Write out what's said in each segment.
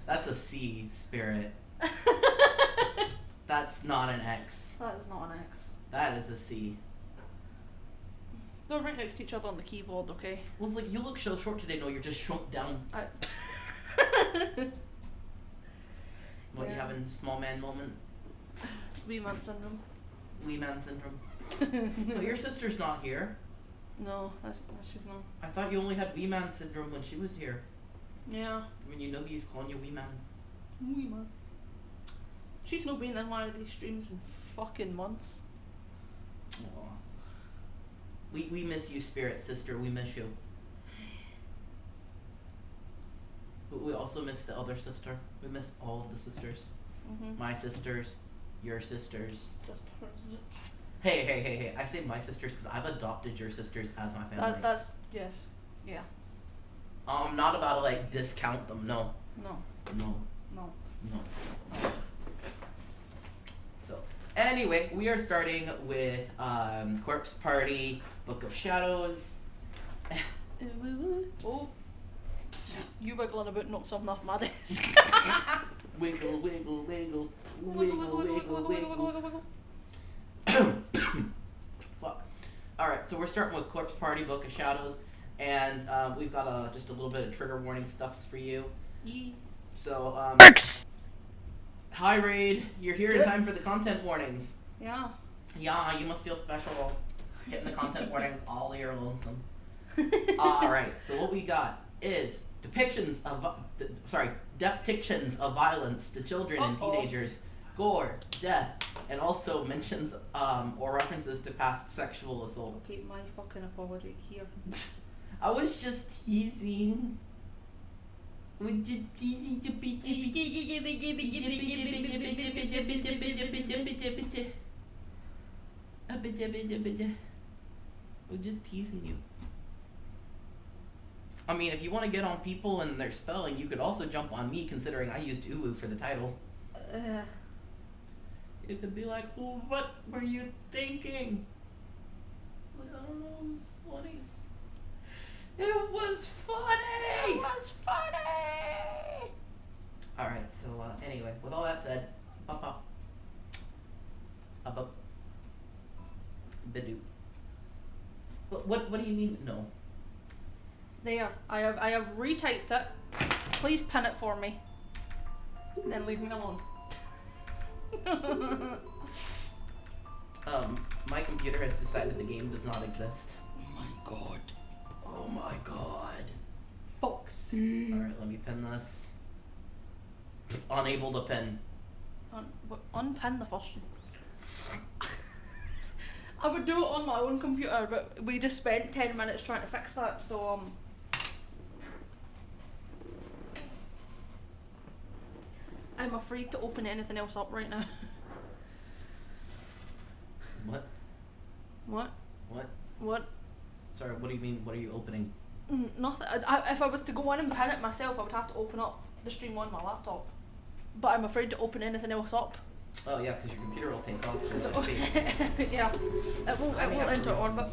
That's a C, Spirit. That's not an X. That is not an X. That is a C. They're right next to each other on the keyboard, okay? Well, it's like, you look so short today. No, you're just shrunk down. What, Yeah. you having a small man moment? Wee man syndrome. Wee man syndrome. But your sister's not here. No, she's not. I thought you only had wee man syndrome when she was here. Yeah. I mean, nobody's calling you wee man. Wee man. She's not been in one of these streams in fucking months. Aww. We miss you, Spirit sister. We miss you. But we also miss the other sister. We miss all of the sisters. Mm-hmm. My sisters, your sisters. Sisters. Hey. I say my sisters because I've adopted your sisters as my family. That's yes. Yeah. I'm not about to like discount them. No. No. So anyway, we are starting with Corpse Party, Book of Shadows. Oh. You wiggling about not something off my desk. Wiggle, wiggle, wiggle, wiggle. Fuck. Alright, so we're starting with Corpse Party, Book of Shadows, and we've got just a little bit of trigger warning stuffs for you. Yee. So, hi Raid, you're here in time for the content warnings. Yeah. Yeah, you must feel special hitting the content warnings all year lonesome. Alright, so what we got is depictions of violence to children and teenagers, gore, death, and also mentions or references to past sexual assault. Okay, my fucking apology here. I was just teasing. We're just teasing you. I mean, if you want to get on people and their spelling, you could also jump on me, considering I used uwu for the title. It could be like, well, what were you thinking? Like, I don't know, it was funny. It was funny! It was funny! Alright, so anyway, with all that said, pop. Bidoo. What do you mean? No. There, I have retyped it. Please pin it for me. And then leave me alone. My computer has decided the game does not exist. Oh my god. Foxy. Alright, let me pin this. Unable to pin. Unpin the first one. I would do it on my own computer, but we just spent 10 minutes trying to fix that, so I'm afraid to open anything else up right now. What? What? What? What? Sorry, what do you mean? What are you opening? Nothing. If I was to go in and pin it myself, I would have to open up the stream on my laptop. But I'm afraid to open anything else up. Oh yeah, because your computer will take off. Yeah, it won't enter orbit.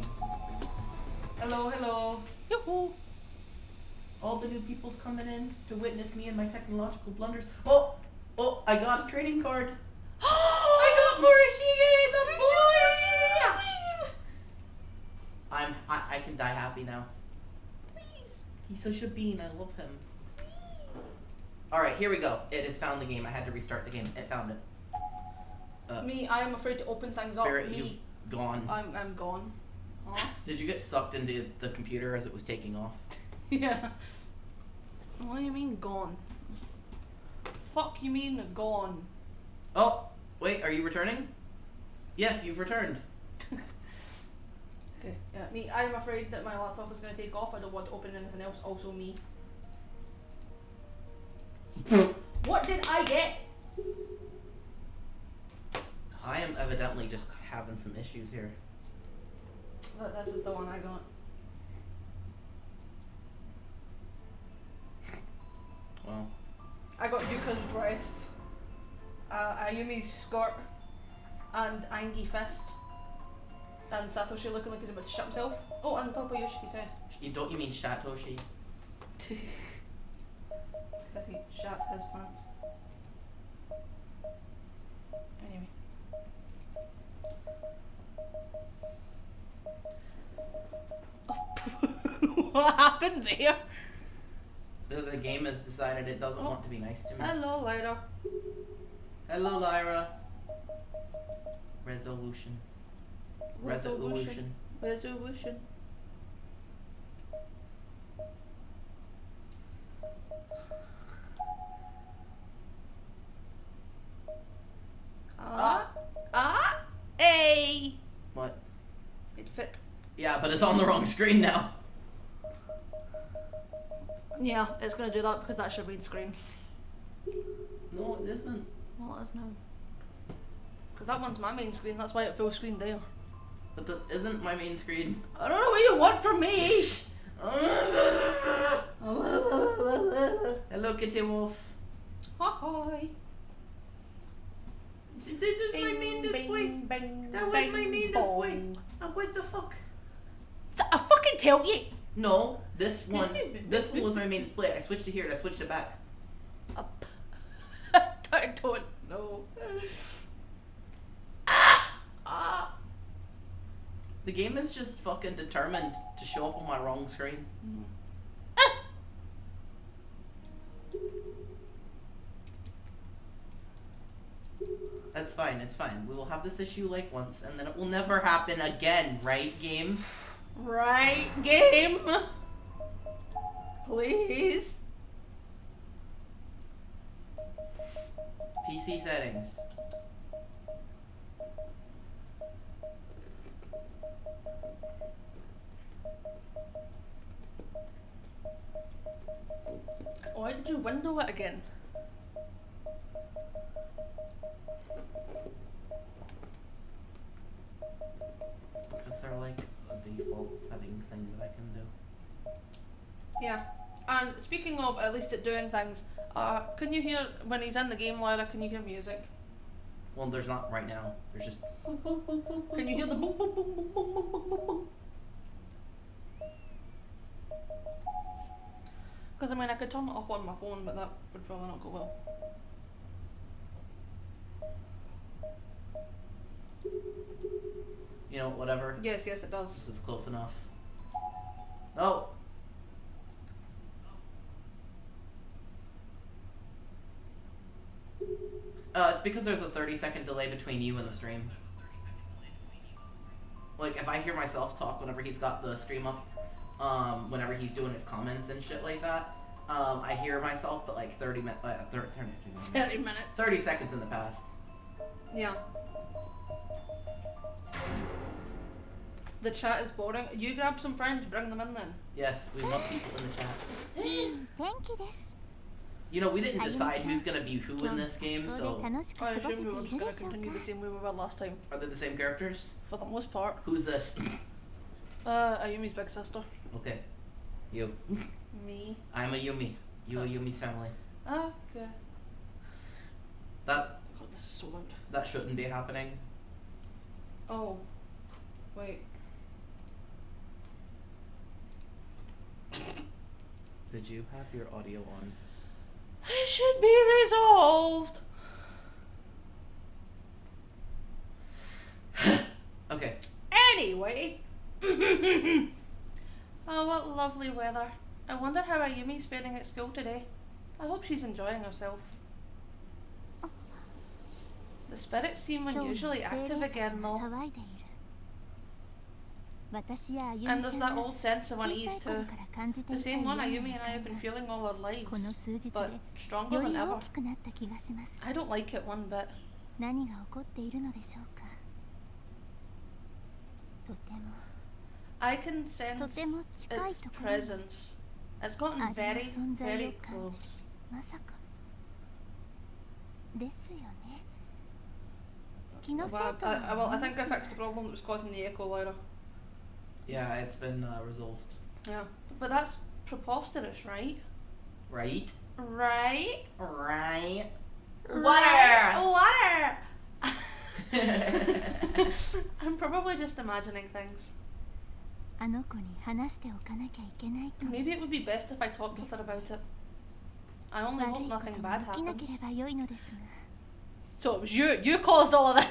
Hello. Yoo-hoo. All the new people's coming in to witness me and my technological blunders. Oh, I got a trading card. I got Morishige, the boy! I can die happy now. Please. He's such a bean, I love him. Alright, here we go. It has found the game. I had to restart the game. It found it. I am afraid to open things Spirit, up. you've gone. I'm gone. Huh? Did you get sucked into the computer as it was taking off? Yeah. What do you mean gone? Fuck you mean gone? Oh, wait, are you returning? Yes, you've returned. Okay, yeah, I'm afraid that my laptop is going to take off. I don't want to open anything else. Also me. What did I get? I am evidently just having some issues here. This is the one I got. Well. I got Yuka's dress, Ayumi's skirt, and Angie fist, and Satoshi looking like he's about to shit himself. Oh, and the top of Yoshiki's head. Don't you mean Shatoshi? This he shat his pants. Anyway. What happened there? The game has decided it doesn't want to be nice to me. Hello, Lyra. Hello, Lyra. Resolution. Resolution. Resolution. Hey! What? It fit. Yeah, but it's on the wrong screen now. Yeah, it's gonna do that because that's your main screen. No, it isn't. Well, it is now. Because that one's my main screen, that's why it full screen there. But this isn't my main screen. I don't know what you want from me! Hello, Kitty Wolf. Hi. This is my main display. That was my main display. Oh, what the fuck? I fucking tell you! No, this one was my main display. I switched to here and I switched it back. I don't know. The game is just fucking determined to show up on my wrong screen. That's fine, it's fine. We will have this issue like once and then it will never happen again, right, game? Right, game? Please? PC settings. Why did you window it again? Because they're like a default setting thing that I can do. Yeah. And speaking of at least it doing things, can you hear, when he's in the game, Lyra, can you hear music? Well, there's not right now. There's just... Can you hear the boom boom boom boom boom boom boom boom boom? Because I mean I could turn it up on my phone, but that would probably not go well. You know, whatever. Yes, it does. This is close enough. Oh! It's because there's a 30-second delay between you and the stream. Like, if I hear myself talk whenever he's got the stream up, whenever he's doing his comments and shit like that, I hear myself, but like 30 minutes. 30 minutes. 30 seconds in the past. Yeah. The chat is boring. You grab some friends, bring them in then. Yes, we want people in the chat. Thank you. You know, we didn't decide who's gonna be who in this game, so... I assume we were just gonna continue the same way we were last time. Are they the same characters? For the most part. Who's this? Ayumi's big sister. Okay. You. Me. I'm a Yumi. You a Yumi's family. Okay. That... God, this is so loud. That shouldn't be happening. Oh. Wait. Did you have your audio on? It should be resolved. Okay. Anyway. Oh, what lovely weather. I wonder how Ayumi's faring at school today. I hope she's enjoying herself. The spirits seem unusually active again though. And there's that old sense of unease too. The same one Ayumi and I have been feeling all our lives, but stronger than ever. I don't like it one bit. I can sense its presence. It's gotten very, very close. Well, I think I fixed the problem that was causing the echo, Lyra. Yeah, it's been resolved. Yeah, but that's preposterous, right? Right? Right? Right. Water! I'm probably just imagining things. Maybe it would be best if I talked with her about it. I only hope nothing bad happens. So it was you caused all of this.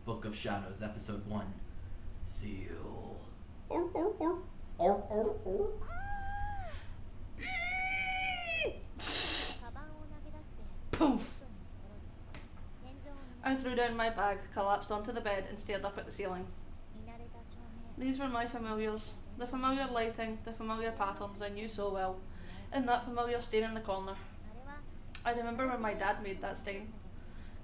Book of Shadows, Episode 1. Seal. Poof. I threw down my bag, collapsed onto the bed and stared up at the ceiling. These were my familiars. The familiar lighting, the familiar patterns I knew so well, and that familiar stain in the corner. I remember when my dad made that stain.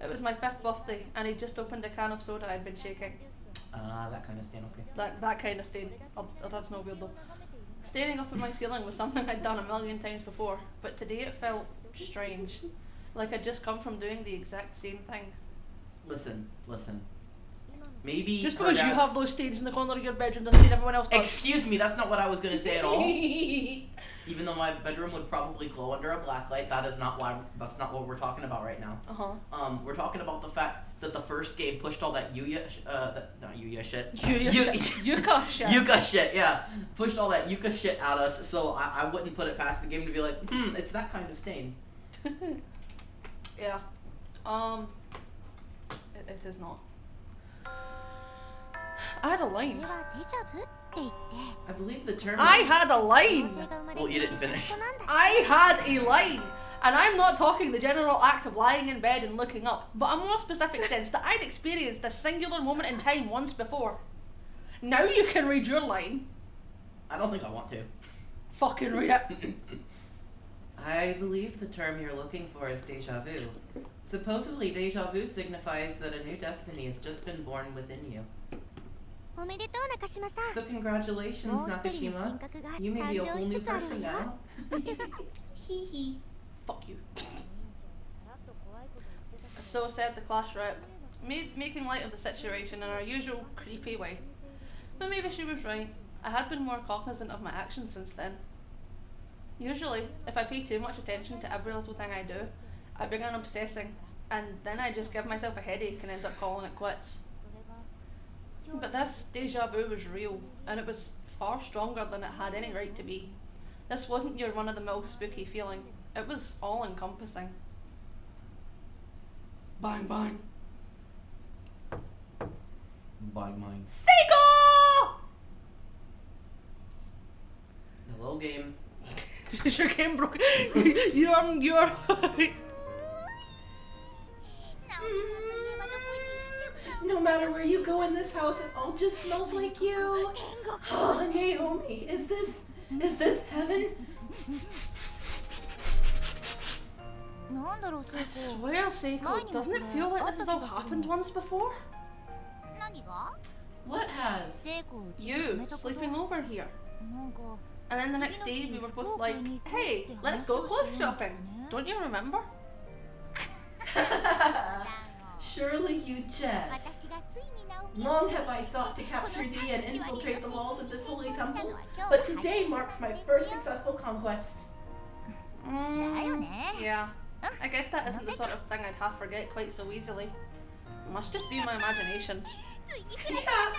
It was my 5th birthday and he'd just opened a can of soda I'd been shaking. That kind of stain, okay. That kind of stain. Oh, that's no weird though. Staring up at my ceiling was something I'd done a million times before, but today it felt strange. Like I'd just come from doing the exact same thing. Listen. Maybe just because you have those stains in the corner of your bedroom doesn't mean everyone else does. Excuse me, that's not what I was gonna say at all. Even though my bedroom would probably glow under a black light, that's not what we're talking about right now. We're talking about the fact that the first game pushed all that Yuka shit. Yuka shit, yeah. Pushed all that Yuka shit at us, so I wouldn't put it past the game to be like, it's that kind of stain. Yeah. It is not. I had a line. I believe the term... I had a line! Well, you didn't finish. I had a line! And I'm not talking the general act of lying in bed and looking up, but a more specific sense that I'd experienced a singular moment in time once before. Now you can read your line. I don't think I want to. Fucking read it. I believe the term you're looking for is déjà vu. Supposedly, déjà vu signifies that a new destiny has just been born within you. So congratulations, Nakashima. You may be a whole new person now. Hee hee. Fuck you. So said the class rep, making light of the situation in our usual creepy way. But maybe she was right. I had been more cognizant of my actions since then. Usually, if I pay too much attention to every little thing I do, I begin obsessing, and then I just give myself a headache and end up calling it quits. But this deja vu was real, and it was far stronger than it had any right to be. This wasn't your run-of-the-mill spooky feeling. It was all-encompassing. Bang bang. Bang bang. Seiko! Hello, game. Your game broke. You're No matter where you go in this house, it all just smells like you. Oh, Naomi, is this heaven? I swear, Seiko, doesn't it feel like this has all happened once before? What has? You, sleeping over here. And then the next day we were both like, hey, let's go clothes shopping. Don't you remember? Surely you jest. Long have I sought to capture thee and infiltrate the walls of this holy temple, but today marks my first successful conquest. Yeah. I guess that isn't the sort of thing I'd half forget quite so easily. It must just be my imagination. Yeah!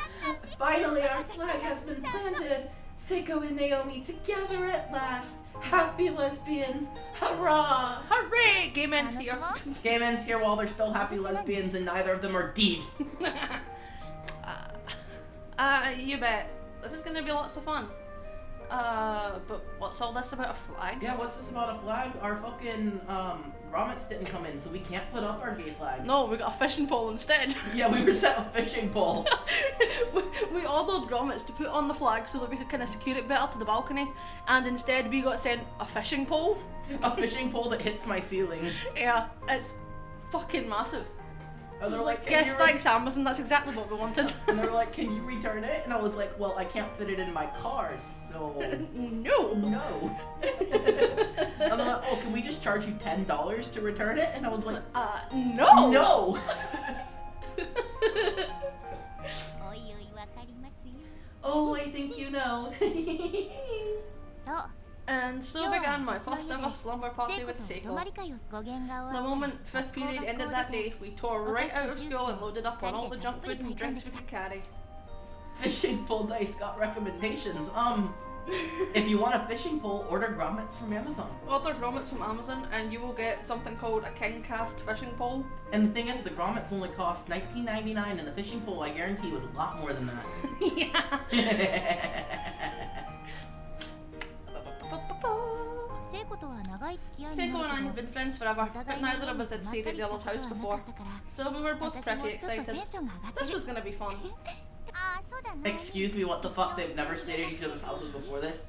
Finally our flag has been planted! Seiko and Naomi together at last! Happy lesbians! Hurrah! Hooray! Gay men's here. Gay men's here while they're still happy lesbians and neither of them are deed. You bet. This is gonna be lots of fun. But what's all this about a flag? Yeah, what's this about a flag? Our fucking, grommets didn't come in, so we can't put up our gay flag. No, we got a fishing pole instead. Yeah, we were sent a fishing pole. we ordered grommets to put on the flag so that we could kind of secure it better to the balcony, and instead we got sent a fishing pole. A fishing pole that hits my ceiling. Yeah, it's fucking massive. And they're like, yes, thanks Amazon, that's exactly what we wanted. And they were like, can you return it? And I was like, well, I can't fit it in my car, so... No! No. And they're like, oh, can we just charge you $10 to return it? And I was like, no! No! Oh, I think you know. And so began my first ever slumber party with Seiko. The moment 5th period ended that day, we tore right out of school and loaded up on all the junk food and drinks we could carry. Fishing pole dice got recommendations. If you want a fishing pole, order grommets from Amazon. Order grommets from Amazon and you will get something called a king cast fishing pole. And the thing is, the grommets only cost $19.99, and the fishing pole, I guarantee, was a lot more than that. Yeah. Seiko and I have been friends forever, but neither of us had stayed at the other's house before, so we were both pretty excited. This was gonna be fun. Excuse me, what the fuck? They've never stayed at each other's houses before this?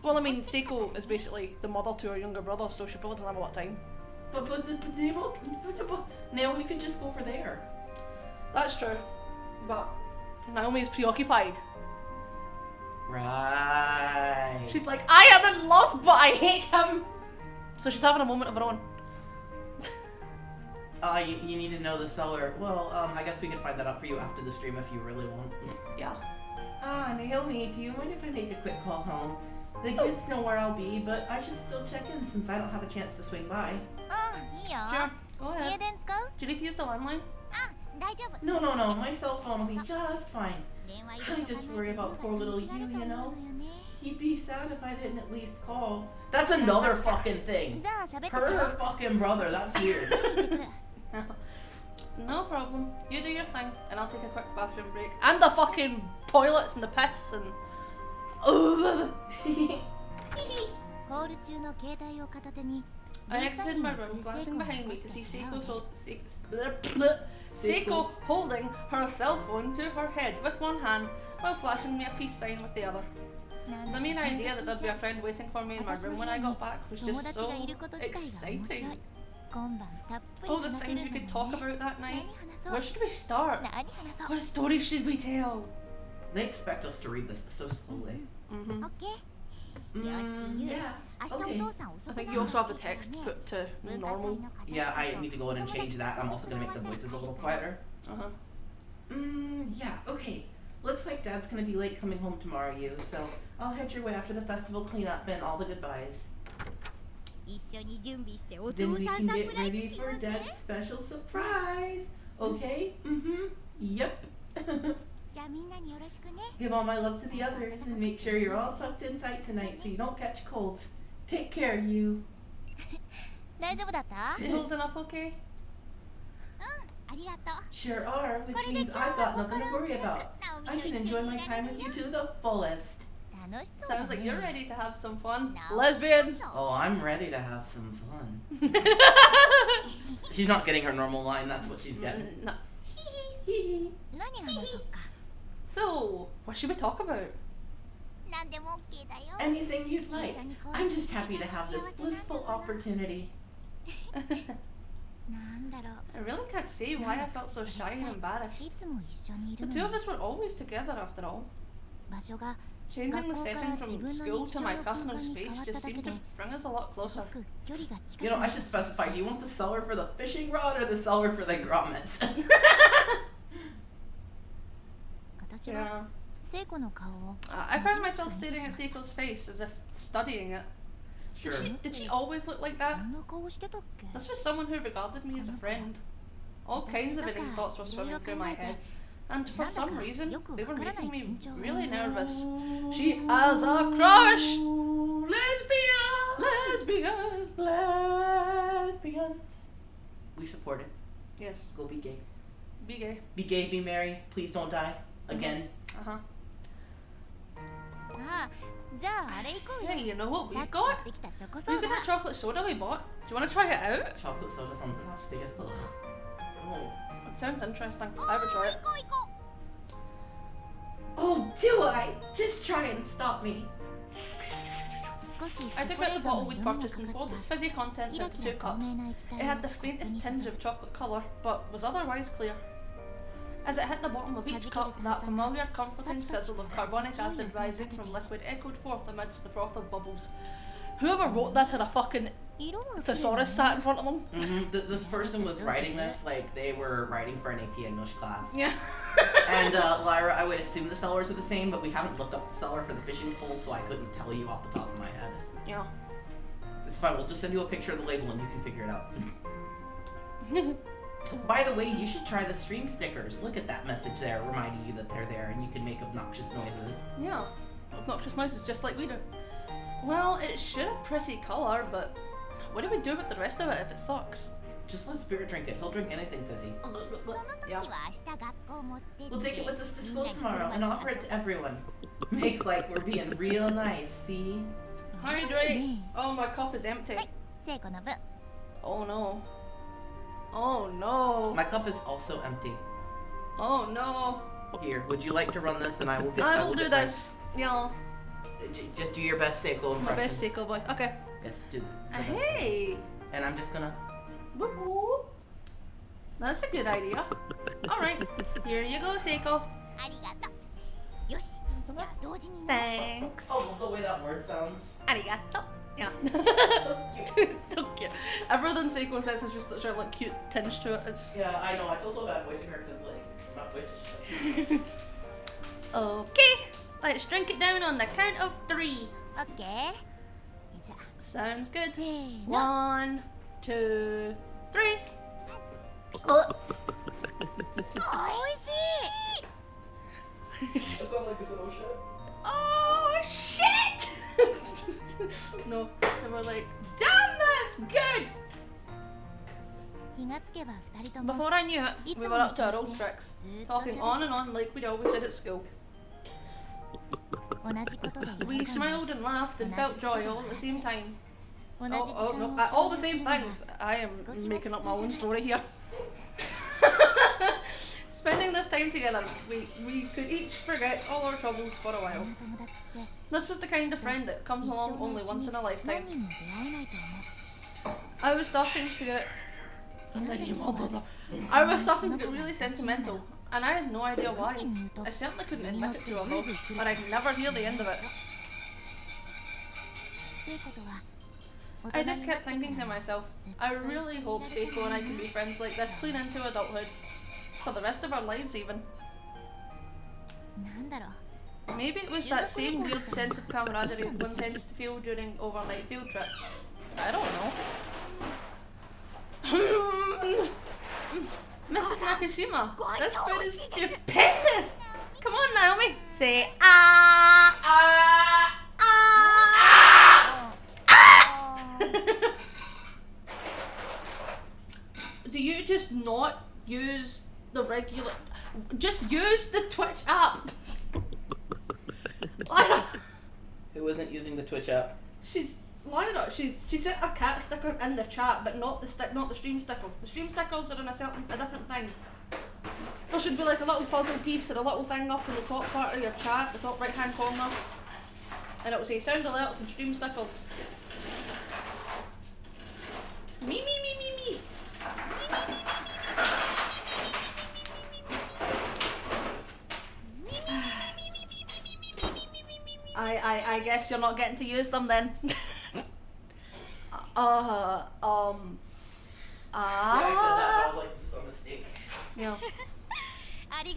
Well, I mean, Seiko is basically the mother to her younger brother, so she probably doesn't have a lot of time. But Naomi could just go over there. That's true, but Naomi is preoccupied. Right. She's like, I am in love, but I hate him! So she's having a moment of her own. You need to know the seller. Well, I guess we can find that out for you after the stream if you really want. Yeah. Naomi, do you mind if I make a quick call home? The kids know where I'll be, but I should still check in since I don't have a chance to swing by. Sure, go ahead. Do you need to use the landline? No, my cell phone will be just fine. I just worry about poor little you know? He'd be sad if I didn't at least call. That's another fucking thing. Her fucking brother, that's weird. No problem. You do your thing, and I'll take a quick bathroom break. And the fucking toilets and the piss and... I exited my room, glancing behind me to see Seiko holding her cell phone to her head with one hand while flashing me a peace sign with the other. The main idea that there'd be a friend waiting for me in my room when I got back was just so exciting. All the things we could talk about that night. Where should we start? What story should we tell? They expect us to read this so slowly. Yeah, okay. I think you also have the text put to normal. Yeah, I need to go in and change that. I'm also going to make the voices a little quieter. Yeah, okay. Looks like Dad's going to be late coming home tomorrow, so I'll head your way after the festival cleanup and all the goodbyes. Then we can get ready for Dad's special surprise. Okay? Yep. Give all my love to the others and make sure you're all tucked in tight tonight so you don't catch colds. Take care, you. You holding up okay? Sure are, which means I've got nothing to worry about. I can enjoy my time with you to the fullest. Sounds like you're ready to have some fun. Lesbians! Oh, I'm ready to have some fun. She's not getting her normal line, that's what she's getting. No. So, what should we talk about? Anything you'd like. I'm just happy to have this blissful opportunity. I really can't say why I felt so shy and embarrassed. The two of us were always together after all. Changing the setting from school to my personal space just seemed to bring us a lot closer. You know, I should specify, do you want the seller for the fishing rod or the seller for the grommets? Yeah. I found myself staring at Seiko's face as if studying it. Sure. Did she always look like that? This was someone who regarded me as a friend. All kinds of inane thoughts were swimming through my head, and for some reason, they were making me really nervous. She has a crush! Lesbians. We support it. Yes. Go be gay. Be gay. Be gay, be merry. Please don't die. Again. Hey, you know what we've got? We've got that chocolate soda we bought. Do you want to try it out? Chocolate soda sounds nasty. Ugh. Oh. It sounds interesting. I would try it. Oh, do I? Just try and stop me. I took out the bottle we'd purchased and poured its fizzy contents into 2 cups. It had the faintest tinge of chocolate colour, but was otherwise clear. As it hit the bottom of each cup, that familiar comforting sizzle of carbonic acid rising from liquid echoed forth amidst the froth of bubbles. Whoever wrote this had a fucking thesaurus sat in front of them. This person was writing this like they were writing for an AP English class. Yeah. And Lyra, I would assume the sellers are the same, but we haven't looked up the seller for the fishing pole, so I couldn't tell you off the top of my head. Yeah. It's fine, we'll just send you a picture of the label and you can figure it out. By the way, you should try the stream stickers. Look at that message there reminding you that they're there and you can make obnoxious noises. Yeah, obnoxious noises just like we do. Well, it's sure a pretty colour, but what do we do with the rest of it if it sucks? Just let Spirit drink it. He'll drink anything fizzy. Yeah. We'll take it with us to school tomorrow and offer it to everyone. Make like we're being real nice, see? Hydrate! Oh, my cup is empty. Oh no. Oh no. My cup is also empty. Oh no. Here, would you like to run this and I will get I will do this. Yeah. Just do your best Seiko impression. My best Seiko voice. Okay. Yes, do the best. Hey! And I'm just gonna... Whoop whoop. That's a good idea. Alright. Here you go, Seiko. Thanks. Oh, the way that word sounds. Arigato. Yeah. So cute. It's so cute. Everything Seiko says has just such a like cute tinge to it. It's Yeah, I know. I feel so bad voicing her because like my voice is shut. okay. Let's drink it down on the count of 3. Okay. Sounds good. 1 1, 2, 3. That sounds like it's an ocean. Oh shit! No, they were like, damn, that's good! Before I knew it, we were up to our old tricks, talking on and on like we'd always did at school. We smiled and laughed and felt joy all at the same time. Oh no, all the same things. I am making up my own story here. Spending this time together, we could each forget all our troubles for a while. This was the kind of friend that comes along only once in a lifetime. I was starting to get really sentimental, and I had no idea why. I certainly couldn't admit it to her though, or I'd never hear the end of it. I just kept thinking to myself, I really hope Seiko and I can be friends like this clean into adulthood. For the rest of our lives even. Maybe it was that same weird sense of camaraderie one tends to feel during overnight field trips. I don't know. Mrs. Nakashima, this food is stupendous! Come on, Naomi, say ah! Ah! Ah! Ah! Do you just not use the regular... Just use the Twitch app! Lyra! Who isn't using the Twitch app? Lyra, she sent a cat sticker in the chat, but not the stream stickers. The stream stickers are in a different thing. There should be like a little puzzle piece or a little thing up in the top part of your chat, the top right hand corner. And it will say sound alerts and stream stickers. Me. I guess you're not getting to use them then. Yeah, I said that, but I was like, this is a mistake. Yeah. Here,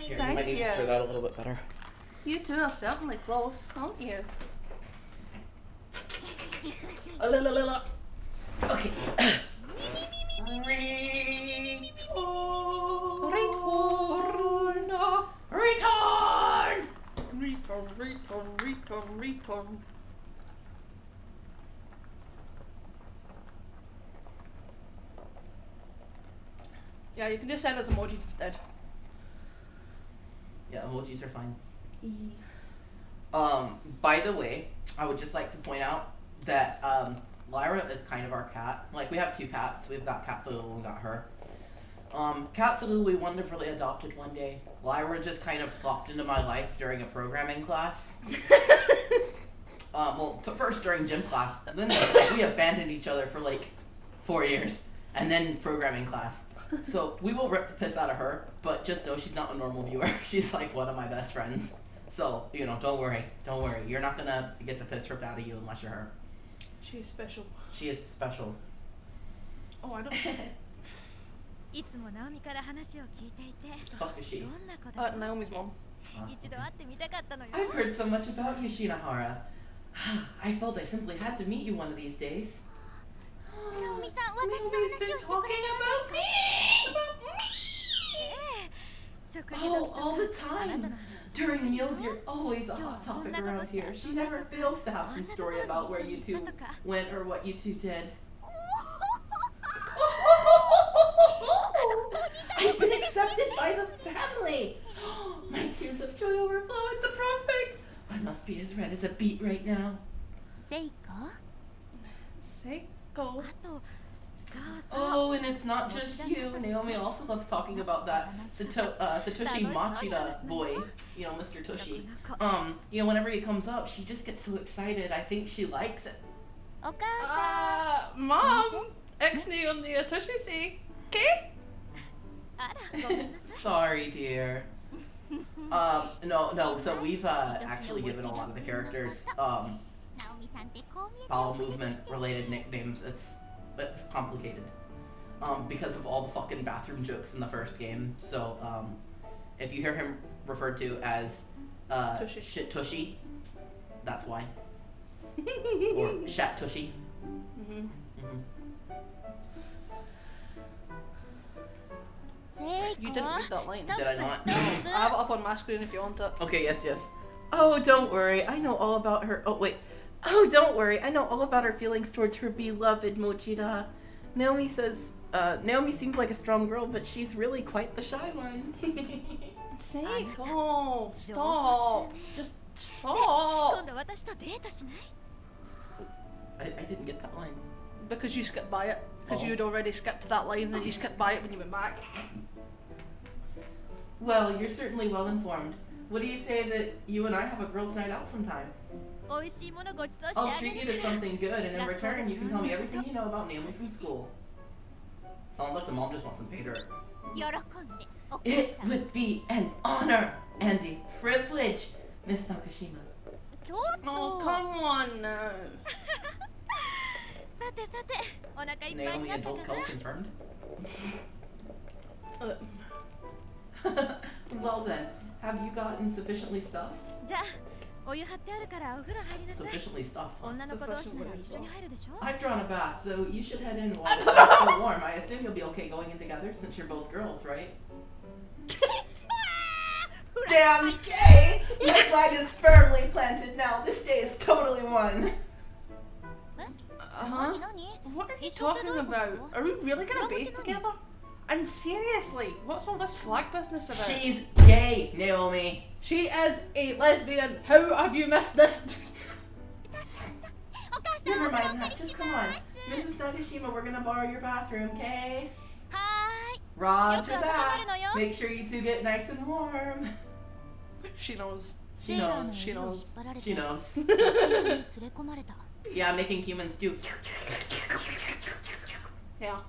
you Thank might need you. to spread that a little bit better. You two are certainly close, aren't you? Okay. Return. Yeah, you can just send us emojis instead. Yeah, emojis are fine. By the way, I would just like to point out that Lyra is kind of our cat. Like, we have 2 cats. We've got Cat Thulu and we got her. Cat Thulu we wonderfully adopted one day. Lyra just kind of plopped into my life during a programming class. Well, first during gym class, and then we abandoned each other for like 4 years, and then programming class. So we will rip the piss out of her, but just know she's not a normal viewer. She's like one of my best friends. So, you know, don't worry. You're not gonna get the piss ripped out of you unless you're her. She's special. She is special. Oh, I don't. Fuck is she? Naomi's mom. I've heard so much about you, Shinahara. I felt I simply had to meet you one of these days. Naomi's been talking about me! Oh, all the time. During meals, you're always a hot topic around here. She never fails to have some story about where you two went or what you two did. I've been accepted by the family! My tears of joy overflow at the prospect! I must be as red as a beet right now. Seiko? Oh, and it's not just you. Naomi also loves talking about that Satoshi Machida boy, you know, Mr. Toshi. You know, whenever he comes up, she just gets so excited. I think she likes it. Mom! Ixnay on the Toshi-say, okay? Sorry, dear. No, so we've actually given a lot of the characters bowel movement related nicknames. It's complicated because of all the fucking bathroom jokes in the first game. So if you hear him referred to as shit tushy, that's why. Or shat tushy. You didn't read that line. Did I not? I have it up on my screen if you want it. Okay, yes. Oh, don't worry. I know all about her. Oh, wait. Oh, don't worry. I know all about her feelings towards her beloved Mochida. Naomi says, Naomi seems like a strong girl, but she's really quite the shy one. Seiko, stop. Just stop. I didn't get that line. Because you skipped by it. Because you'd already skipped that line and then you skipped by it when you went back. Well, you're certainly well informed. What do you say that you and I have a girls' night out sometime? I'll treat you to something good, and in return, you can tell me everything you know about Naomi from school. Sounds like the mom just wants some pay dirt. It would be an honor and a privilege, Miss Nakashima. Oh, come on now. Naomi adult cult confirmed. Well then, have you gotten sufficiently stuffed? Sufficiently stuffed. I've drawn a bath, so you should head in while it's still warm. I assume you'll be okay going in together since you're both girls, right? Damn, Jay! My flag is firmly planted now. This day is totally won. What are you talking about? Are we really gonna bathe together? And seriously, what's all this flag business about? She's gay, Naomi. She is a lesbian. How have you missed this? Never mind that. Just come on. Mrs. Nagashima, we're gonna borrow your bathroom, okay? Roger that. Make sure you two get nice and warm. She knows. She knows. She knows. She knows. Yeah, making humans do. Yeah.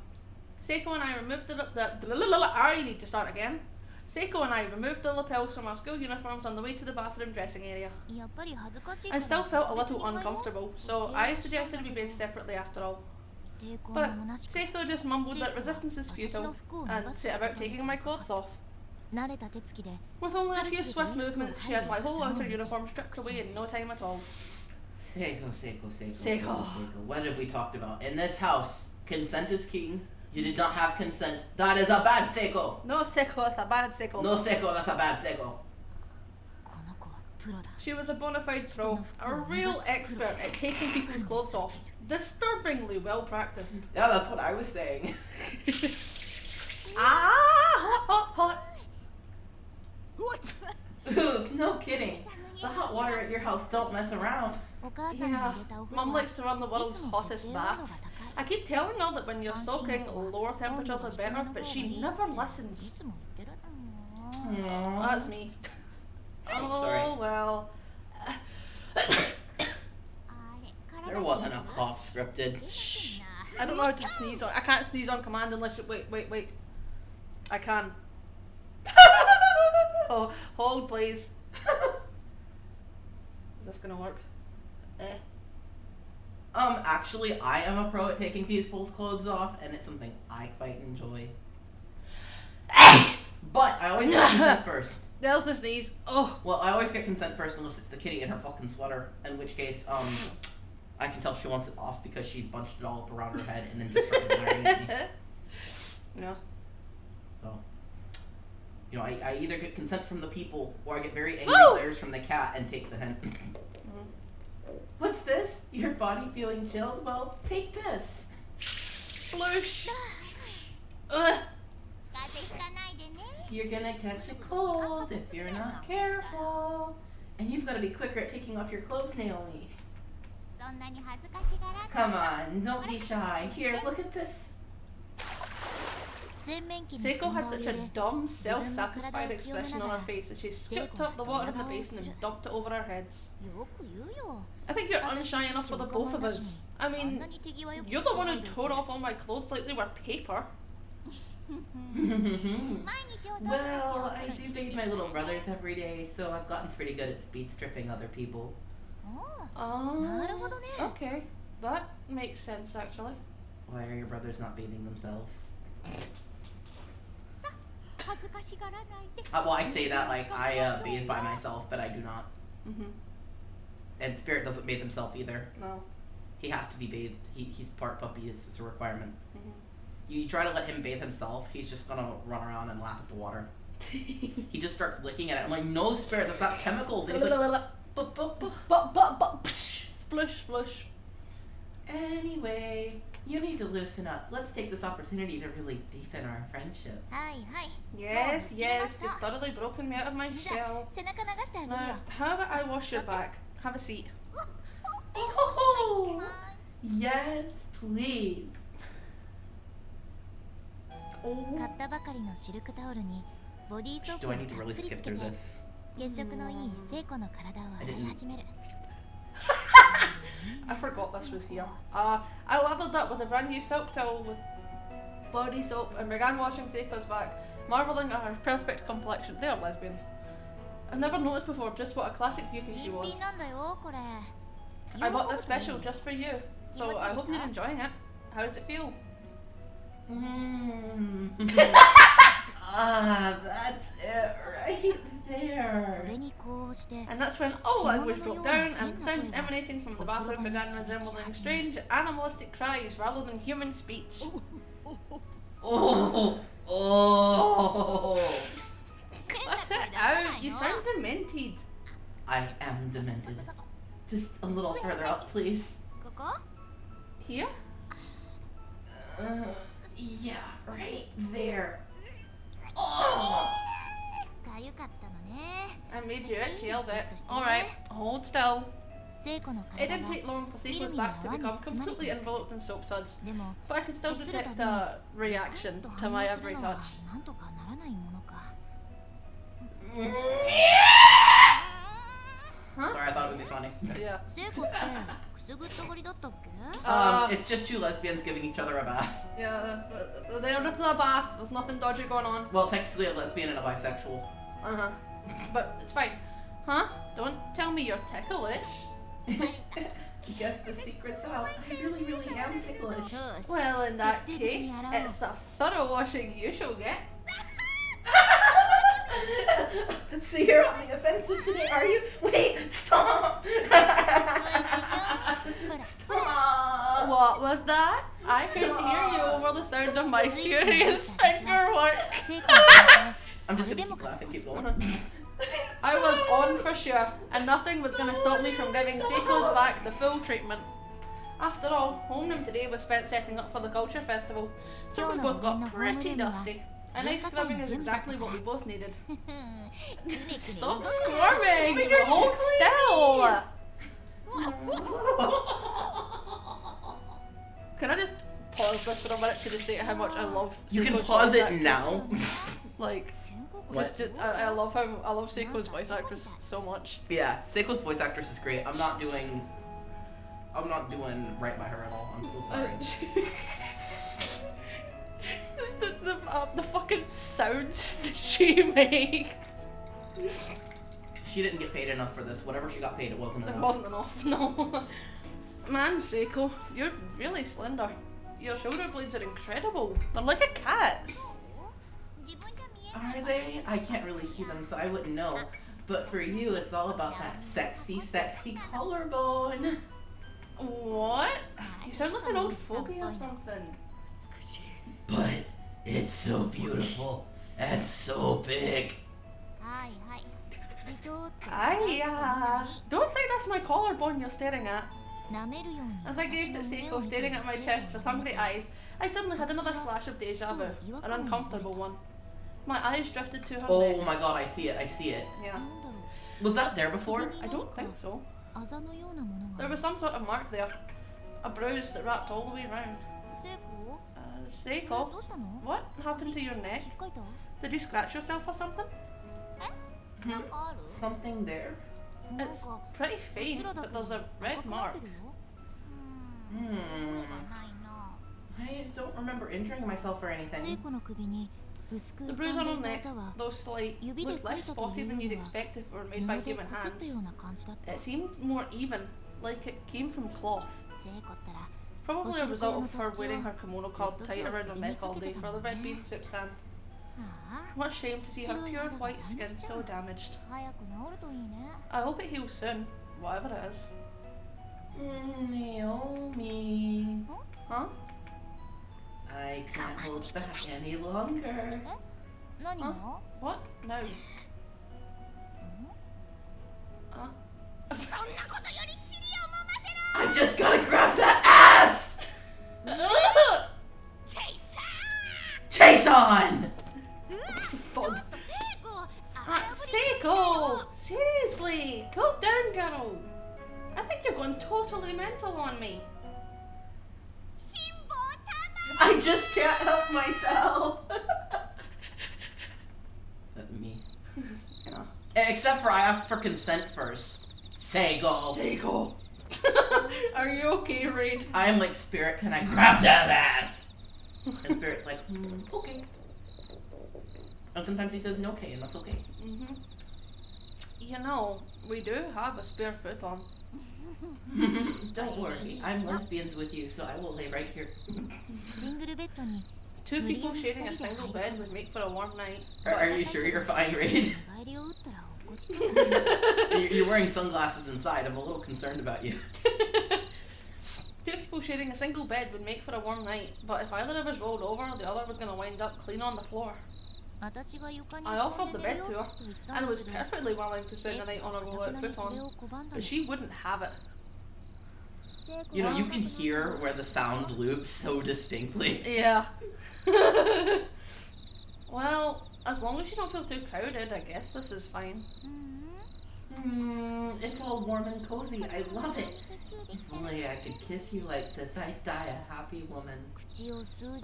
Seiko and I removed I need to start again. Seiko and I removed the lapels from our school uniforms on the way to the bathroom dressing area. I still felt a little uncomfortable, so I suggested we bathe separately after all. But Seiko just mumbled that resistance is futile and set about taking my clothes off. With only a few swift movements, she had my whole outer uniform stripped away in no time at all. Seiko. What have we talked about? In this house, consent is king. You did not have consent. That is a bad Seiko. No, Seiko, that's a bad Seiko. No, Seiko, that's a bad Seiko. She was a bona fide pro, a real expert at taking people's clothes off. Disturbingly well practiced. Yeah, that's what I was saying. Hot. What? Ooh, no kidding. The hot water at your house don't mess around. Yeah, Mum likes to run the world's hottest baths. I keep telling her that when you're soaking, lower temperatures are better, but she never listens. Aww. That's me. Sorry. Well. There wasn't a cough scripted. I don't know how to sneeze on. I can't sneeze on command unless you. Wait. I can. Oh, hold please. Is this gonna work? Actually, I am a pro at taking people's clothes off, and it's something I quite enjoy. But I always get consent first. There's the sneeze. Oh. Well, I always get consent first unless it's the kitty in her fucking sweater, in which case, I can tell she wants it off because she's bunched it all up around her head and then just starts glaring at me. Yeah. So, you know, I either get consent from the people or I get very angry glares from the cat and take the hint. What's this? Your body feeling chilled? Well, take this. Sploosh. Ugh. You're gonna catch a cold if you're not careful. And you've got to be quicker at taking off your clothes, Naomi. Come on, don't be shy. Here, look at this. Seiko had such a dumb, self-satisfied expression on her face as she scooped up the water in the basin and dumped it over our heads. I think you're unshy enough for the both of us. I mean, you're the one who tore off all my clothes like they were paper. Well, I do bathe my little brothers every day, so I've gotten pretty good at speed stripping other people. Oh, okay. That makes sense, actually. Why are your brothers not bathing themselves? Well, I say that like I bathe by myself, but I do not. And Spirit doesn't bathe himself either. No. He has to be bathed. He's part puppy. It's a requirement. You try to let him bathe himself, he's just gonna run around and lap at the water. He just starts licking at it. I'm like, no, Spirit, that's not chemicals. And he's like, Splush, splush. Anyway, you need to loosen up. Let's take this opportunity to really deepen our friendship. Yes, you've thoroughly broken me out of my shell. Now, how about I wash your back? Have a seat. Oh, yes, please. Oh. Do I need to really skip through this? I didn't. I forgot this was here. I lathered up with a brand new silk towel with body soap and began washing Seiko's back, marvelling at her perfect complexion. They are lesbians. I've never noticed before just what a classic beauty she was. I bought this special just for you, so I hope you're enjoying it. How does it feel? That's it right there. And that's when all language broke down and the sounds emanating from the bathroom began resembling strange animalistic cries rather than human speech. Oh. Cut it out, you sound demented. I am demented. Just a little further up, please. Here? Yeah, right there. Oh. I made you itchy a bit. Alright, hold still. It didn't take long for Seiko's back to become completely enveloped in soap suds, but I could still detect a reaction to my every touch. Huh? Sorry, I thought it would be funny. Yeah. It's just two lesbians giving each other a bath. Yeah, they're just in a bath. There's nothing dodgy going on. Well, technically a lesbian and a bisexual. But it's fine. Huh? Don't tell me you're ticklish. Guess the secret's out. I really, really am ticklish. Well, in that case, it's a thorough washing you shall get. So you're on the offensive today, are you? Wait, stop! Stop! What was that? I can hear you over the sound of my furious finger work. I'm just gonna keep laughing, keep going. I was on for sure, and nothing was going to stop me from giving Seiko's back the full treatment. After all, homeroom today was spent setting up for the culture festival, so we both got pretty dusty. A nice scrubbing is exactly what we both needed. Stop squirming! Hold still! Can I just pause this for a minute to just say how much I love Seiko's You can pause voice it actress? now. Like, what? It's just, I love Seiko's voice actress so much. Yeah, Seiko's voice actress is great. I'm not doing right by her at all. I'm so sorry. The fucking sounds that she makes. She didn't get paid enough for this. Whatever she got paid, it wasn't enough. It wasn't enough, no. Man, Seiko, you're really slender. Your shoulder blades are incredible. They're like a cat's. Are they? I can't really see them, so I wouldn't know. But for you, it's all about that sexy, sexy collarbone. sound like an old fogey or something. But it's so beautiful and so big. Don't think that's my collarbone you're staring at. As I gazed at Seiko staring at my chest with hungry eyes, I suddenly had another flash of deja vu, an uncomfortable one. My eyes drifted to her neck. Oh my god, I see it, I see it. Yeah. Was that there before? I don't think so. There was some sort of mark there. A bruise that wrapped all the way round. Seiko? What happened to your neck? Did you scratch yourself or something? Something there? It's pretty faint, but there's a red mark. I don't remember injuring myself or anything. The bruise on her neck, though slight, looked less spotty than you'd expect if it were made by human hands. It seemed more even, like it came from cloth. Probably a result of her wearing her kimono curled tight around her neck all day for the red bean soup stand. What a shame to see her pure white skin so damaged. I hope it heals soon, whatever it is. Naomi. Huh? I can't hold back any longer. Huh? What? No. I just gotta grab that ass! Chase on! Fud. Seiko! Seriously! Calm down, girl! I think you're going totally mental on me. I just can't help myself. Me. Yeah. Except for I asked for consent first. Seiko. Seiko! Are you okay, Raid? I'm like, Spirit, can I grab that ass? And Spirit's like, okay. And sometimes he says no, okay, and that's okay. You know, we do have a spare foot on. Don't worry, I'm lesbians with you, so I will lay right here. Two people sharing a single bed would make for a warm night. Are you sure you're fine, Raid? You're wearing sunglasses inside. I'm a little concerned about you. Two people sharing a single bed would make for a warm night, but if either of us rolled over, the other was going to wind up clean on the floor. I offered the bed to her, and was perfectly willing to spend the night on a roll-out futon, but she wouldn't have it. You know, you can hear where the sound loops so distinctly. Yeah. Well, as long as you don't feel too crowded, I guess this is fine. It's all warm and cozy. I love it. If only I could kiss you like this, I'd die a happy woman.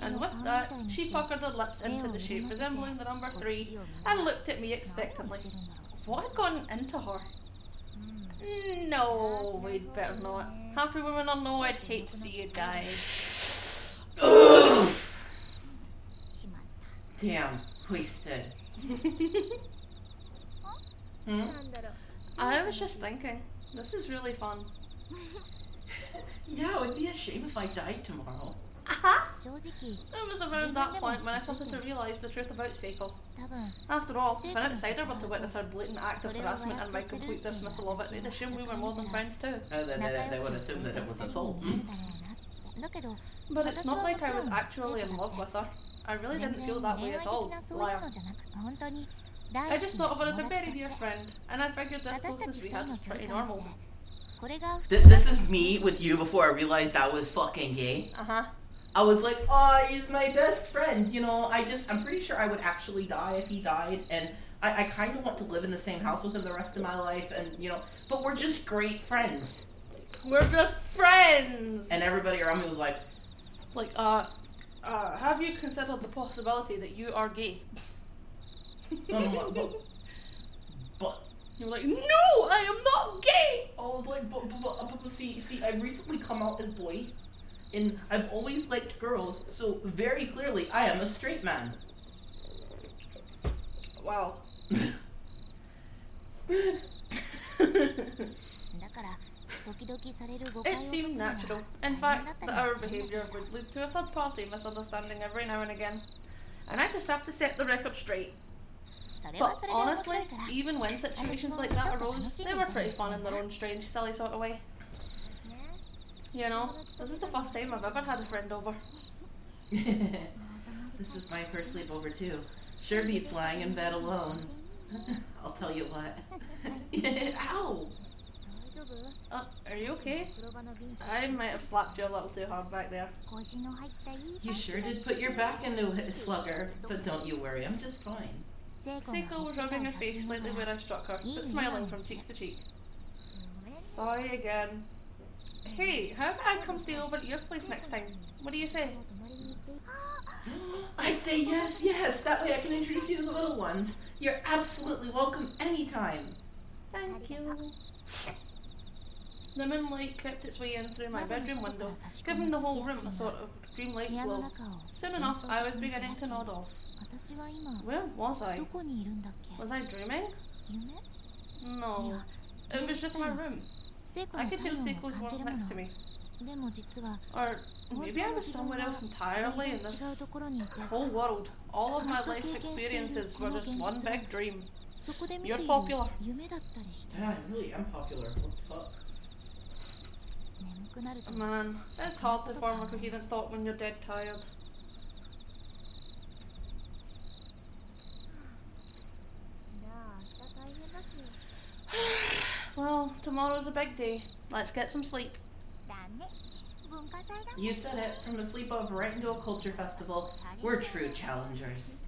And with that, she puckered her lips into the shape resembling the number 3 and looked at me expectantly. What had gotten into her? No, we'd better not. Happy women or no, I'd hate to see you die. Oof. Damn, wasted. I was just thinking, this is really fun. Yeah, it would be a shame if I died tomorrow. It was around that point when I started to realise the truth about Seiko. After all, if an outsider were to witness her blatant act of harassment and my complete dismissal of it, they'd assume we were more than friends too. They would assume that it was assault. But it's not like I was actually in love with her. I really didn't feel that way at all, liar. I just thought of her as a very dear friend, and I figured this closeness we had was pretty normal. This is me with you before I realized I was fucking gay. I was like, oh, he's my best friend, you know, I'm pretty sure I would actually die if he died, and I kind of want to live in the same house with him the rest of my life, and, you know, but we're just great friends. We're just friends! And everybody around me was like, have you considered the possibility that you are gay? No, but you were like, no, I am not gay! I was like, but see, I've recently come out as boy, and I've always liked girls, so very clearly I am a straight man. Wow. It seemed natural, in fact, that our behaviour would lead to a third party misunderstanding every now and again. And I just have to set the record straight. But honestly, even when situations like that arose, they were pretty fun in their own strange, silly sort of way. You know, this is the first time I've ever had a friend over. This is my first sleepover too. Sure beats lying in bed alone. I'll tell you what. Ow! Are you okay? I might have slapped you a little too hard back there. You sure did put your back into it, Slugger. But don't you worry, I'm just fine. Seiko was rubbing her face slightly where I struck her, but smiling from cheek to cheek. Sorry again. Hey, how about I come stay over at your place next time? What do you say? I'd say yes. That way I can introduce you to the little ones. You're absolutely welcome anytime. Thank you. The moonlight crept its way in through my bedroom window, giving the whole room a sort of dreamlike glow. Soon enough, I was beginning to nod off. Where was I? Was I dreaming? No. It was just my room. I could feel Seiko's warmth next to me. Or maybe I was somewhere else entirely in this whole world. All of my life experiences were just one big dream. You're popular. Yeah, I really am popular. What the fuck? Man, it's hard to form a coherent thought when you're dead tired. Well, tomorrow's a big day. Let's get some sleep. You said it. From a sleepover right into a culture festival. We're true challengers.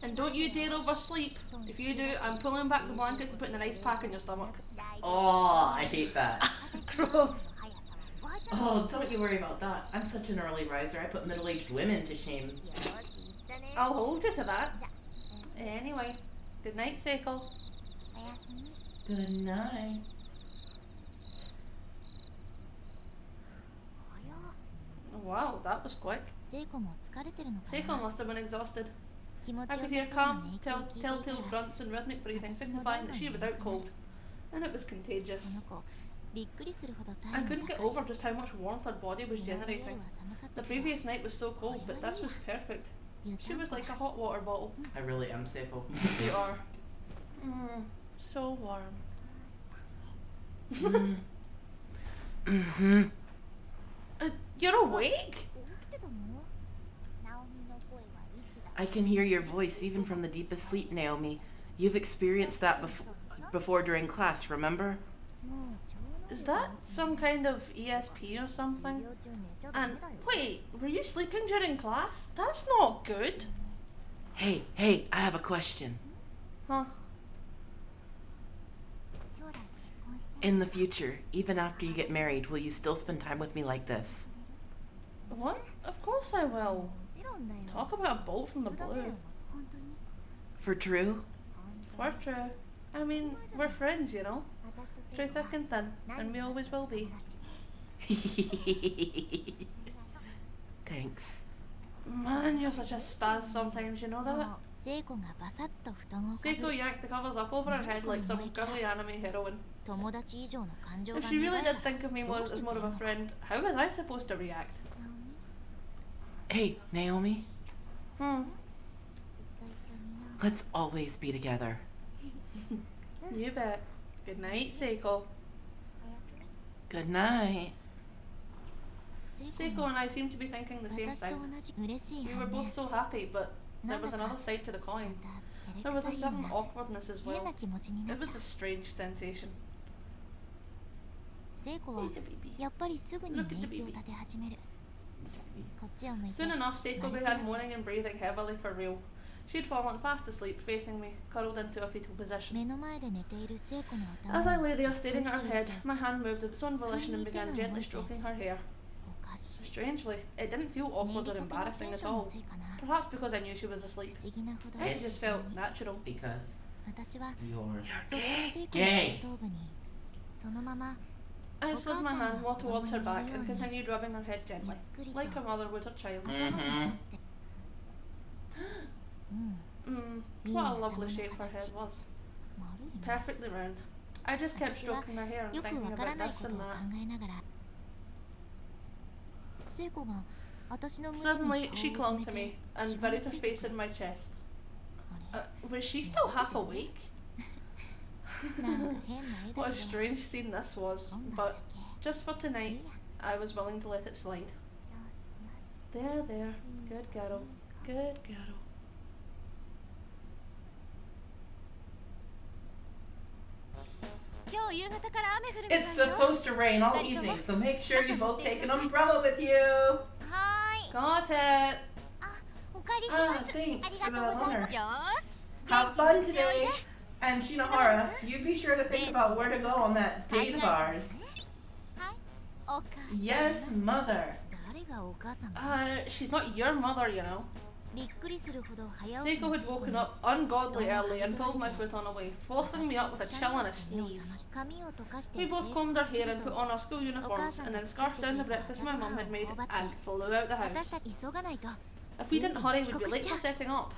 And don't you dare oversleep. If you do, I'm pulling back the blankets and putting an ice pack in your stomach. Oh, I hate that. Gross. Oh, don't you worry about that. I'm such an early riser. I put middle-aged women to shame. I'll hold you to that. Anyway, good night, Seiko. Good night. Wow, that was quick. Seiko must have been exhausted. I could hear calm, telltale grunts and rhythmic breathing signifying that she was out cold. And it was contagious. I couldn't get over just how much warmth her body was generating. The previous night was so cold, but this was perfect. She was like a hot water bottle. I really am, Seiko. You are. So warm. Mm-hmm. You're awake? I can hear your voice even from the deepest sleep, Naomi. You've experienced that before during class, remember? Is that some kind of ESP or something? And wait, were you sleeping during class? That's not good. Hey, I have a question. Huh? In the future, even after you get married, will you still spend time with me like this? What? Of course I will. Talk about a bolt from the blue. For true? For true. I mean, we're friends, you know. Through thick and thin, and we always will be. Thanks. Man, you're such a spaz sometimes, you know that? Seiko yanked the covers up over her head like some girly anime heroine. If she really did think of me as more of a friend, how was I supposed to react? Hey, Naomi. Hmm. Let's always be together. You bet. Good night, Seiko. Good night. Seiko and I seem to be thinking the same thing. We were both so happy, but there was another side to the coin. There was a certain awkwardness as well. It was a strange sensation. He's a baby. Look at the baby. Soon enough, Seiko began moaning and breathing heavily for real. She had fallen fast asleep, facing me, curled into a fetal position. As I lay there staring at her head, my hand moved of its own volition and began gently stroking her hair. Strangely, it didn't feel awkward or embarrassing at all. Perhaps because I knew she was asleep. It just felt natural. Because you're gay. I slid my hand more towards her back and continued rubbing her head gently, like a mother would her child. What a lovely shape her head was. Perfectly round. I just kept stroking her hair and thinking about this and that. Suddenly, she clung to me and buried her face in my chest. Was she still half awake? What a strange scene this was, but just for tonight, I was willing to let it slide. There, there. Good girl. Good girl. It's supposed to rain all evening, so make sure you both take an umbrella with you. Got it. Ah, thanks for the loaner. Have fun today. And Shinohara, you be sure to think about where to go on that date of ours. Yes, mother. She's not your mother, you know. Seiko had woken up ungodly early and pulled my foot on away, forcing me up with a chill and a sneeze. We both combed our hair and put on our school uniforms, and then scarfed down the breakfast my mum had made and flew out the house. If we didn't hurry, we'd be late for setting up.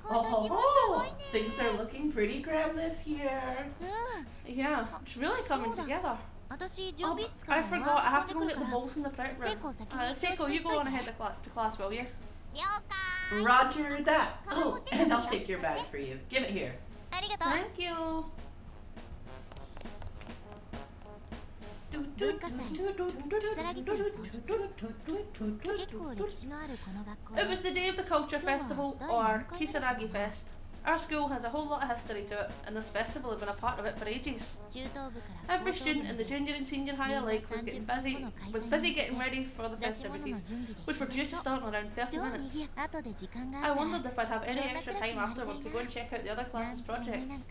Oh, things are looking pretty grand this year. Yeah, it's really coming together. Oh, I forgot, I have to go get the bowls from the prep room. Seiko, you go on ahead to class, will you? Roger that. Oh, and I'll take your bag for you. Give it here. Thank you. It was the day of the Culture Festival, or Kisaragi Fest. Our school has a whole lot of history to it, and this festival had been a part of it for ages. Every student in the junior and senior high alike was busy getting ready for the festivities, which were due to start in around 30 minutes. I wondered if I'd have any extra time afterward to go and check out the other classes' projects.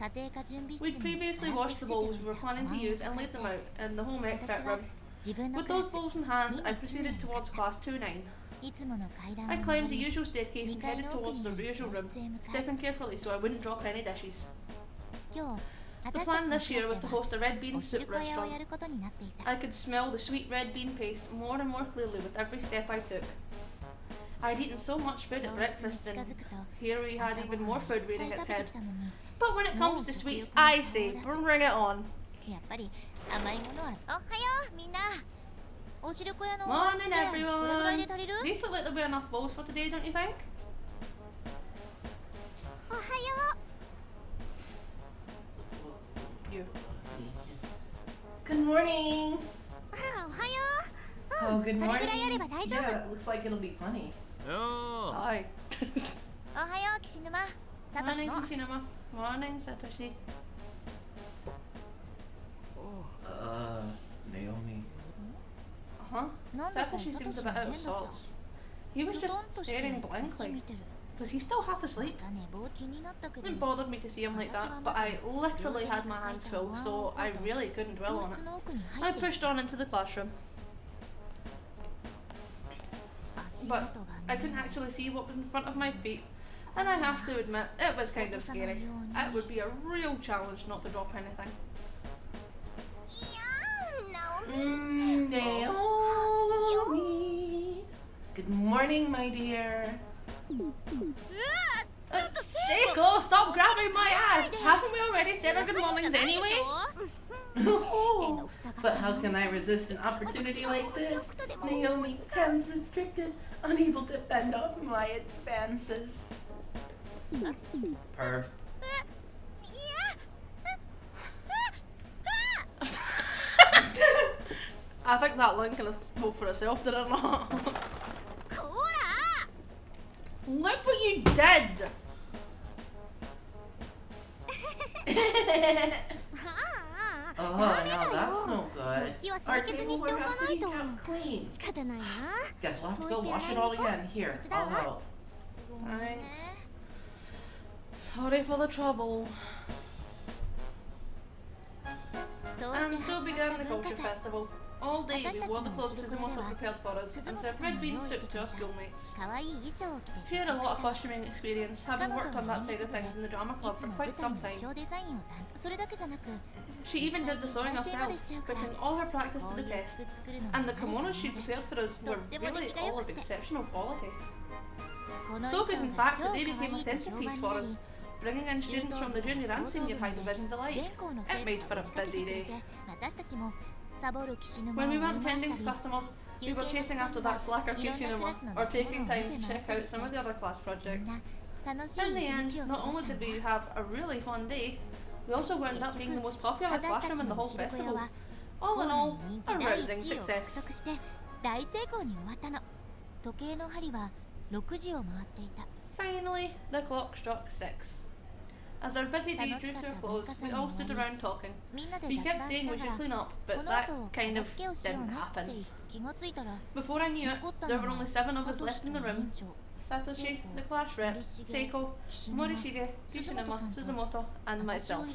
We'd previously washed the bowls we were planning to use and laid them out in the home ec prep room. With those bowls in hand, I proceeded towards class 2-9. I climbed the usual staircase and headed towards the usual room, stepping carefully so I wouldn't drop any dishes. The plan this year was to host a red bean soup restaurant. I could smell the sweet red bean paste more and more clearly with every step I took. I'd eaten so much food at breakfast, and here we had even more food rearing its head. But when it comes to sweets, I say bring it on. Morning everyone! These look like there'll be enough bowls for today, don't you think? You. Good morning! Oh, good morning. Yeah, it looks like it'll be plenty. Hi. Morning, Kishinuma. Morning, Satoshi. Naomi. Uh-huh. Satoshi seemed a bit out of sorts. He was just staring blankly. Was he still half asleep? It didn't bother me to see him like that, but I literally had my hands full, so I really couldn't dwell on it. I pushed on into the classroom. But I couldn't actually see what was in front of my feet, and I have to admit, it was kind of scary. It would be a real challenge not to drop anything. Naomi! Good morning, my dear. Seiko, stop grabbing my ass! Haven't we already said our good mornings anyway? Oh, but how can I resist an opportunity like this? Naomi, hands restricted, unable to fend off my advances. Perv. I think that line kind of spoke for itself, did it not? Look what you did! Oh, no, that's no good. Our tableware has to be kept clean. Guess we'll have to go wash it all again. Here, I'll help. Thanks. Sorry for the trouble. And so began the Culture Festival. All day we wore the clothes Suzumoto prepared for us and served red bean soup to our schoolmates. She had a lot of costuming experience, having worked on that side of things in the drama club for quite some time. She even did the sewing herself, putting all her practice to the test, and the kimonos she prepared for us were really all of exceptional quality. So good in fact that they became a centrepiece for us, bringing in students from the junior and senior high divisions alike. It made for a busy day. When we weren't tending to customers, we were chasing after that slacker Kishinuma, or taking time to check out some of the other class projects. In the end, not only did we have a really fun day, we also wound up being the most popular classroom in the whole festival. All in all, a rousing success. Finally, the clock struck 6. As our busy day drew to a close, we all stood around talking. We kept saying we should clean up, but that kind of didn't happen. Before I knew it, there were only 7 of us left in the room. Satoshi, the class rep, Seiko, Morishige, Yushinuma, Suzumoto, and myself.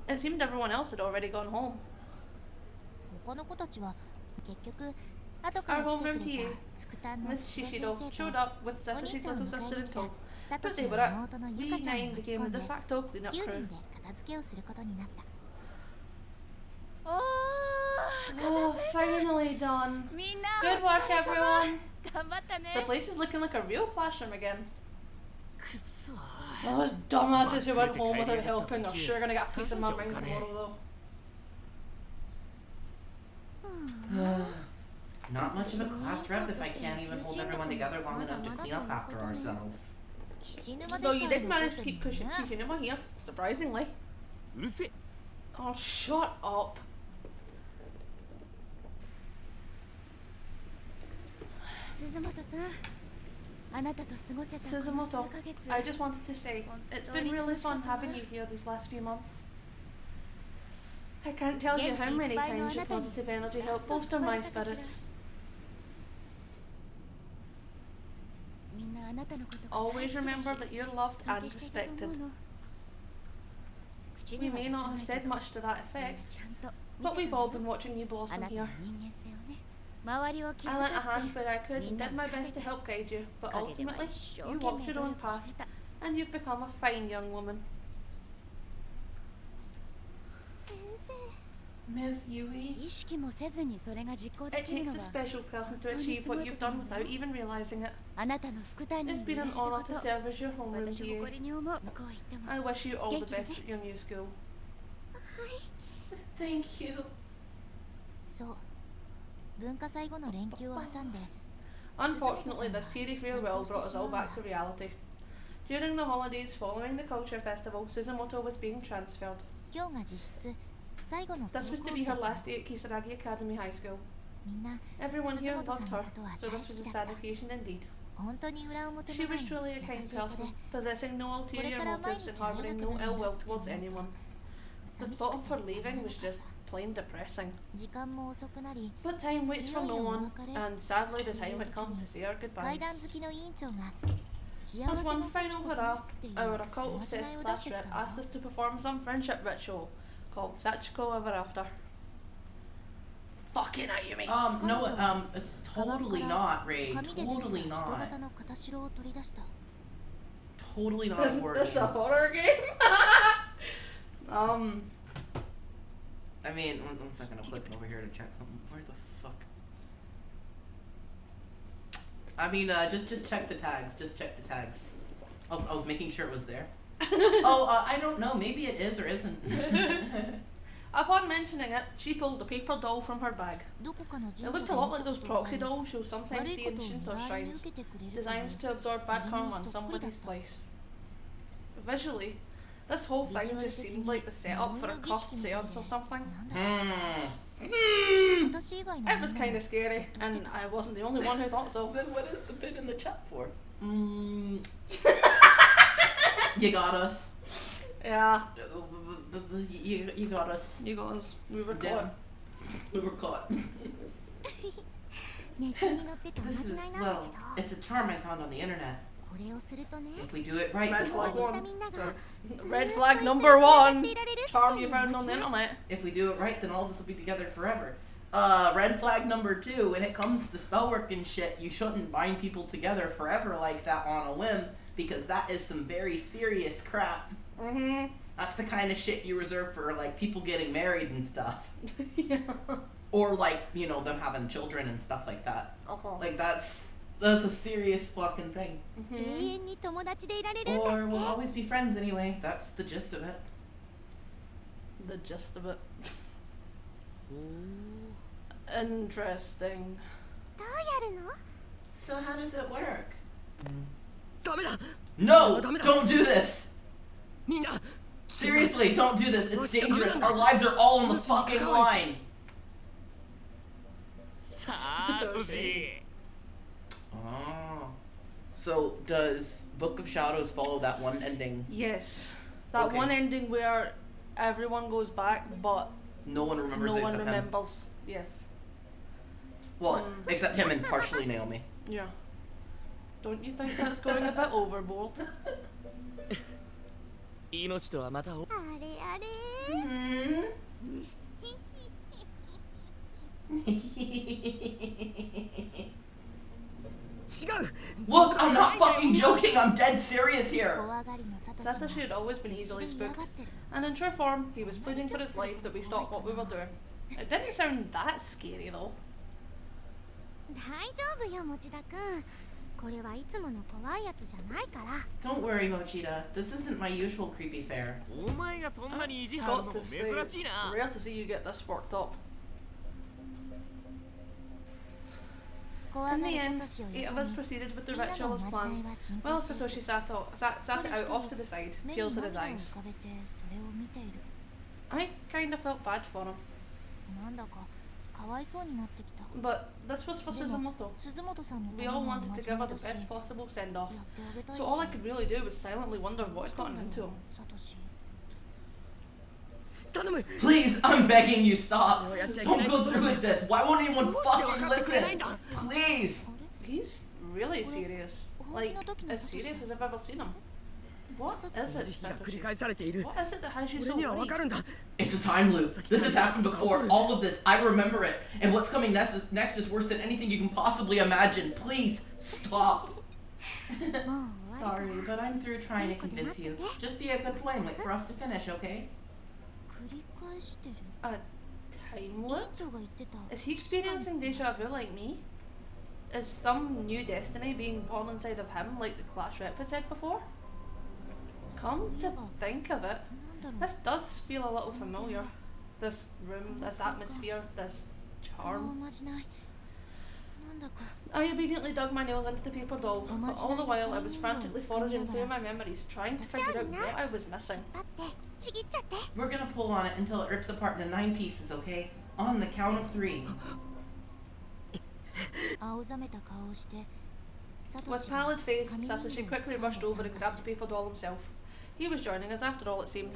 It seemed everyone else had already gone home. Our homeroom TA, Miss Shishido, showed up with Satoshi's little sister in tow, but they were up. We 9 became the de facto cleanup crew. Oh, finally done. Good work, everyone. The place is looking like a real classroom again. Those dumbasses who went home without helping are sure gonna get a piece of my mind tomorrow, though. Not much of a class rep if I can't even hold everyone together long enough to clean up after ourselves. Though you did manage to keep Kishinuma here, surprisingly. Oh, shut up. Suzumoto, I just wanted to say, it's been really fun having you here these last few months. I can't tell you how many times your positive energy helped bolster my spirits. Always remember that you're loved and respected. We may not have said much to that effect, but we've all been watching you blossom here. I lent a hand where I could and did my best to help guide you, but ultimately, you walked your own path, and you've become a fine young woman. Miss Yui? It takes a special person to achieve what you've done without even realizing it. It's been an honor to serve as your homeroom TA. I wish you all the best at your new school. Thank you. Unfortunately, this teary farewell brought us all back to reality. During the holidays following the culture festival, Suzumoto was being transferred. This was to be her last day at Kisaragi Academy High School. Everyone here loved her, so this was a sad occasion indeed. She was truly a kind person, possessing no ulterior motives and harbouring no ill will towards anyone. The thought of her leaving was just plain depressing. But time waits for no one, and sadly the time had come to say our goodbyes. As one final hurrah, our occult-obsessed class rep asked us to perform some friendship ritual called Sachiko Ever After. Fucking Ayumi! No, it's totally not, Ray. Totally not. Totally not a word. This a horror game? I mean, one second, I'm clicking over here to check something. Where the fuck? I mean, just check the tags. Just check the tags. I was making sure it was there. I don't know. Maybe it is or isn't. Upon mentioning it, she pulled a paper doll from her bag. It looked a lot like those proxy dolls you'll sometimes see in Shinto shrines, designed to absorb bad karma on somebody's place. Visually, this whole thing just seemed like the setup for a cursed seance or something. It was kind of scary, and I wasn't the only one who thought so. Then what is the bit in the chat for? You got us. Yeah. You got us. You got us. We were caught. We were caught. This is, well, it's a charm I found on the internet. If we do it right, Red flag one. Red flag number 1. Charm you found on the internet. If we do it right, then all of us will be together forever. Red flag number 2, when it comes to spell work and shit, you shouldn't bind people together forever like that on a whim, because that is some very serious crap. That's the kind of shit you reserve for, like, people getting married and stuff. Yeah. Or, like, you know, them having children and stuff like that. Like, that's a serious fucking thing. Or we'll always be friends anyway. That's the gist of it. The gist of it. Interesting. So how does it work? No! Don't do this! Seriously, don't do this. It's dangerous. Our lives are all on the fucking line. Oh. So, does Book of Shadows follow that one ending? Yes. That Okay. one ending where everyone goes back, but No one remembers no one except him. remembers. Yes. Well, except him and partially Naomi. Yeah. Don't you think that's going a bit overboard? 命とはまたおあれあれ Hmm? Look, I'm not fucking joking. I'm dead serious here. 怖がりのサトシは Satoshi had always been 必死 easily で嫌が spooked, ってる and in true form, he was pleading for his life that we stop what we were doing. It didn't sound that scary though. 大丈夫よ持田くんこれはいつもの怖いやつじゃないから Don't worry, Mochita. This isn't my usual creepy fare. お前がそんなに意地張るの Got も to 珍 say, しい it's な rare to see you get this worked up. 怖 In が the るサ end, トシを eight よ of そ us に proceeded with the みんな ritual の as おまじない planned, は進 while 行している Satoshi sat it out off to the side, 目に tears in his 涙を eyes. 浮かべてそれを見ている I kinda felt bad for him, なんだかかわいそうになってきた but this was for でも Suzumoto. 鈴本さんのた We め all のお wanted ま to じ give な her い the だし best possible send や off, ってあげたいし so all I could really do was silently wonder ど what うし had たん gotten だ into ろ him. うサトシ 頼む Please, I'm begging you, stop. やっちゃいけない Don't go through with this. Why won't anyone どうして分 fucking かってくれない listen? んだ Please. あれ He's really serious, like as serious as I've ever seen him. What is 同 it, じ日が繰り Satoshi? 返されている What is it that has you 俺 so には分 worried? かるんだ It's a time loop. This has happened before. All of this, I remember it. And what's coming next is worse than anything you can possibly imagine. Please, stop. もう終わりか Sorry, but I'm through trying to convince you. Just be a good boy and wait for us to finish, okay? 繰り返してる A time 委員 loop? 長が言ってた Is he experiencing deja vu like me? Is some new destiny being born inside of him like the Clash Rep had said before? Come to think of it, なんだろ this does feel a little familiar. This room, this atmosphere, this うこのお charm. まじないなんだか I obediently dug my nails into the paper doll, but all the while I was frantically foraging through my memories, trying to figure out what I was missing. 引っ張ってちぎっちゃって We're gonna pull on it until it rips apart into 9 pieces, okay? On the count of 3. 青ざめた顔をしてサト With シは pallid face, 紙 Satoshi 人形を quickly 掴んで rushed over and 参加 grabbed す the paper doll himself. He was joining us after all, it seemed.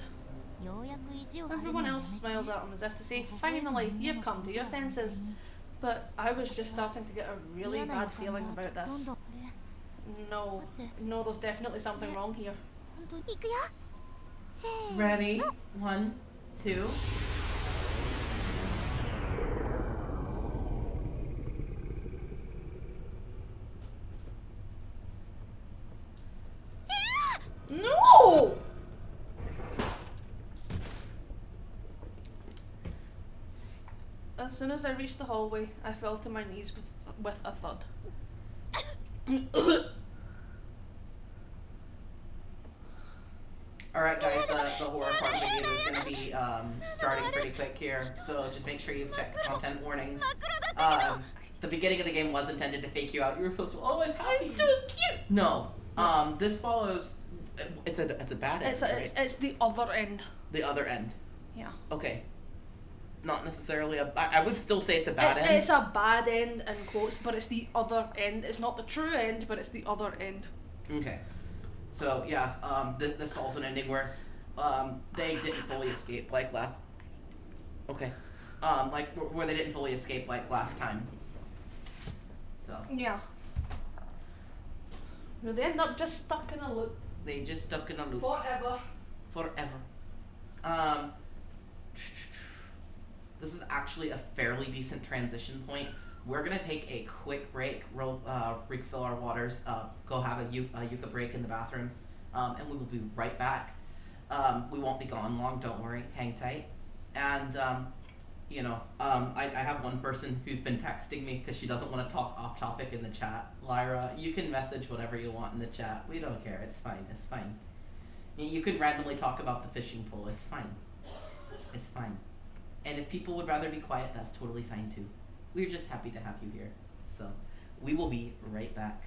るようやく意地を張るのを Everyone や else めて smiled at him as if to say, finally, you've come to your senses. But I was just starting to get a really 嫌な bad 予 feeling 感が about どん this. どんあれ No, no, there's definitely something wrong here. 本当に行くよせー Ready? 1, 2. No! As soon as I reached the hallway, I fell to my knees with a thud. Alright guys, the horror part of the game is gonna be starting pretty quick here, so just make sure you've checked the content warnings. The beginning of the game was intended to fake you out. You were supposed to, oh, it's happy. I'm so cute! No. This follows, it's a bad end, right? It's the other end. The other end. Yeah. Okay. Not necessarily I would still say it's a bad end. It's a bad end in quotes, but it's the other end. It's not the true end, but it's the other end. Okay. So yeah, this falls an ending where they didn't fully escape like last. Okay. Like where they didn't fully escape like last time. So Yeah. No, they end up just stuck in a loop they just stuck in a loop forever. forever. This is actually a fairly decent transition point. We're gonna take a quick break, refill our waters, go have a yucca break in the bathroom, and we will be right back. We won't be gone long, don't worry, hang tight. And, I have one person who's been texting me because she doesn't want to talk off topic in the chat. Lyra, you can message whatever you want in the chat. We don't care, it's fine, it's fine. You could randomly talk about the fishing pole, it's fine. It's fine. And if people would rather be quiet, that's totally fine too. We're just happy to have you here. So, we will be right back.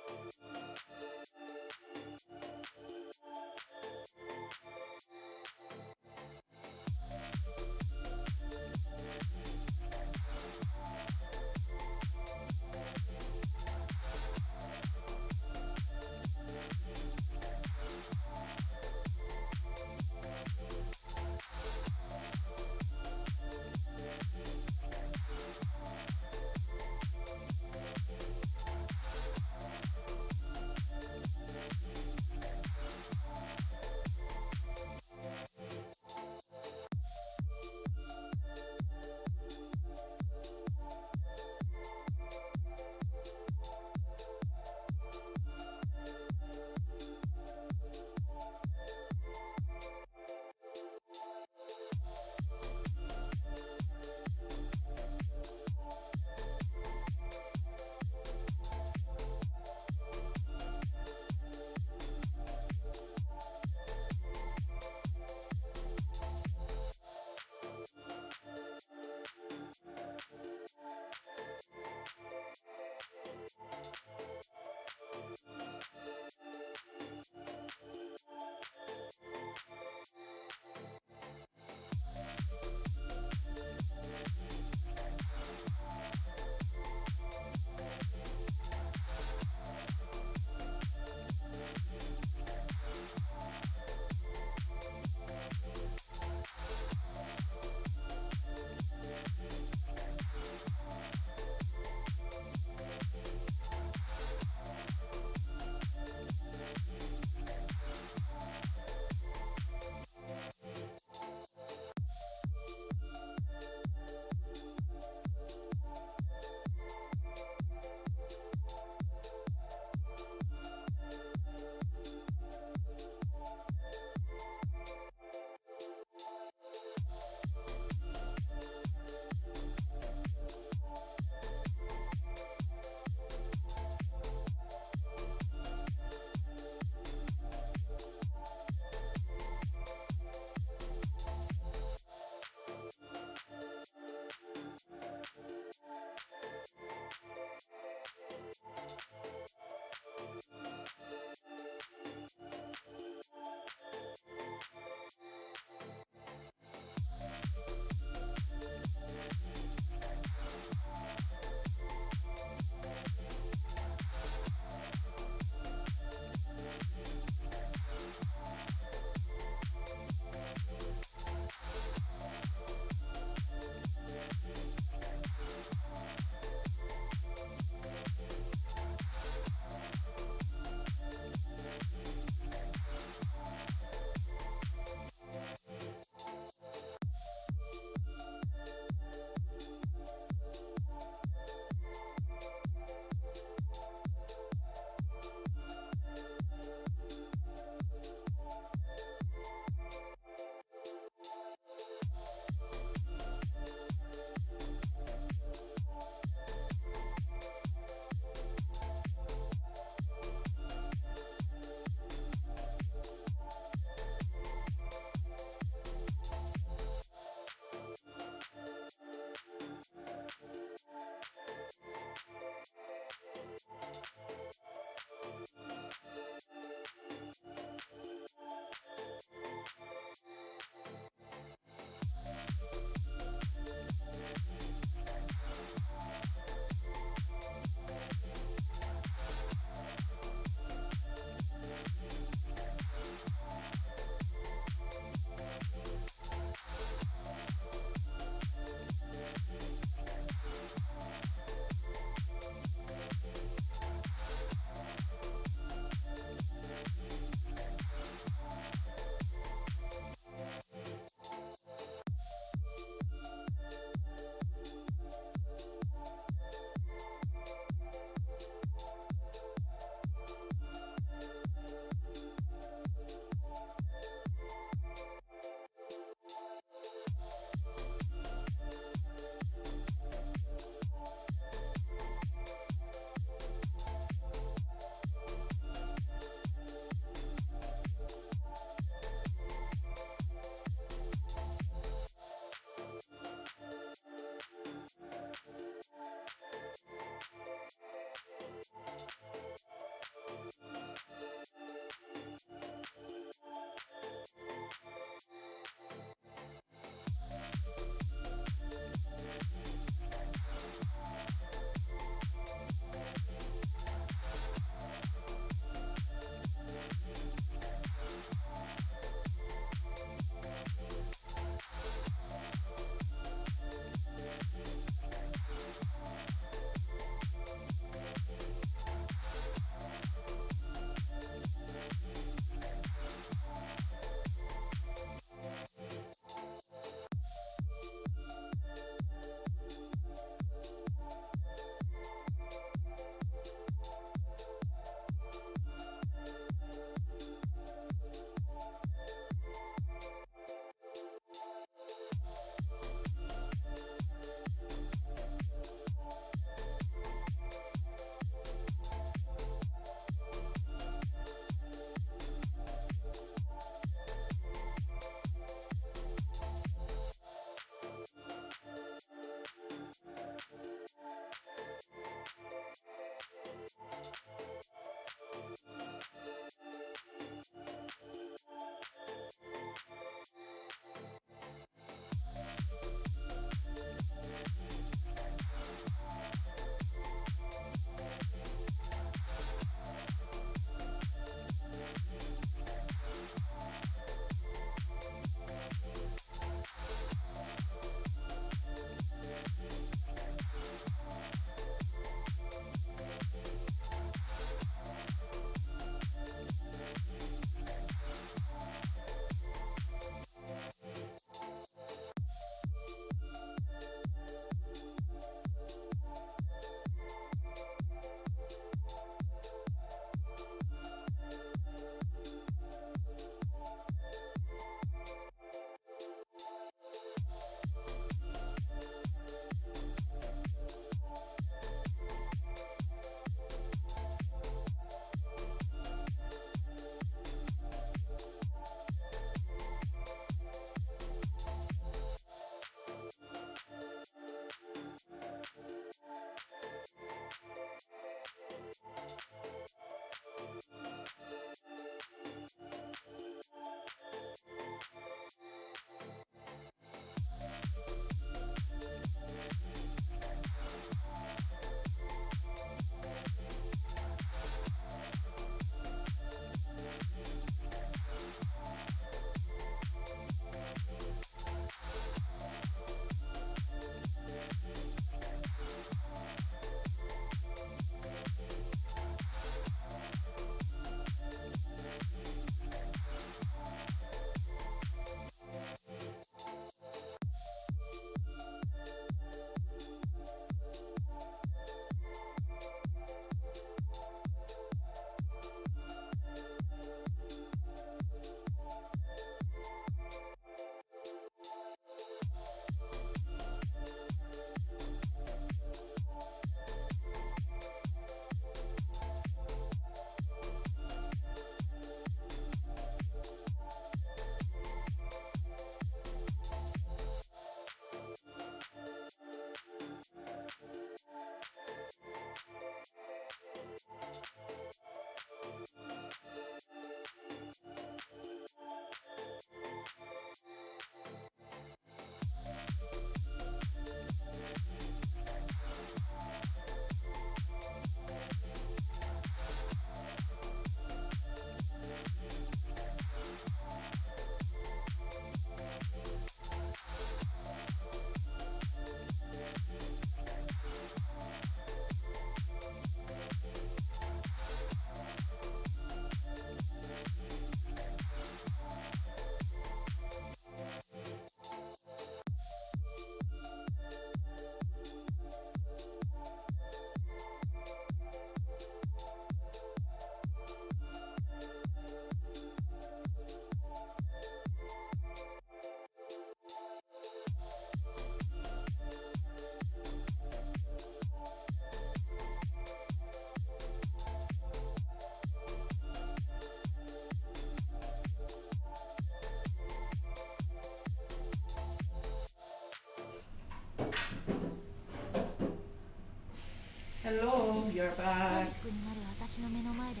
Hello, you're パ back. ニックになる私の目の前で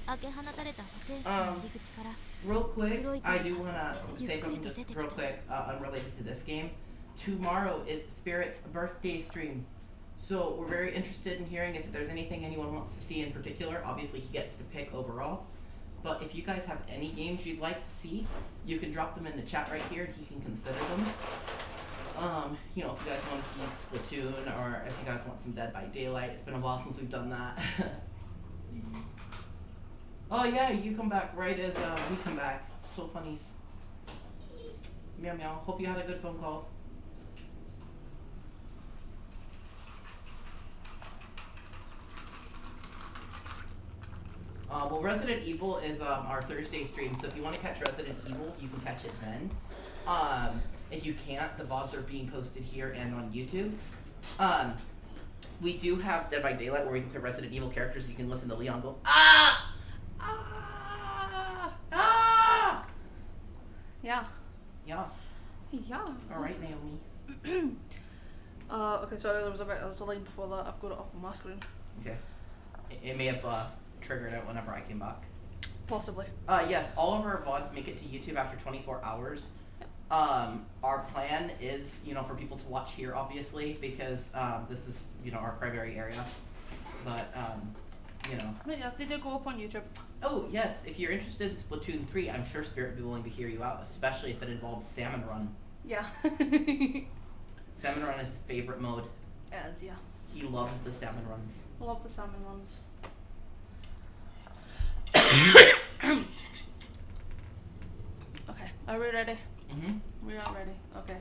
開け放たれた保健室の入り口から Real quick, I do want to say something just real quick, unrelated to this game. Tomorrow is Spirit's birthday stream. So we're very interested in hearing if there's anything anyone wants to see in particular. Obviously, he gets to pick overall. But if you guys have any games you'd like to see, you can drop them in the chat right here and he can consider them. You know, if you guys want to see Splatoon or if you guys want some Dead by Daylight, it's been a while since we've done that. Oh yeah, you come back right as we come back. So funnies. Meow meow. Hope you had a good phone call. Well, Resident Evil is our Thursday stream, so if you want to catch Resident Evil, you can catch it then. If you can't, the VODs are being posted here and on YouTube. We do have Dead by Daylight where we can play Resident Evil characters. You can listen to Leon go, ah! Ah! Ah! Yeah. Yeah. Yeah. Alright, Naomi. Okay, sorry, there was a line before that. I've got it up on my screen. Okay. It may have triggered it whenever I came back. Possibly. Yes, all of our VODs make it to YouTube after 24 hours. Our plan is, you know, for people to watch here, obviously, because this is, you know, our primary area. But, you know. But yeah, they do go up on YouTube. Oh, yes, if you're interested in Splatoon 3, I'm sure Spirit would be willing to hear you out, especially if it involves Salmon Run. Yeah. Salmon Run is his favorite mode. As, yeah. He loves the salmon runs. Love the salmon runs. Okay, are we ready? Mm-hmm. We are ready. Okay.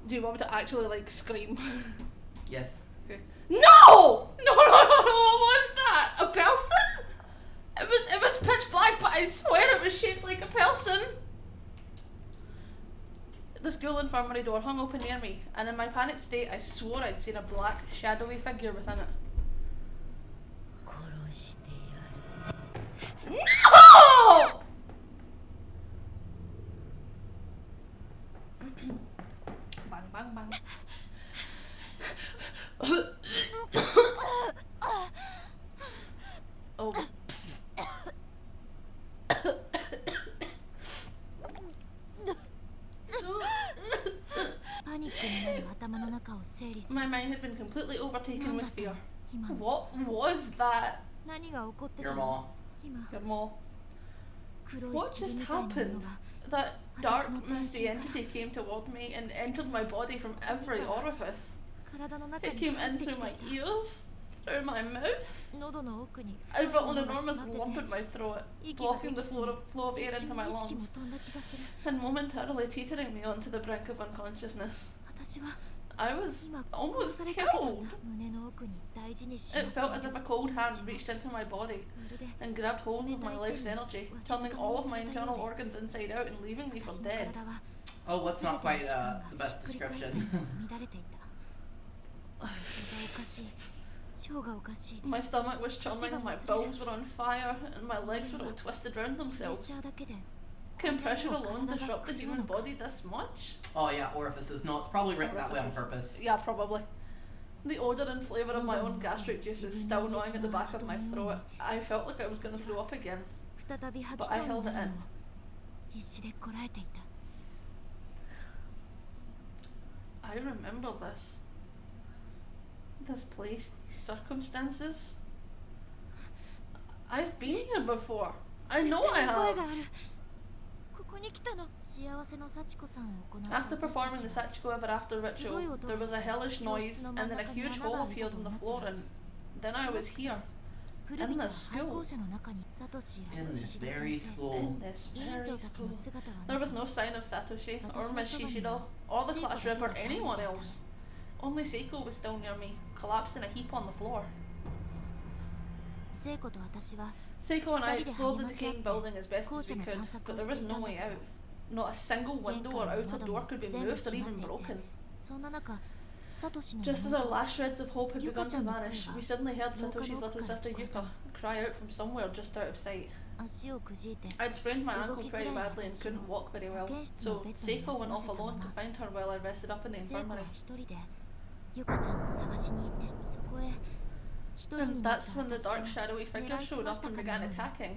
Do you want me to actually like scream? Yes. Okay. No! No! What was that? A person? It was pitch black, but I swear it was shaped like a person. The school infirmary door hung open near me, and in my panicked state, I swore I'd seen a black, shadowy figure within it. No! Bang, bang, bang. Oh. My mind had been completely overtaken with fear. What was that? Your mom. Your mom. What just happened? That dark, misty entity came toward me and entered my body from every orifice. It came in through my ears, through my mouth. I felt an enormous lump in my throat, blocking the flow of air into my lungs, and momentarily teetering me onto the brink of unconsciousness. I was almost killed. It felt as if a cold hand reached into my body and grabbed hold of my life's energy, turning all of my internal organs inside out and leaving me for dead. Oh, what's not quite the best description. My stomach was churning, my bowels were on fire, and my legs were all twisted round themselves. Can pressure alone disrupt the human body this much? Oh yeah, orifices. No, it's probably written that way on purpose. Yeah, probably. The odour and flavour of my own gastric juice is still gnawing at the back of my throat. I felt like I was going to throw up again, but I held it in. I remember this. This place, these circumstances. I've been here before. I know I have. After performing the Sachiko Ever After ritual, there was a hellish noise and then a huge hole appeared in the floor, and then I was here. In this school. In this very school. In this very school. There was no sign of Satoshi, or Miss Shishido, or the class rep, or anyone else. Only Seiko was still near me, collapsed in a heap on the floor. Seiko and I explored the decaying building as best as we could, but there was no way out. Not a single window or outer door could be moved or even broken. Just as our last shreds of hope had begun to vanish, we suddenly heard Satoshi's little sister Yuka cry out from somewhere just out of sight. 足をくじいて I'd sprained my ankle 動きづ pretty らい badly and 私を couldn't walk very 保 well, 健室の so ベッドに Seiko 休 went ま off せた alone ま to ま find her while I rested up in the 聖子は infirmary. 一人でゆかちゃんを探しに行ってそこへ一人 And になった that's when the 私を dark shadowy figure showed up and began attacking.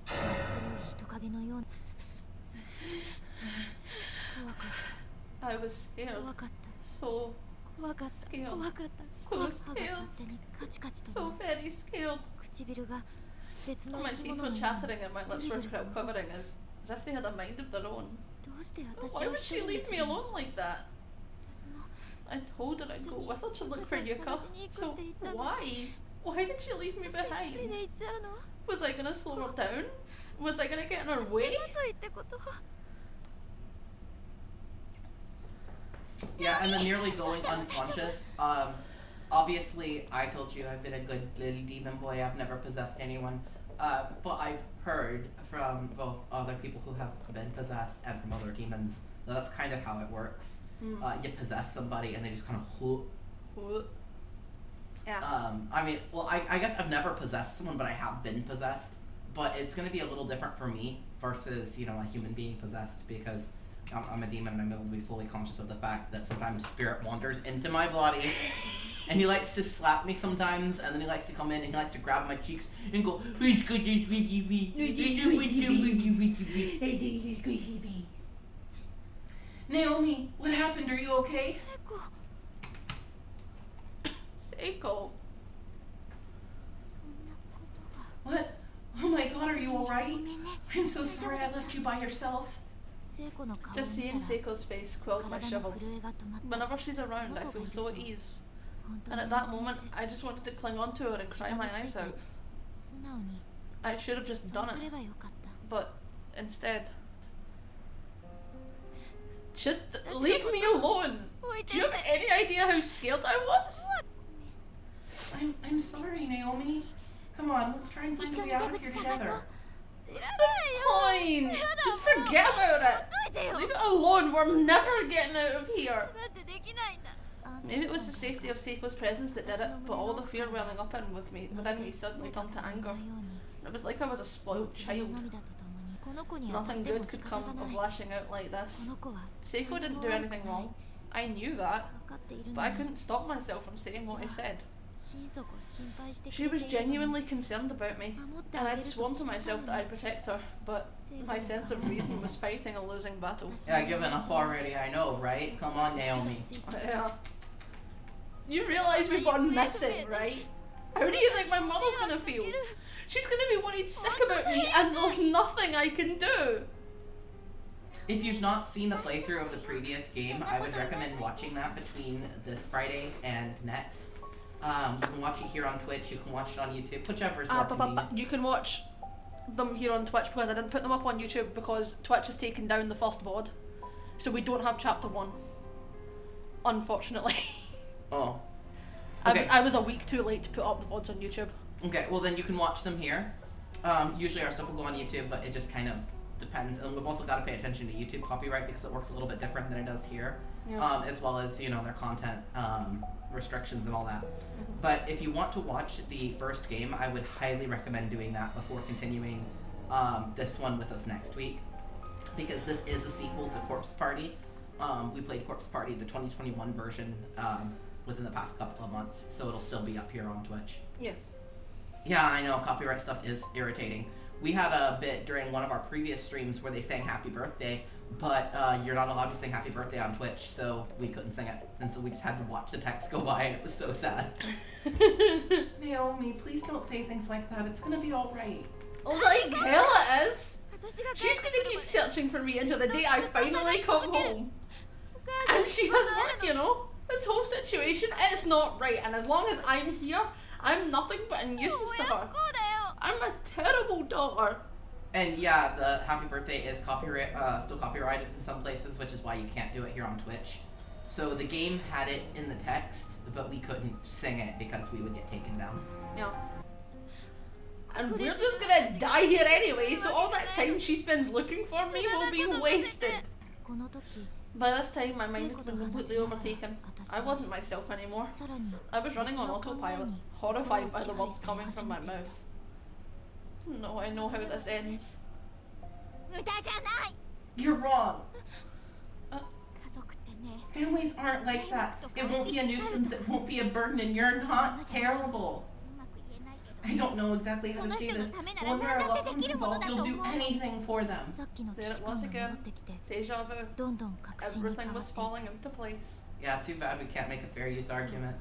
黒い人影のような怖か I was った scared. 怖かった So 怖かった scared. 怖かった So 怖歯が scared. 勝手にカチカチと So very scared. 唇が別の My 生き teeth 物 were のように chattering and my lips ブリ were ブリと quivering as if they had a mind of their own. どうして私 Why を would 一 she 人に leave す me るの alone like that? 私も I told her I'd go with her to look for Yuka. So why? Why did she leave me どうして一人 behind? で行っちゃうの Was I gonna slow her down? Was I gonna get in her 私 way? がまといってこと Yeah, and then nearly going unconscious. Obviously, I told you I've been a good little demon boy. I've never possessed anyone. But I've heard from both other people who have been possessed and from other demons that that's kind of how it works. You possess somebody and they just kind of. Yeah. I mean, well, I guess I've never possessed someone, but I have been possessed. But it's going to be a little different for me versus, a human being possessed because I'm a demon and I'm able to be fully conscious of the fact that sometimes spirit wanders into my body and he likes to slap me sometimes and then he likes to come in and he likes to grab my cheeks and go, Naomi, what happened? Are you okay? Seiko. そんなことが What? Oh my god, are you ご alright? めんね I'm so sorry I left you by yourself. 聖子の顔を Just 見 seeing たら Seiko's face quelled my 体の shivers. 震えが止まった Whenever she's around, I feel so at ease. 本当 And に at that 安心 moment, する I just wanted to cling onto her and し cry がみ my つい eyes て out. 素直に I should have just そう done すれ it, ばよかった but instead, just leave me alone. 置い Do て you っ have て any idea how scared I was? I'm sorry, Naomi. Come on, let's try and 一 find 緒 a に way 出 out of 口 here 探そう together. 知らないよ Fine. Just forget about it. ほっといてよ Leave it alone. We're never getting out of い here. つだってできないんだあ Maybe it was the そう safety of Seiko's presence that did it, but all the fear welling up within me suddenly turned to anger. It was like I was a spoiled child. 涙とともにこの子にはと Nothing ても good 仕 could 方 come が of ない lashing out like こ this. の子は Seiko didn't do anything wrong. I knew that, 分かっている but の I に couldn't stop myself from saying what I said. 心底心配してく She れて was いるのに genuinely concerned about me, 守って and あ I'd げると sworn to 決めた myself の that に I'd protect her, but my sense of reason was fighting a losing battle. Yeah, giving up already, I know, right? Come on, Naomi. Yeah. You realise we've gone missing, right? How do you think my mother's gonna feel? She's gonna be worried sick about me, and there's nothing I can do. If you've not seen the playthrough of the previous game, I would recommend watching that between this Friday and next. You can watch it here on Twitch, you can watch it on YouTube, whichever is more convenient. You can watch them here on Twitch because I didn't put them up on YouTube because Twitch has taken down the first VOD. So we don't have chapter 1. Unfortunately. Oh. Okay. I was a week too late to put up the VODs on YouTube. Okay, well then you can watch them here. Usually our stuff will go on YouTube, but it just kind of depends. And we've also got to pay attention to YouTube copyright because it works a little bit different than it does here. Yeah. As well as, their content restrictions and all that. But if you want to watch the first game, I would highly recommend doing that before continuing this one with us next week. Because this is a sequel to Corpse Party. We played Corpse Party, the 2021 version, within the past couple of months, so it'll still be up here on Twitch. Yes. Yeah, I know, copyright stuff is irritating. We had a bit during one of our previous streams where they sang Happy Birthday, but you're not allowed to sing Happy Birthday on Twitch, so we couldn't sing it. And so we just had to watch the text go by, and it was so sad. Naomi, please don't say things like that. It's gonna be alright. Like hell it is! 私が帰 She's って gonna くる keep searching for me until the day I finally come home. And she has work, This whole situation, it's not right, and as long as I'm here, I'm nothing but a nuisance to 親不 her. 幸だよ I'm a terrible daughter. And yeah, the Happy Birthday is still copyrighted in some places, which is why you can't do it here on Twitch. So the game had it in the text, but we couldn't sing it because we would get taken down. Yeah. And we're just gonna die here anyway, so all that time she spends looking for me will be wasted. この時 By this time, my mind had been completely overtaken. I wasn't myself anymore. さらに I was running on autopilot, horrified by the words coming from my mouth. No, I know how this ends. 無駄じゃない。 You're wrong. 家族ってね、 Families aren't like that. It won't be a nuisance. It won't be a burden, and you're not terrible. うまく言えないけど。 I don't know exactly how to say this. But when there are loved ones involved, you'll do anything for them. さっきの既 There 視 it 感 was が戻 again. ってきて、 Deja vu. どんどん確信に変 Everything わ was ってい falling く。 into place. Yeah, too bad we can't make a fair use argument.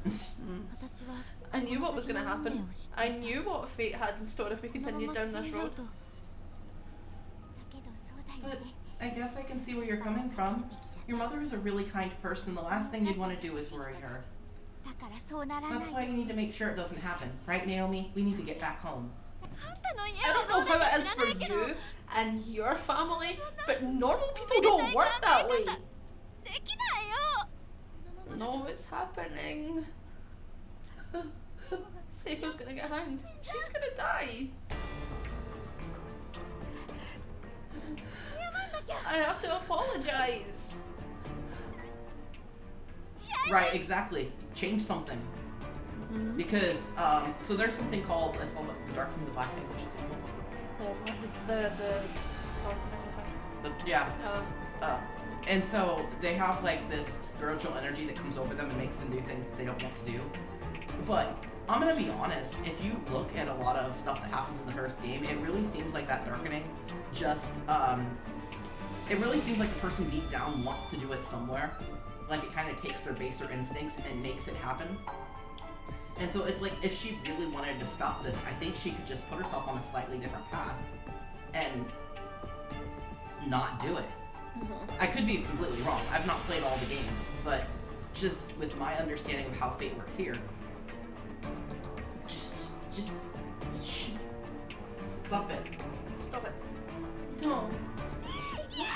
私は I knew what was going to この先の運命 happen. を知っていた。 I knew what fate had in store if we このま continued ま down 進 this んじゃう road. と。だけどそうだよ But ね。 I guess I can see where you're coming from. Your mother is a really kind person. The last thing you'd want to do is worry her. だからそうならない That's why you need to make sure it doesn't happen. Right, Naomi? We need to get back home. あんたの家 I は don't ど know うだ how か it 知 is ら for ないけど、 you and your family, but normal people don't work that way. できないよ。 No, it's happening. Seiko's gonna get hanged. She's gonna die. 謝んなきゃ。 I have to apologize. Right, exactly. Change something. Because, so there's something called, it's called the Darkening the Black Language. Is it called? Yeah. And so they have like this spiritual energy that comes over them and makes them do things that they don't want to do. But I'm gonna be honest, if you look at a lot of stuff that happens in the first game, it really seems like that darkening just, it really seems like the person deep down wants to do it somewhere. Like it kind of takes their baser instincts and makes it happen. And so it's like, if she really wanted to stop this, I think she could just put herself on a slightly different path and not do it. I could be completely wrong. I've not played all the games, but just with my understanding of how fate works here, just stop it. Stop it. Don't.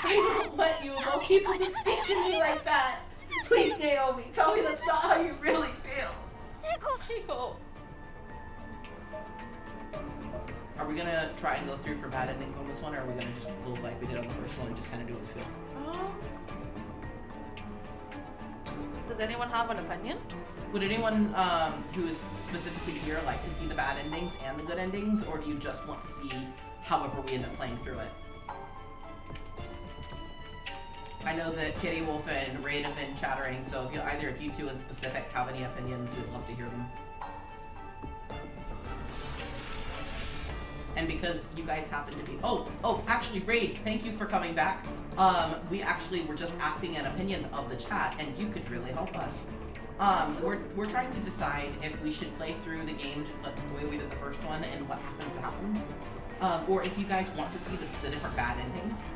I don't want you of all people to speak to me like that. Please, Naomi, tell me that's not how you really feel. 聖子、 Seiko. Are we gonna try and go through for bad endings on this one, or are we gonna just go like we did on the first one and just kind of do what we feel? Does anyone have an opinion? Would anyone who is specifically here like to see the bad endings and the good endings, or do you just want to see however we end up playing through it? I know that Kitty Wolf and Raid have been chattering, so if either of you two in specific have any opinions, we'd love to hear them. And because you guys happen to be actually Raid, thank you for coming back. We actually were just asking an opinion of the chat, and you could really help us. We're trying to decide if we should play through the game the way we did the first one and what happens, or if you guys want to see the different bad endings.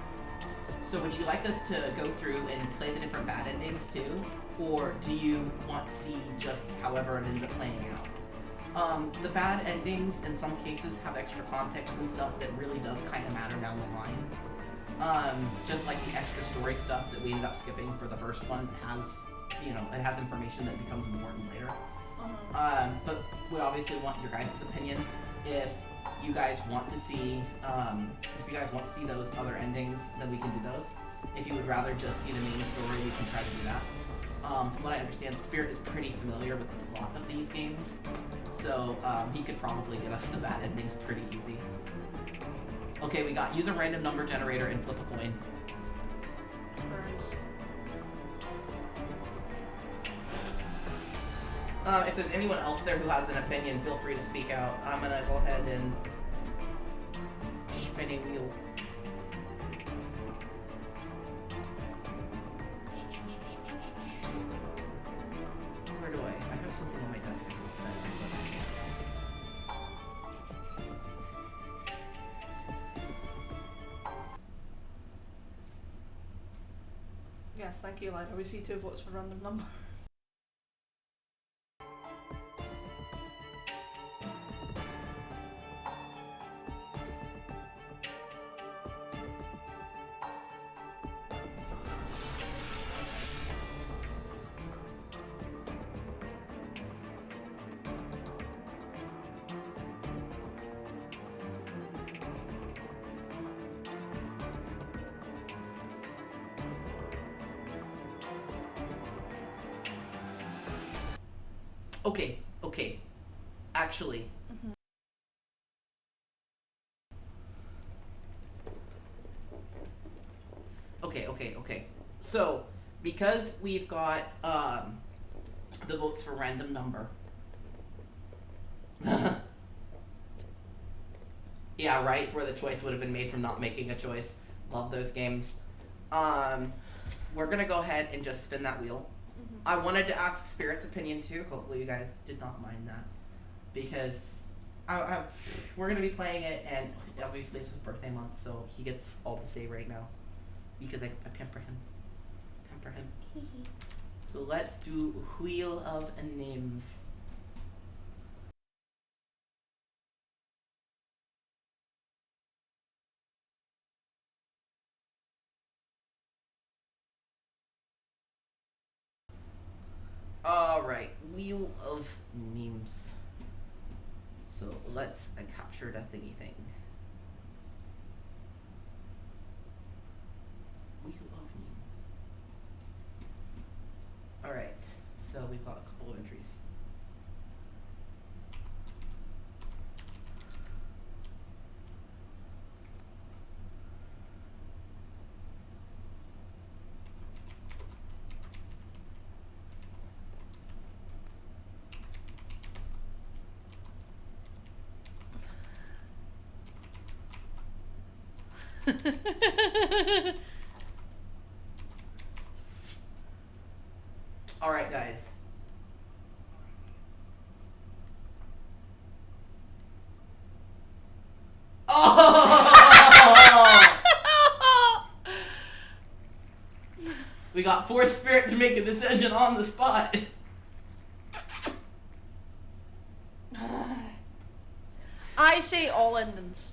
So would you like us to go through and play the different bad endings too, or do you want to see just however it ends up playing out? The bad endings in some cases have extra context and stuff that really does kind of matter down the line. Just like the extra story stuff that we ended up skipping for the first one has, it has information that becomes important later. But we obviously want your guys' opinion. If you guys want to see, those other endings, then we can do those. If you would rather just see the main story, we can try to do that. From what I understand, Spirit is pretty familiar with the plot of these games, so he could probably get us the bad endings pretty easy. Okay, we got use a random number generator and flip a coin. If there's anyone else there who has an opinion, feel free to speak out. I'm gonna go ahead and spin a wheel. Where do I have something on my desk I can spin. Yes, thank you, Lida. We see 2 votes for random number. Okay. Actually, So, because we've got the votes for random number. Yeah, right, where the choice would have been made from not making a choice. Love those games. We're gonna go ahead and just spin that wheel. I wanted to ask Spirit's opinion too. Hopefully you guys did not mind that. Because we're gonna be playing it, and obviously it's his birthday month, so he gets all the say right now. Because I pamper him. So let's do Wheel of Names. Alright, Wheel of Names. So let's capture the thingy thing. Wheel of Name. Alright, so we've got a couple of entries. Alright, guys. Oh! We got Force Spirit to make a decision on the spot. I say all endings.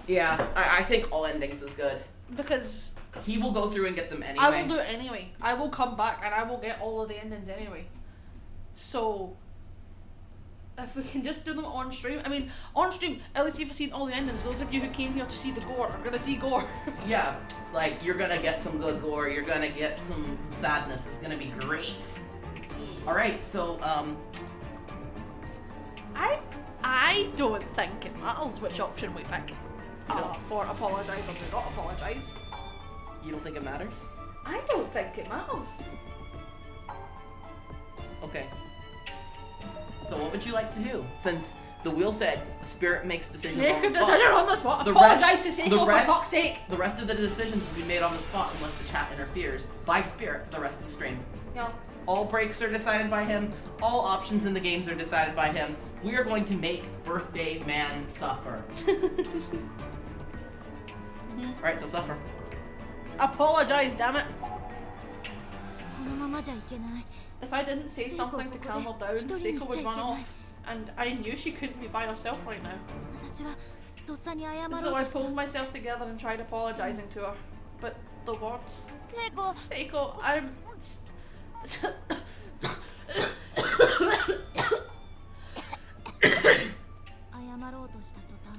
Yeah, I think all endings is good. Because he will go through and get them anyway. I will do it anyway. I will come back and I will get all of the endings anyway. So if we can just do them on stream. I mean, on stream, at least you've seen all the endings. Those of you who came here to see the gore are gonna see gore. Yeah, like you're gonna get some good gore. You're gonna get some sadness. It's gonna be great. All right, so I don't think it matters which option we pick. For apologise or do not apologise. You don't think it matters? I don't think it matters. Okay. So what would you like to do? Since the wheel said Spirit makes decisions Make on the a spot. decision on the spot. The Apologise to rest- Seiko the for rest- fuck's sake. The rest of the decisions will be made on the spot unless the chat interferes by Spirit for the rest of the stream. Yeah. All breaks are decided by him. All options in the games are decided by him. We are going to make Birthday Man suffer. Alright, so suffer. Apologise, damn it. このままじゃいけない。 If I didn't say something to calm her down, Seiko would run off. And I knew she couldn't be by herself right now. 私はとっさに謝ろう So と I した。 pulled myself together and tried apologising to her. But the words... 聖子、 Seiko, I'm... 謝ろうとした途端、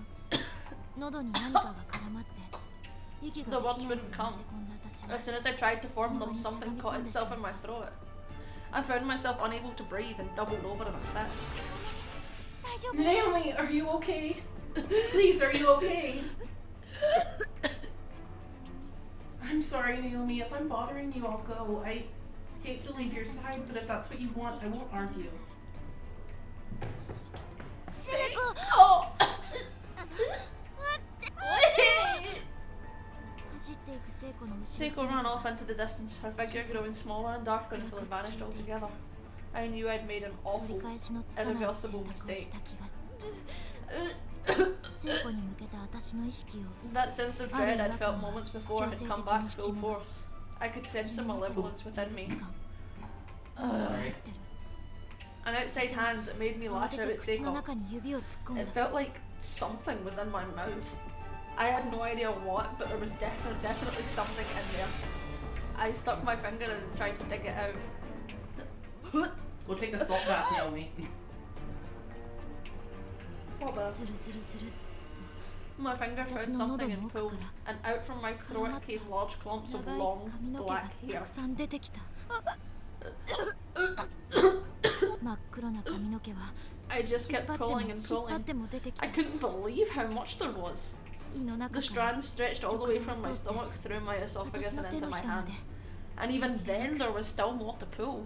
喉に何かが絡まって、息が The でき words ない wouldn't ように come. むせ込んだ私は As soon as I tried to form them, something caught itself in my throat. I found myself unable to breathe and doubled over in a fit. 大丈夫？ Naomi, are you okay? Please, are you okay? I'm sorry, Naomi. If I'm bothering you, I'll go. I hate to leave your side, but if that's what you want, I won't argue. 聖子、 Oh! 走っていく聖子の後ろ Seiko ran off into the distance, her figure growing smaller and darker until it vanished altogether. I knew I'd made an 繰り awful, 返しのつかない選択を irreversible し mistake. た気がし聖子に向けた私の意識を That sense of dread I'd felt moments before had come back full force. I could sense a malevolence within me. Sorry. An outside hand that made me 慌 lash て out て at 口の Seiko. 中に指を突っ込ん It だ felt like something was in my mouth. I had no idea what, but there was definitely something in there. I stuck my finger in and tried to dig it out. We'll take a salt bath, Naomi. Sort of. ズルズルズルっ My finger found something and pulled, and out from my throat came large clumps と of 長い long 髪の毛が black た hair. くさん出てきた真っ黒な髪の毛は I just 引っ kept 張っても pulling 引 and っ張っ pulling. ても出てきた I couldn't believe how much there was. 胃の中 The から strands stretched all the way from my stomach through my esophagus and into my hands. And even then there was still more to pull.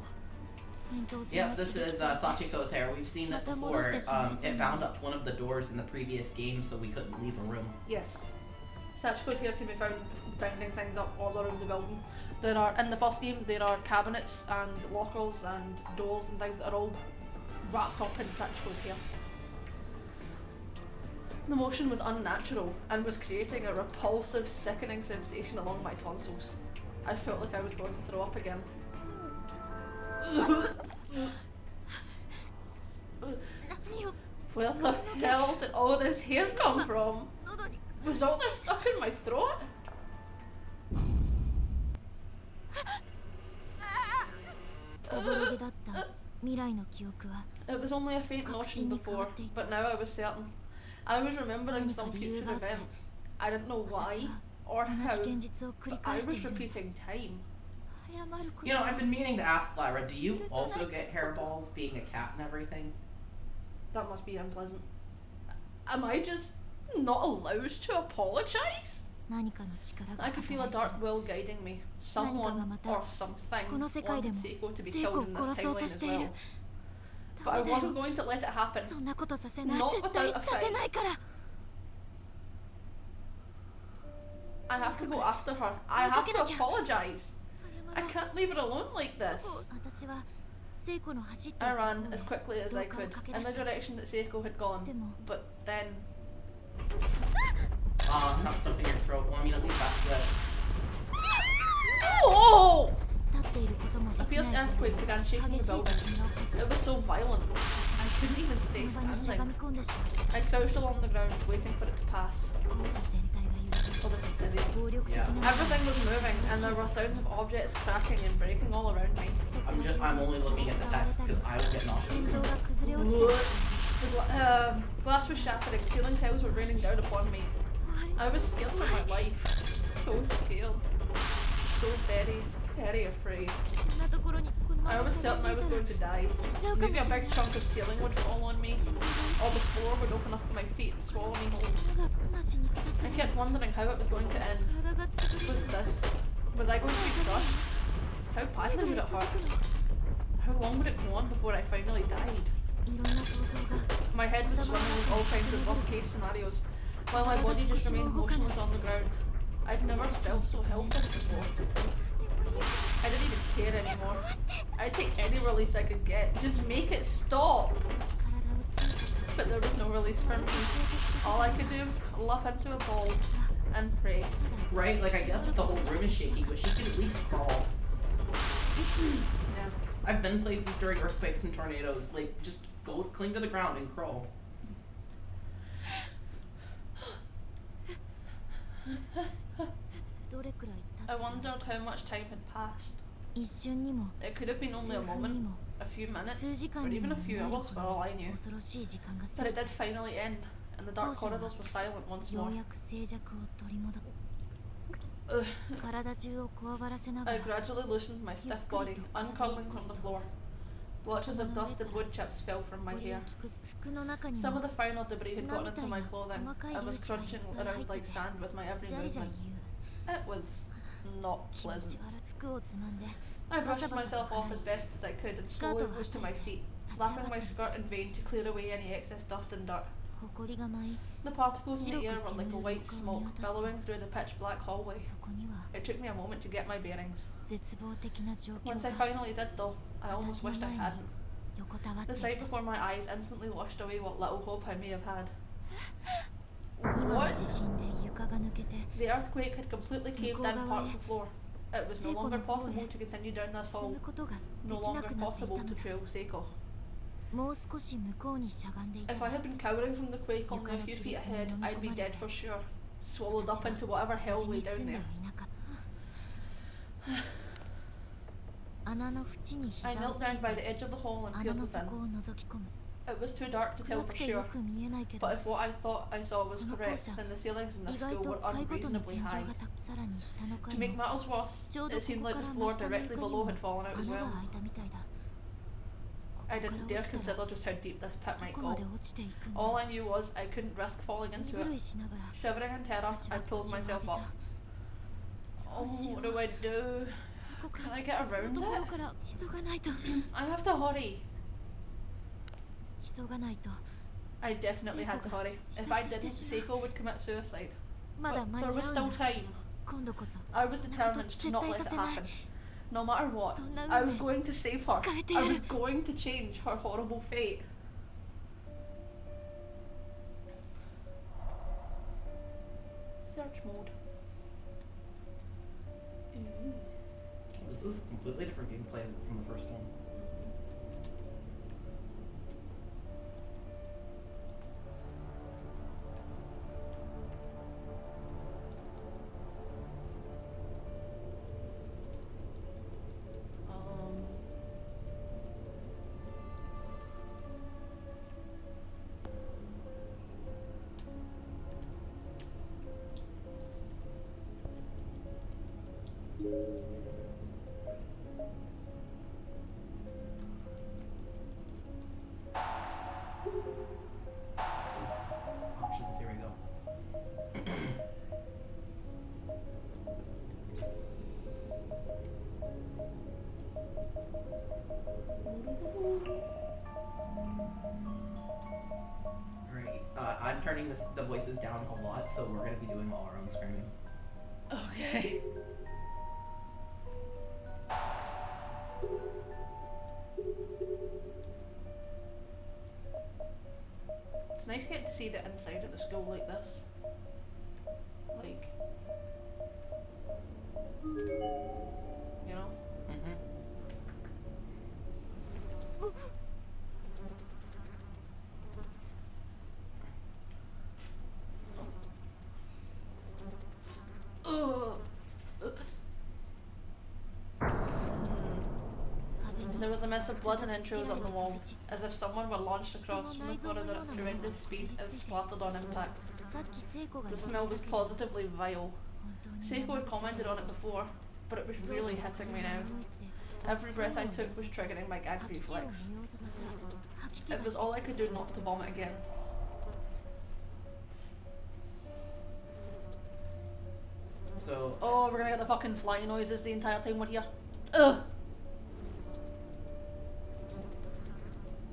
Yep, this is Sachiko's hair. We've seen it before. It bound up one of the doors in the previous game so we couldn't leave a room. Yes. Sachiko's hair can be found binding things up all around the building. There are, in the first game, there are cabinets and lockers and doors and things that are all wrapped up in Sachiko's hair. The motion was unnatural and was creating a repulsive, sickening sensation along my tonsils. I felt like I was going to throw up again. Where the hell did all this hair come from? Was all this stuck in my throat? It was only a faint notion before, but now I was certain. I was remembering some future event. I didn't know why or how, but I was repeating time. You know, I've been meaning to ask Lyra, do you also get hairballs being a cat and everything? That must be unpleasant. Am I just not allowed to apologise? I could feel a dark will guiding me. Someone or something wanted Seiko to be killed in this timeline as well. But I wasn't going to let it happen. Not without a fight. I have to go after her. I have to apologise. I can't leave her alone like this. I ran as quickly as I could in the direction that Seiko had gone, but then... Not stuffing your throat. Well, I mean, at least that's good. Oh! A fierce earthquake began shaking the building. It was so violent. I couldn't even stay standing. I crouched along the ground, waiting for it to pass. Oh, this is busy. Yeah. Everything was moving, and there were sounds of objects cracking and breaking all around me. I'm only looking at the text because I will get nauseous. The glass was shattering, ceiling tiles were raining down upon me. I was scared for my life. So scared. So very, very afraid. I was certain I was going to die. Maybe a big chunk of ceiling would fall on me, or the floor would open up at my feet and swallow me whole. I kept wondering how it was going to end. Was I going to be crushed? How badly would it hurt? How long would it go on before I finally died? My head was swimming with all kinds of worst case scenarios, while my body just remained motionless on the ground. I'd never felt so helpless before. I didn't even care anymore. I'd take any release I could get. Just make it stop! But there was no release for me. All I could do was curl up into a ball and pray. Right? Like, I get that the whole room is shaking, but she could at least crawl. Yeah. I've been places during earthquakes and tornadoes. Like, just go cling to the ground and crawl. I wondered how much time had passed. It could have been only a moment, a few minutes, or even a few hours for all I knew. But it did finally end, and the dark corridors were silent once more. I gradually loosened my stiff body, uncurling from the floor. Blotches of dust and wood chips fell from my hair. Some of the finer debris had gotten into my clothing and was crunching around like sand with my every movement. It was not pleasant. I brushed myself off as best as I could and slowly rose to my feet, slapping my skirt in vain to clear away any excess dust and dirt. The particles in the air were like a white smoke billowing through the pitch black hallway. It took me a moment to get my bearings. Once I finally did though, I almost wished I hadn't. The sight before my eyes instantly washed away what little hope I may have had. What? The earthquake had completely caved in part of the floor. It was no longer possible to continue down this hall. No longer possible to trail Seiko. If I had been cowering from the quake only a few feet ahead, I'd be dead for sure, swallowed up into whatever hell lay down there. I knelt down by the edge of the hole and peered within. It was too dark to tell for sure, but if what I thought I saw was correct, then the ceilings in this school were unreasonably high. To make matters worse, it seemed like the floor directly below had fallen out as well. I didn't dare consider just how deep this pit might go. All I knew was I couldn't risk falling into it. Shivering in terror, I pulled myself up. Oh, what do I do? Can I get around ところ it? から急がないと I have to hurry. 急がないと I definitely had to hurry. If I didn't, Seiko would commit suicide. まだ But 間 there に was 合う still んだ time. 今度こそ I was そんなこと determined to 絶 not 対 let さ it せない happen. No matter what, そんな運 I was 命 going to save her. 変えてや I る was going to change her horrible fate. Search mode. This is completely different gameplay from the first one. Options, here we go. Alright, I'm turning the voices down a lot, so we're gonna be doing all our own screaming. Okay. It's nice getting to see the inside of the school like this. Like, you know? Mm-hmm. There was a mess of blood and intros on the wall, as if someone were launched across from the corridor at tremendous speed and splattered on impact. さっき聖子が The smell was positively vile. Seiko had commented on it before, but it was really hitting me now. Every breath I took was triggering my gag 吐き気を reflex. 催さまた吐き気 It が was して all I could do not to vomit again. So, Oh, we're gonna get the fucking fly noises the entire time we're here. Ugh!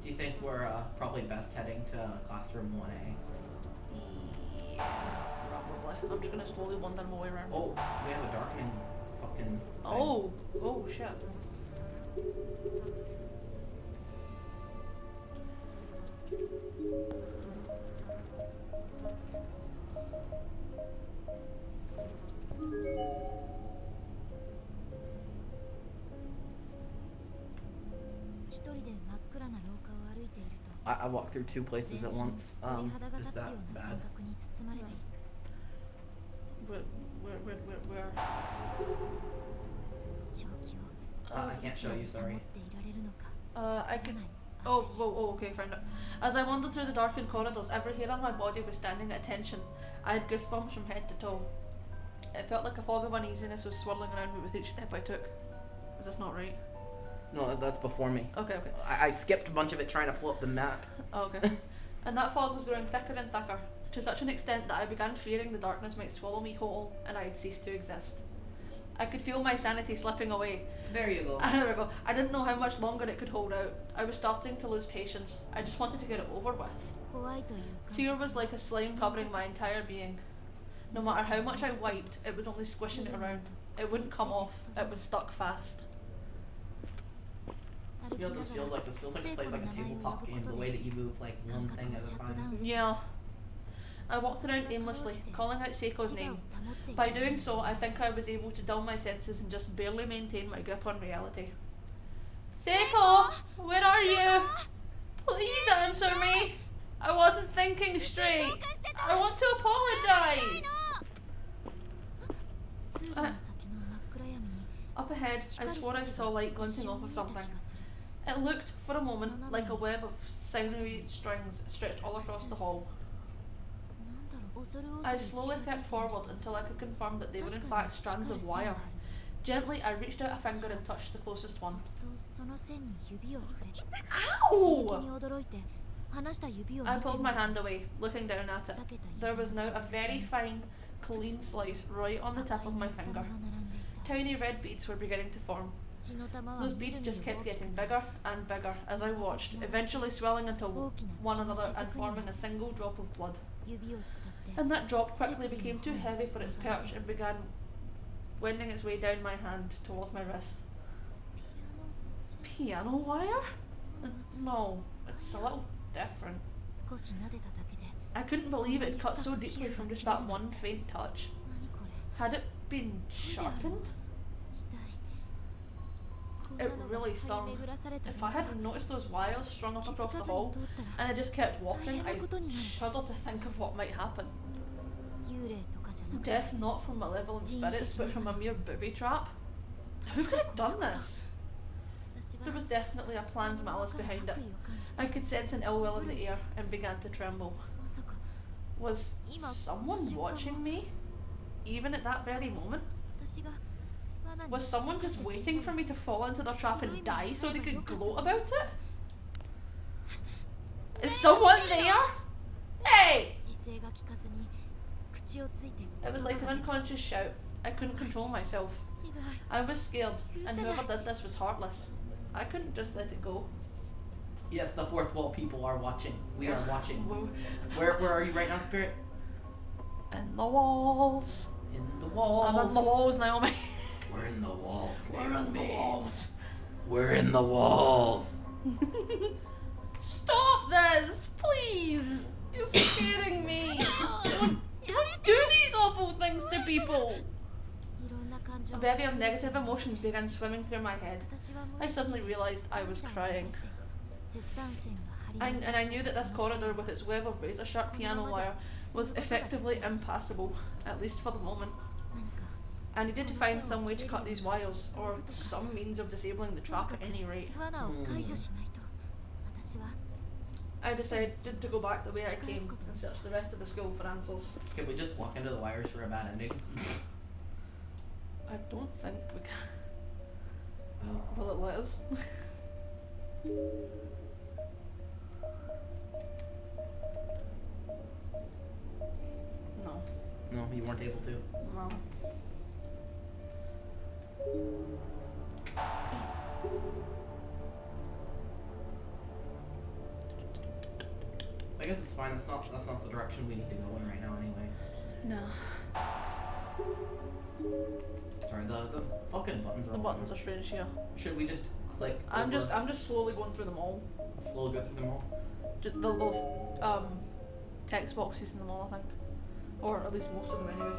do you think we're probably best heading to classroom 1A? Yeah, probably. I'm just gonna slowly wander my way around. Oh, we have a darkening fucking thing. Oh! Oh, shit. I walked through two places at once. Is that bad? Where? I can't show you, sorry. I could. Oh, okay, found it. As I wandered through the darkened corridors, every hair on my body was standing at attention. I had goosebumps from head to toe. It felt like a fog of uneasiness was swirling around me with each step I took. Is this not right? No, that's before me. Okay. I skipped a bunch of it trying to pull up the map. Oh, okay. And that fog was growing thicker and thicker, to such an extent that I began fearing the darkness might swallow me whole and I had ceased to exist. I could feel my sanity slipping away. There you go. There we go. I didn't know how much longer it could hold out. I was starting to lose patience. I just wanted to get it over with. Fear was like a slime covering my entire being. No matter how much I wiped, it was only squishing it around. It wouldn't come off. It was stuck fast. You know what this feels like? This feels like it plays like a tabletop game, the way that you move like one thing at a time. Yeah. I walked around aimlessly, calling out Seiko's name. By doing so, I think I was able to dull my senses and just barely maintain my grip on reality. Seiko! Where are you? Please answer me! I wasn't thinking straight. I want to apologize! Up ahead, I swore I saw light glinting off of something. It looked, for a moment, like a web of sinewy strings stretched all across the hall. I slowly crept forward until I could confirm that they were in fact strands of wire. Gently, I reached out a finger and touched the closest one. Ow! I pulled my hand away, looking down at it. There was now a very fine, clean slice right on the tip of my finger. tiny red beads were beginning to form. Those beads just kept getting bigger and bigger as I watched, eventually swelling into one another and forming a single drop of blood. And that drop quickly became too heavy for its perch and began wending its way down my hand towards my wrist. Piano wire? No, it's a little different. I couldn't believe it had cut so deeply from just that one faint touch. Had it been sharpened? It really stung. If I hadn't noticed those wires strung up across the hall, and I just kept walking, I'd shudder to think of what might happen. Death not from malevolent spirits, but from a mere booby trap? Who could have done this? There was definitely a planned malice behind it. I could sense an ill will in the air and began to tremble. Was someone watching me? Even at that very moment? Was someone just waiting for me to fall into their trap and die so they could gloat about it? Is someone there? Hey! It was like an unconscious shout. I couldn't control myself. I was scared, and whoever did this was heartless. I couldn't just let it go. Yes, the fourth wall people are watching. We are watching. Where are you right now, Spirit? In the walls. In the walls. I'm in the walls, Naomi. We're in the walls. We're in the walls. We're in the walls. Stop this, please. You're scaring me. Don't do these awful things to people. A bevy of negative emotions began swimming through my head. I suddenly realised I was crying. And I knew that this corridor with its web of razor-sharp piano wire was effectively impassable, at least for the moment. I needed to find some way to cut these wires, or some means of disabling the trap at any rate. I decided to go back the way I came and search the rest of the school for answers. Can we just walk into the wires for a bad ending? I don't think we can. Will it let us? No. No, you weren't able to. No. I guess it's fine. That's not the direction we need to go in right now, anyway. No. Sorry, the fucking buttons are. The buttons are strange here. Should we just click? I'm just slowly going through them all. Slowly go through them all. Just those text boxes in them all, I think, or at least most of them anyway.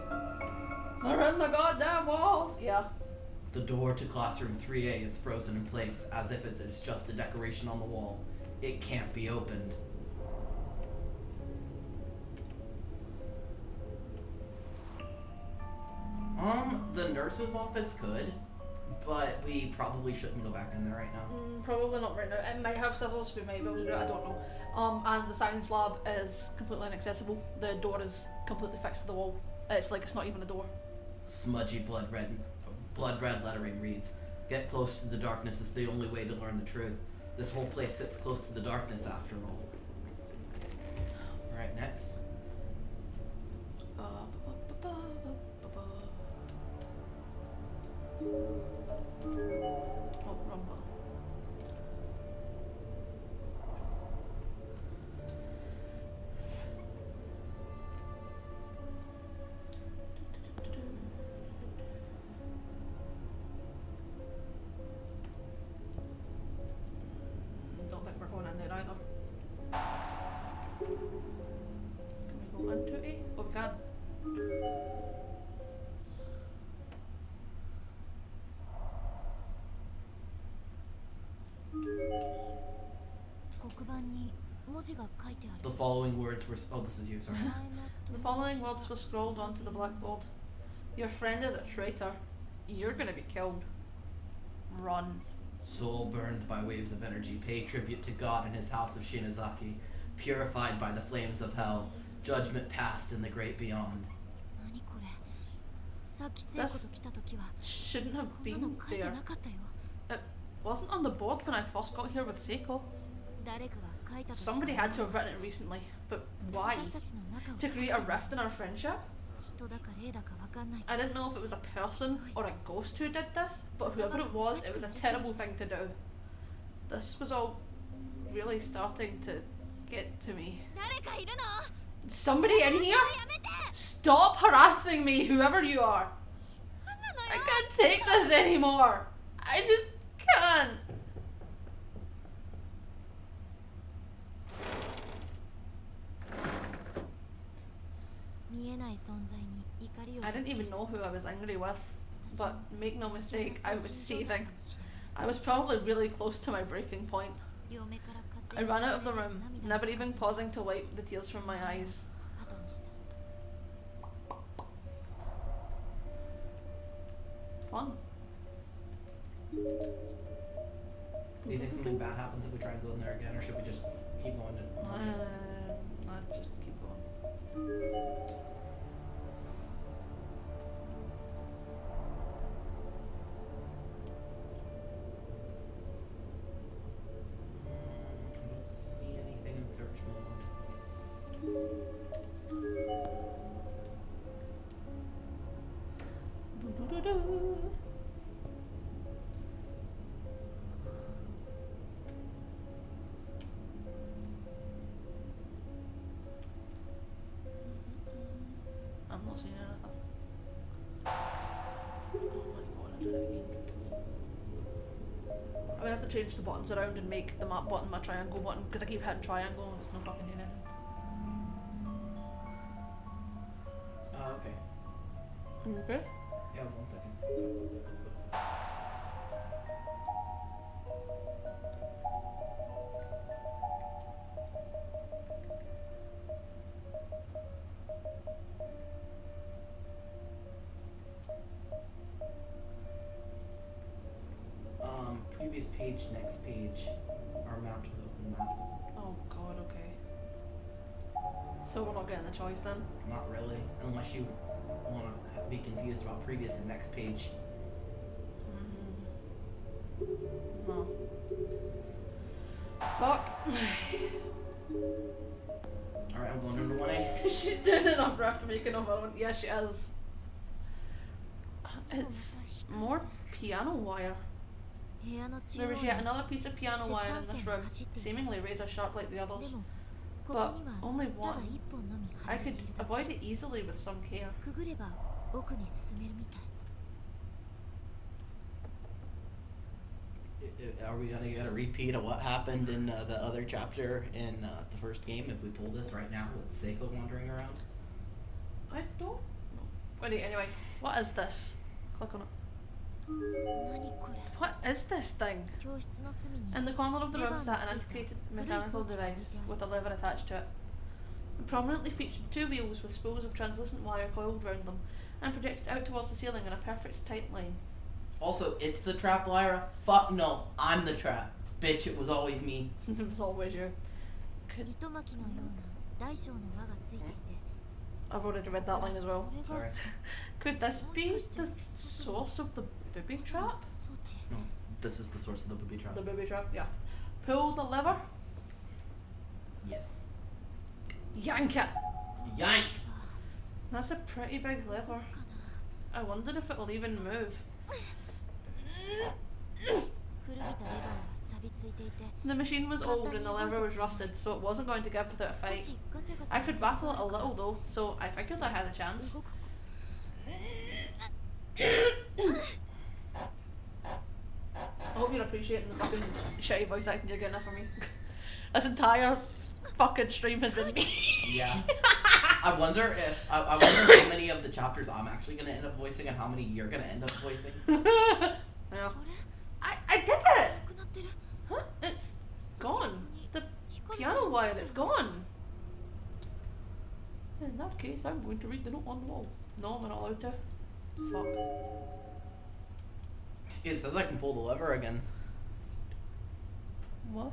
They're in the goddamn walls. Yeah. The door to classroom 3A is frozen in place, as if it is just a decoration on the wall. It can't be opened. The nurse's office could, but we probably shouldn't go back in there right now. Probably not right now. It might have scissors, we might be able to do it, I don't know. And the science lab is completely inaccessible. The door is completely fixed to the wall. It's like it's not even a door. Smudgy blood red lettering reads, "Get close to the darkness is the only way to learn the truth. This whole place sits close to the darkness after all." Alright, next. Oh, wrong one. Don't think we're going in there either. Can we go into it? Oh, we can. The following words were. Oh, this is you, sorry. The following words were scrawled onto the blackboard. Your friend is a traitor. You're gonna be killed. Run. Soul burned by waves of energy, pay tribute to God in his house of Shinazaki, purified by the flames of hell, judgment passed in the great beyond. This shouldn't have been there. It wasn't on the board when I first got here with Seiko. Somebody had to have written it recently, but why? To create a rift in our friendship? I didn't know if it was a person or a ghost who did this, but whoever it was a terrible thing to do. This was all really starting to get to me. Somebody in here? Stop harassing me, whoever you are. I can't take this anymore. I just can't. I didn't even know who I was angry with, but make no mistake, I was seething. I was probably really close to my breaking point. I ran out of the room, never even pausing to wipe the tears from my eyes. Fun. Do you think something bad happens if we try and go in there again, or should we just keep going? I'd just keep going. I don't see anything in search mode. I'm not seeing anything. Oh my god, I did it again. I'm gonna have to change the buttons around and make the map button my triangle button, because I keep hitting triangle and it's not fucking doing anything. Okay. Are you okay? Yeah, 1 second. Previous page, next page, our map to the open map. Oh god, okay. So we're not getting the choice then? Not really, unless you want to be confused about previous and next page. No. Fuck. Alright, I'm going into 1A. She's doing enough breath to make enough of it. Yeah, she is. It's more piano wire. There was yet another piece of piano wire in this room, seemingly razor sharp like the others, but only one. I could avoid it easily with some care. Are we gonna get a repeat of what happened in the other chapter in the first game if we pull this right now with Seiko wandering around? I don't know. Anyway, what is this? Click on it. What is this thing? In the corner of the room sat an antiquated mechanical device with a lever attached to it. It prominently featured two wheels with spools of translucent wire coiled round them and projected out towards the ceiling in a perfect tight line. Also, it's the trap, Lyra. Fuck no, I'm the trap. Bitch, it was always me. It was always you. I've already read that line as well. Sorry. Could this be the source of the booby trap? No, this is the source of the booby trap. The booby trap, yeah. Pull the lever. Yes. Yank it. Yank! That's a pretty big lever. I wonder if it'll even move. The machine was old and the lever was rusted, so it wasn't going to give without a fight. I could battle it a little though, so I figured I had a chance. I hope you're appreciating the fucking shitty voice acting you're getting from me. This entire fucking stream has been me. Yeah. I wonder how many of the chapters I'm actually gonna end up voicing and how many you're gonna end up voicing. Yeah. I did it! Huh? It's gone. The piano wire is gone. In that case, I'm going to read the note on the wall. No, I'm not allowed to. Fuck. It says I can pull the lever again. What?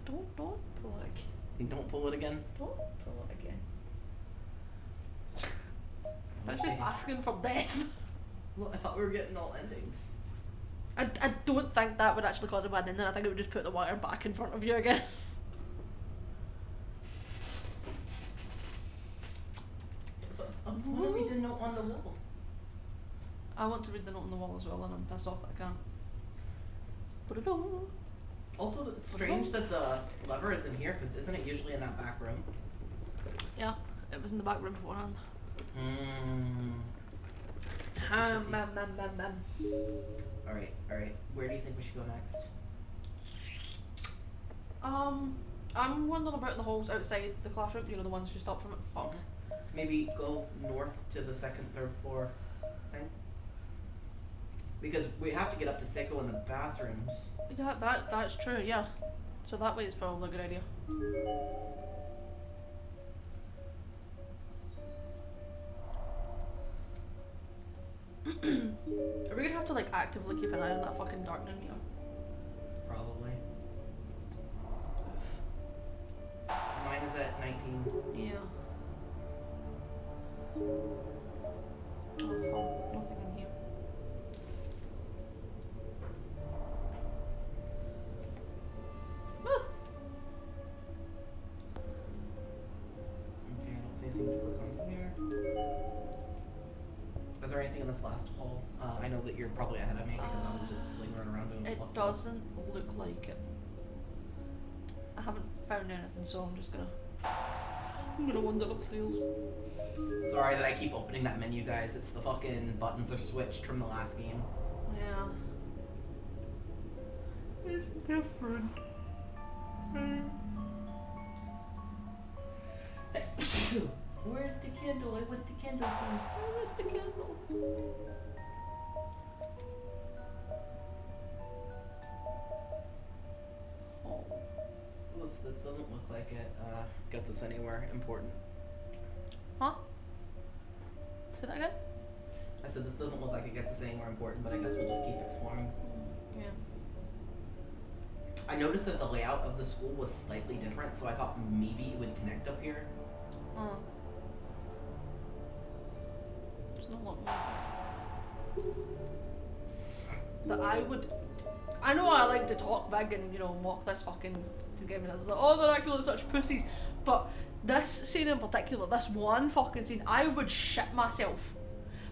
Don't pull it again. Don't pull it again? Don't pull it again. That's just asking for death. Well, I thought we were getting all endings. I don't think that would actually cause a bad ending. I think it would just put the wire back in front of you again. want to read the note on the wall. I want to read the note on the wall as well, and I'm pissed off that I can't. Also, it's strange that the lever isn't here, because isn't it usually in that back room? Yeah, it was in the back room beforehand. Alright. Where do you think we should go next? I'm wondering about the halls outside the classroom, you know, the ones just up from it. Fuck. Maybe go north to the second, third floor thing? Because we have to get up to Seiko in the bathrooms. Yeah, that's true, yeah. So that way is probably a good idea. Are we gonna have to like actively keep an eye on that fucking darkening meter? Probably. Mine is at 19. Yeah. Oh, fuck. Nothing in here. Ah! Okay, I don't see anything to click on here. Is there anything in this last hall? I know that you're probably ahead of me because I was just lingering around doing It fluff. doesn't look like it. I haven't found anything, so I'm gonna wander upstairs. Sorry that I keep opening that menu, guys. It's the fucking buttons are switched from the last game. Yeah. It's different. Where's the candle? I want the candle soon. Where's the candle? Oh. Oof, this doesn't look like it gets us anywhere important. Huh? Say that again? I said this doesn't look like it gets us anywhere important, but I guess we'll just keep exploring. Yeah. I noticed that the layout of the school was slightly different, so I thought maybe it would connect up here. Oh. There's not a lot more. That I know I like to talk big and, you know, mock this fucking game and it's like, oh, they're actually such pussies. But this scene in particular, this one fucking scene, I would shit myself.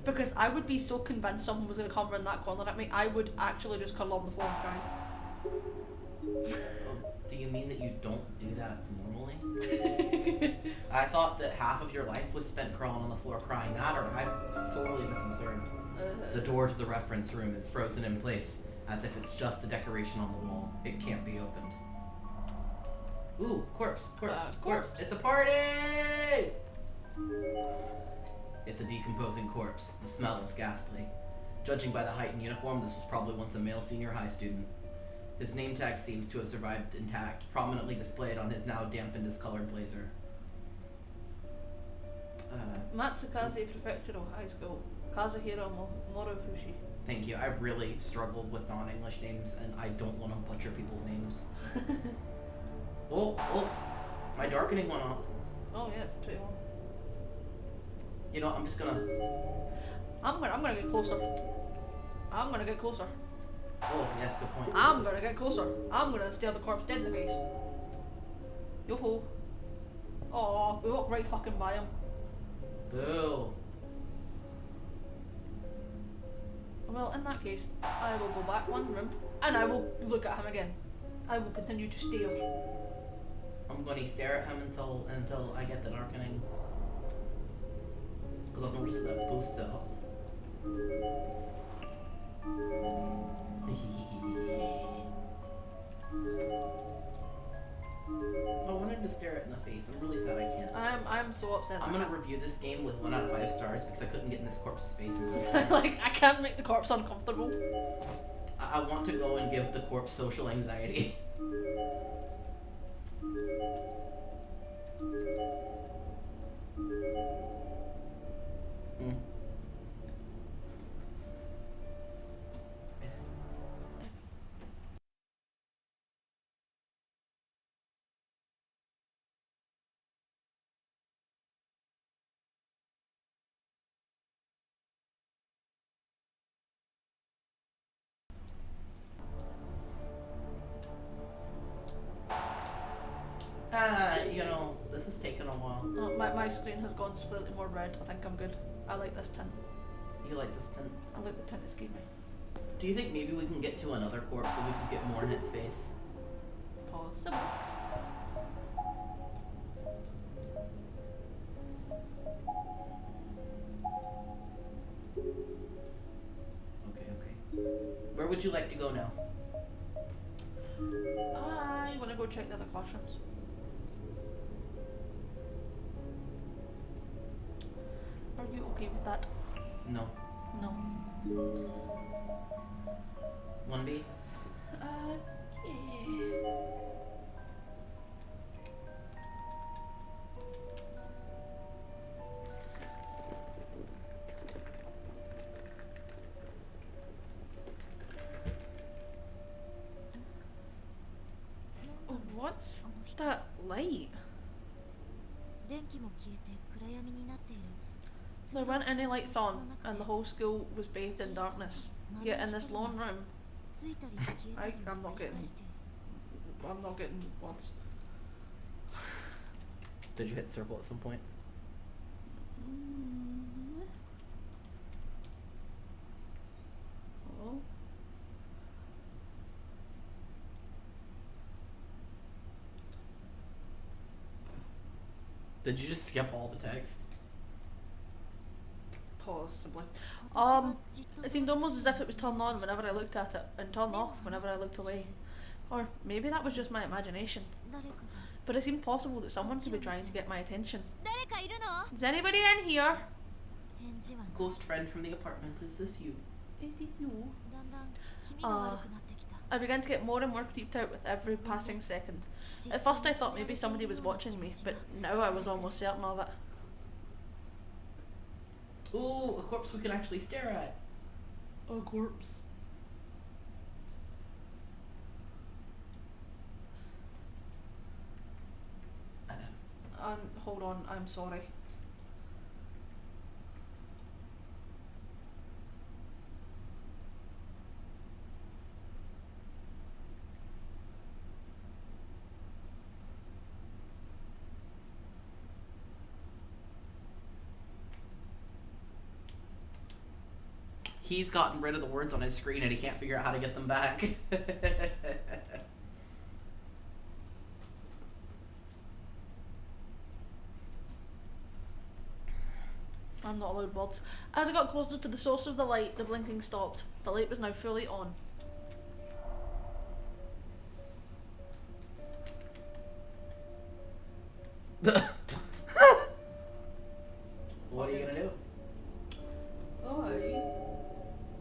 Because I would be so convinced someone was going to come around that corner at me, I would actually just curl on the floor and cry. Do you mean that you don't do that normally? I thought that half of your life was spent crawling on the floor crying. That or I'm sorely misobserved. The door to the reference room is frozen in place, as if it's just a decoration on the wall. It can't be opened. Ooh, corpse. It's a party! It's a decomposing corpse. The smell is ghastly. Judging by the height and uniform, this was probably once a male senior high student. His name tag seems to have survived intact, prominently displayed on his now damp and discolored blazer. Matsukaze Prefectural High School. Kazuhiro Morofushi. Thank you. I really struggled with non-English names, and I don't want to butcher people's names. Oh, my darkening went up. Oh yeah, it's a 21. You know, I'm gonna get closer. I'm gonna get closer. Oh, yes, good point. I'm gonna get closer. I'm gonna stare the corpse dead in the face. Yo-ho. Oh, we walked right fucking by him. Boo. Well, in that case, I will go back one room and I will look at him again. I will continue to stare. I'm going to stare at him until I get the darkening. Because I've noticed that boosts it up. I wanted to stare it in the face. I'm really sad I can't. I'm so upset. I'm gonna review this game with 1 out of 5 stars because I couldn't get in this corpse's face. Like, I can't make the corpse uncomfortable. I want to go and give the corpse social anxiety. You know, this is taking a while. Oh, my screen has gone slightly more red. I think I'm good. I like this tint. You like this tint? I like the tint it's gave me. Do you think maybe we can get to another corpse so we can get more in its face? Possible. Okay. Where would you like to go now? I want to go check the other classrooms. Are you okay with that? No. No. 1B? Yeah. What's that light? 電気も消えて暗闇になっている。 There weren't any lights on, and the whole school was bathed in darkness. Yet in this lone room, ついたり消えたりを I'm not 繰り getting 返している。 I'm not getting words. Did you hit circle at some point? Hello? Did you just skip all the text? Possibly. 私がじっと It seemed almost as if it was turned on whenever I looked at it, and turned off whenever I looked away. Or maybe that was just my imagination. 誰かが But it seemed possible that someone could be trying to get my attention. 誰かいるの？ Is anybody in here? 返事はない Ghost friend from the apartment, is this you? Is it you? だんだん気味が悪くなってきた。 I began to get more and more creeped out with every passing second. At first I thought maybe somebody was watching me, but now I was almost certain of it. Ooh, a corpse we can actually stare at. A corpse. Hold on, I'm sorry. He's gotten rid of the words on his screen and he can't figure out how to get them back. I'm not allowed words. As I got closer to the source of the light, the blinking stopped. The light was now fully on. What are you gonna do?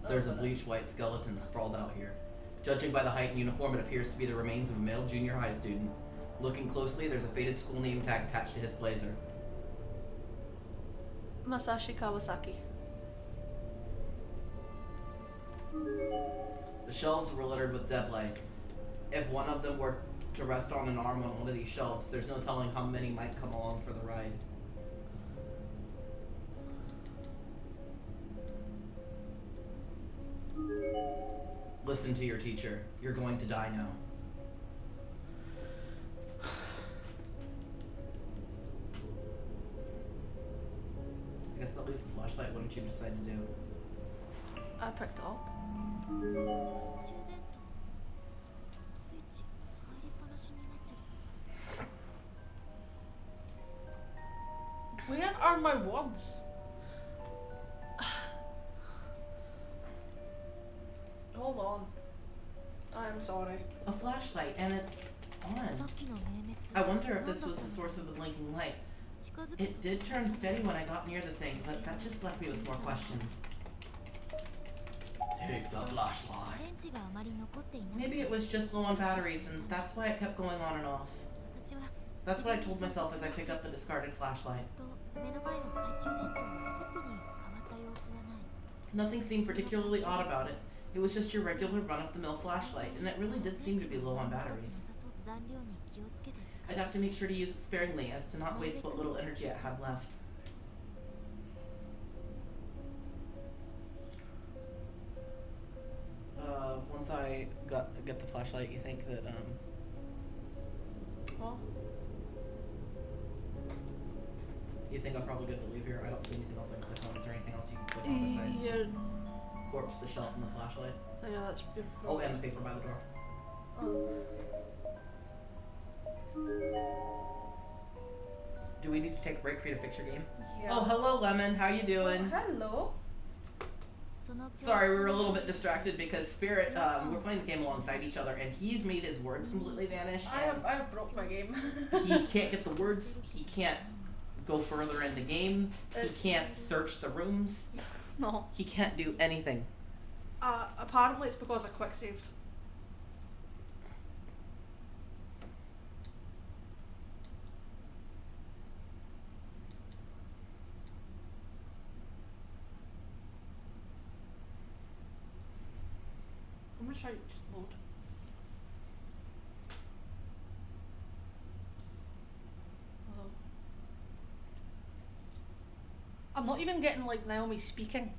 There's a bleached white skeleton sprawled out here. Judging by the height and uniform, it appears to be the remains of a male junior high student. Looking closely, there's a faded school name tag attached to his blazer. Masashi Kawasaki. The shelves were littered with dead lice. If one of them were to rest on an arm on one of these shelves, there's no telling how many might come along for the ride. Listen to your teacher. You're going to die now. I guess that leaves the flashlight. What did you decide to do? I picked it up. 充電とスイッチ入りっぱなしになってる。 Where are my words? Hold on. I'm sorry. A flashlight, and it's さ on. っきの明滅 I wonder if this 何だ was った the の？ source of the blinking light. 近づくと It did turn steady when I got near the thing, but that just left me with more questions. Take the 電 flashlight. 池があまり残っていなくて Maybe it was just low on batteries, and that's why it kept going on and off. 私は That's what I told myself as I picked up the discarded flashlight. ずっと目の前の懐中電灯は特に変わった様子はない Nothing seemed particularly odd about it. It was just your regular run-of-the-mill flashlight, and it really did seem to be low on batteries. 残量に気をつけて使 I'd う have to make sure to use it sparingly as to not waste what little energy I had left. Once I get the flashlight, you think that What? You think I'm probably good to leave here? I don't see anything else I can click on. Is there anything else you can click on besides Yeah. corpse, the shelf, and the flashlight? Yeah, that's good. Oh, and the paper by the door. Do we need to take a break for you to fix your game? Yeah. Oh, hello, Lemon. How you doing? Hello. Sorry, we were a little bit distracted because Spirit, we're playing the game alongside each other, and he's made his words completely vanish. I have broke my game. He can't get the words. He can't go further in the game. He can't search the rooms. No. He can't do anything. Apparently it's because I quick saved. I'm gonna try to just load. Hello. I'm not even getting like Naomi speaking.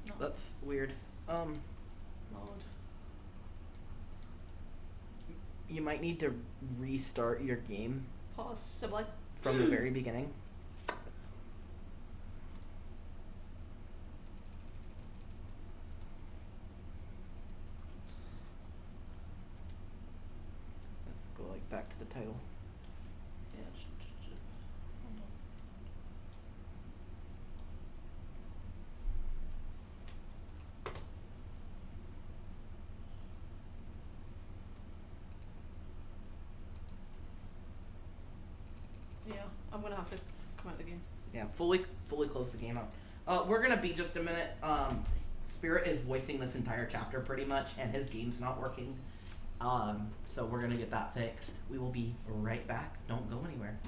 No. That's weird. Load. You might need to restart your game Possibly. from the very beginning. Let's go like back to the title. Yeah. Hold on. Yeah, I'm gonna have to come out the game. Yeah, fully close the game out. We're gonna be just a minute. Spirit is voicing this entire chapter pretty much, and his game's not working. So we're gonna get that fixed. We will be right back. Don't go anywhere.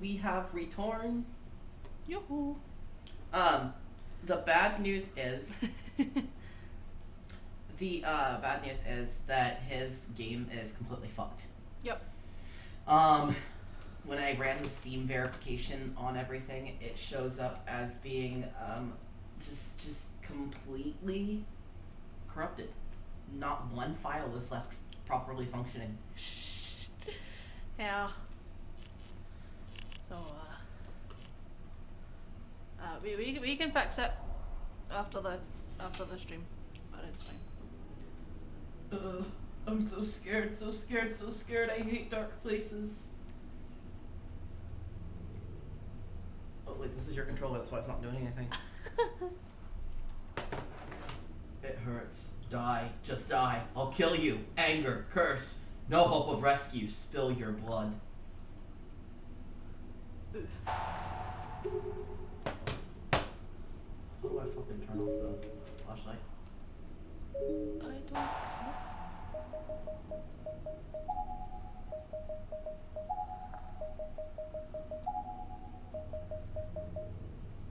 we have returned. Yoo-hoo. The bad news is bad news is that his game is completely fucked. Yep. When I ran the Steam verification on everything, it shows up as being just completely corrupted. Not one file is left properly functioning. Yeah. So we can fix it after the stream, but it's fine. I'm so scared, so scared, so scared. I hate dark places. Oh wait, this is your controller, that's why it's not doing anything. It hurts. Die. Just die. I'll kill you. Anger. Curse. No hope of rescue. Spill your blood. Oof. How do I fucking turn off the flashlight? I don't know.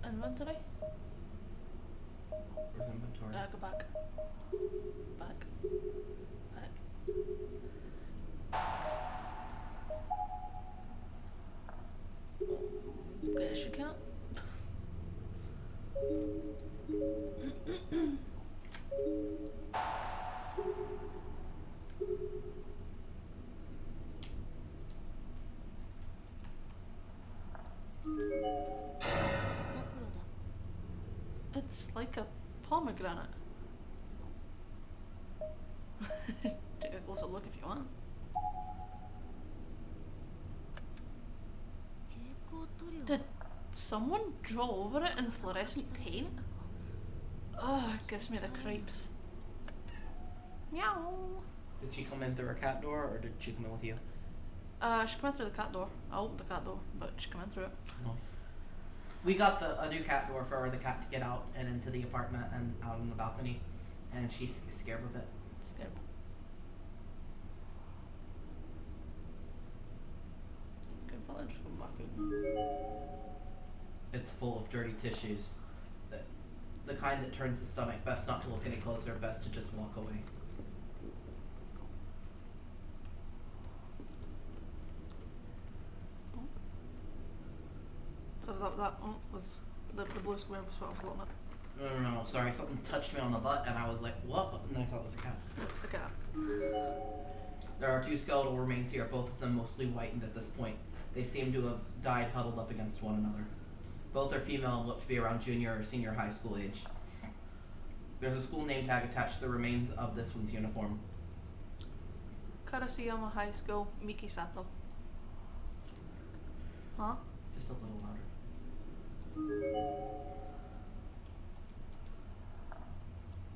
Inventory? Where's inventory? Go back. Back. Back. Guess you can't. It's like a pomegranate. Take a closer look if you want. Did someone draw over it in fluorescent paint? Oh, it gives me the creeps. Meow. Did she come in through her cat door, or did she come in with you? She came in through the cat door. I opened the cat door, but she came in through it. Nice. We got a new cat door for the cat to get out and into the apartment and out on the balcony, and she's scared of it. Scared. Good, well, just come back in. It's full of dirty tissues. The kind that turns the stomach. Best not to look any closer. Best to just walk away. So that was the blue square was what I was looking at. No. Sorry. Something touched me on the butt, and I was like, what? And I thought it was a cat. It's the cat. There are 2 skeletal remains here, both of them mostly whitened at this point. They seem to have died huddled up against one another. Both are female and look to be around junior or senior high school age. There's a school name tag attached to the remains of this one's uniform. Karasuyama High School, Miki Sato. Huh? Just a little louder.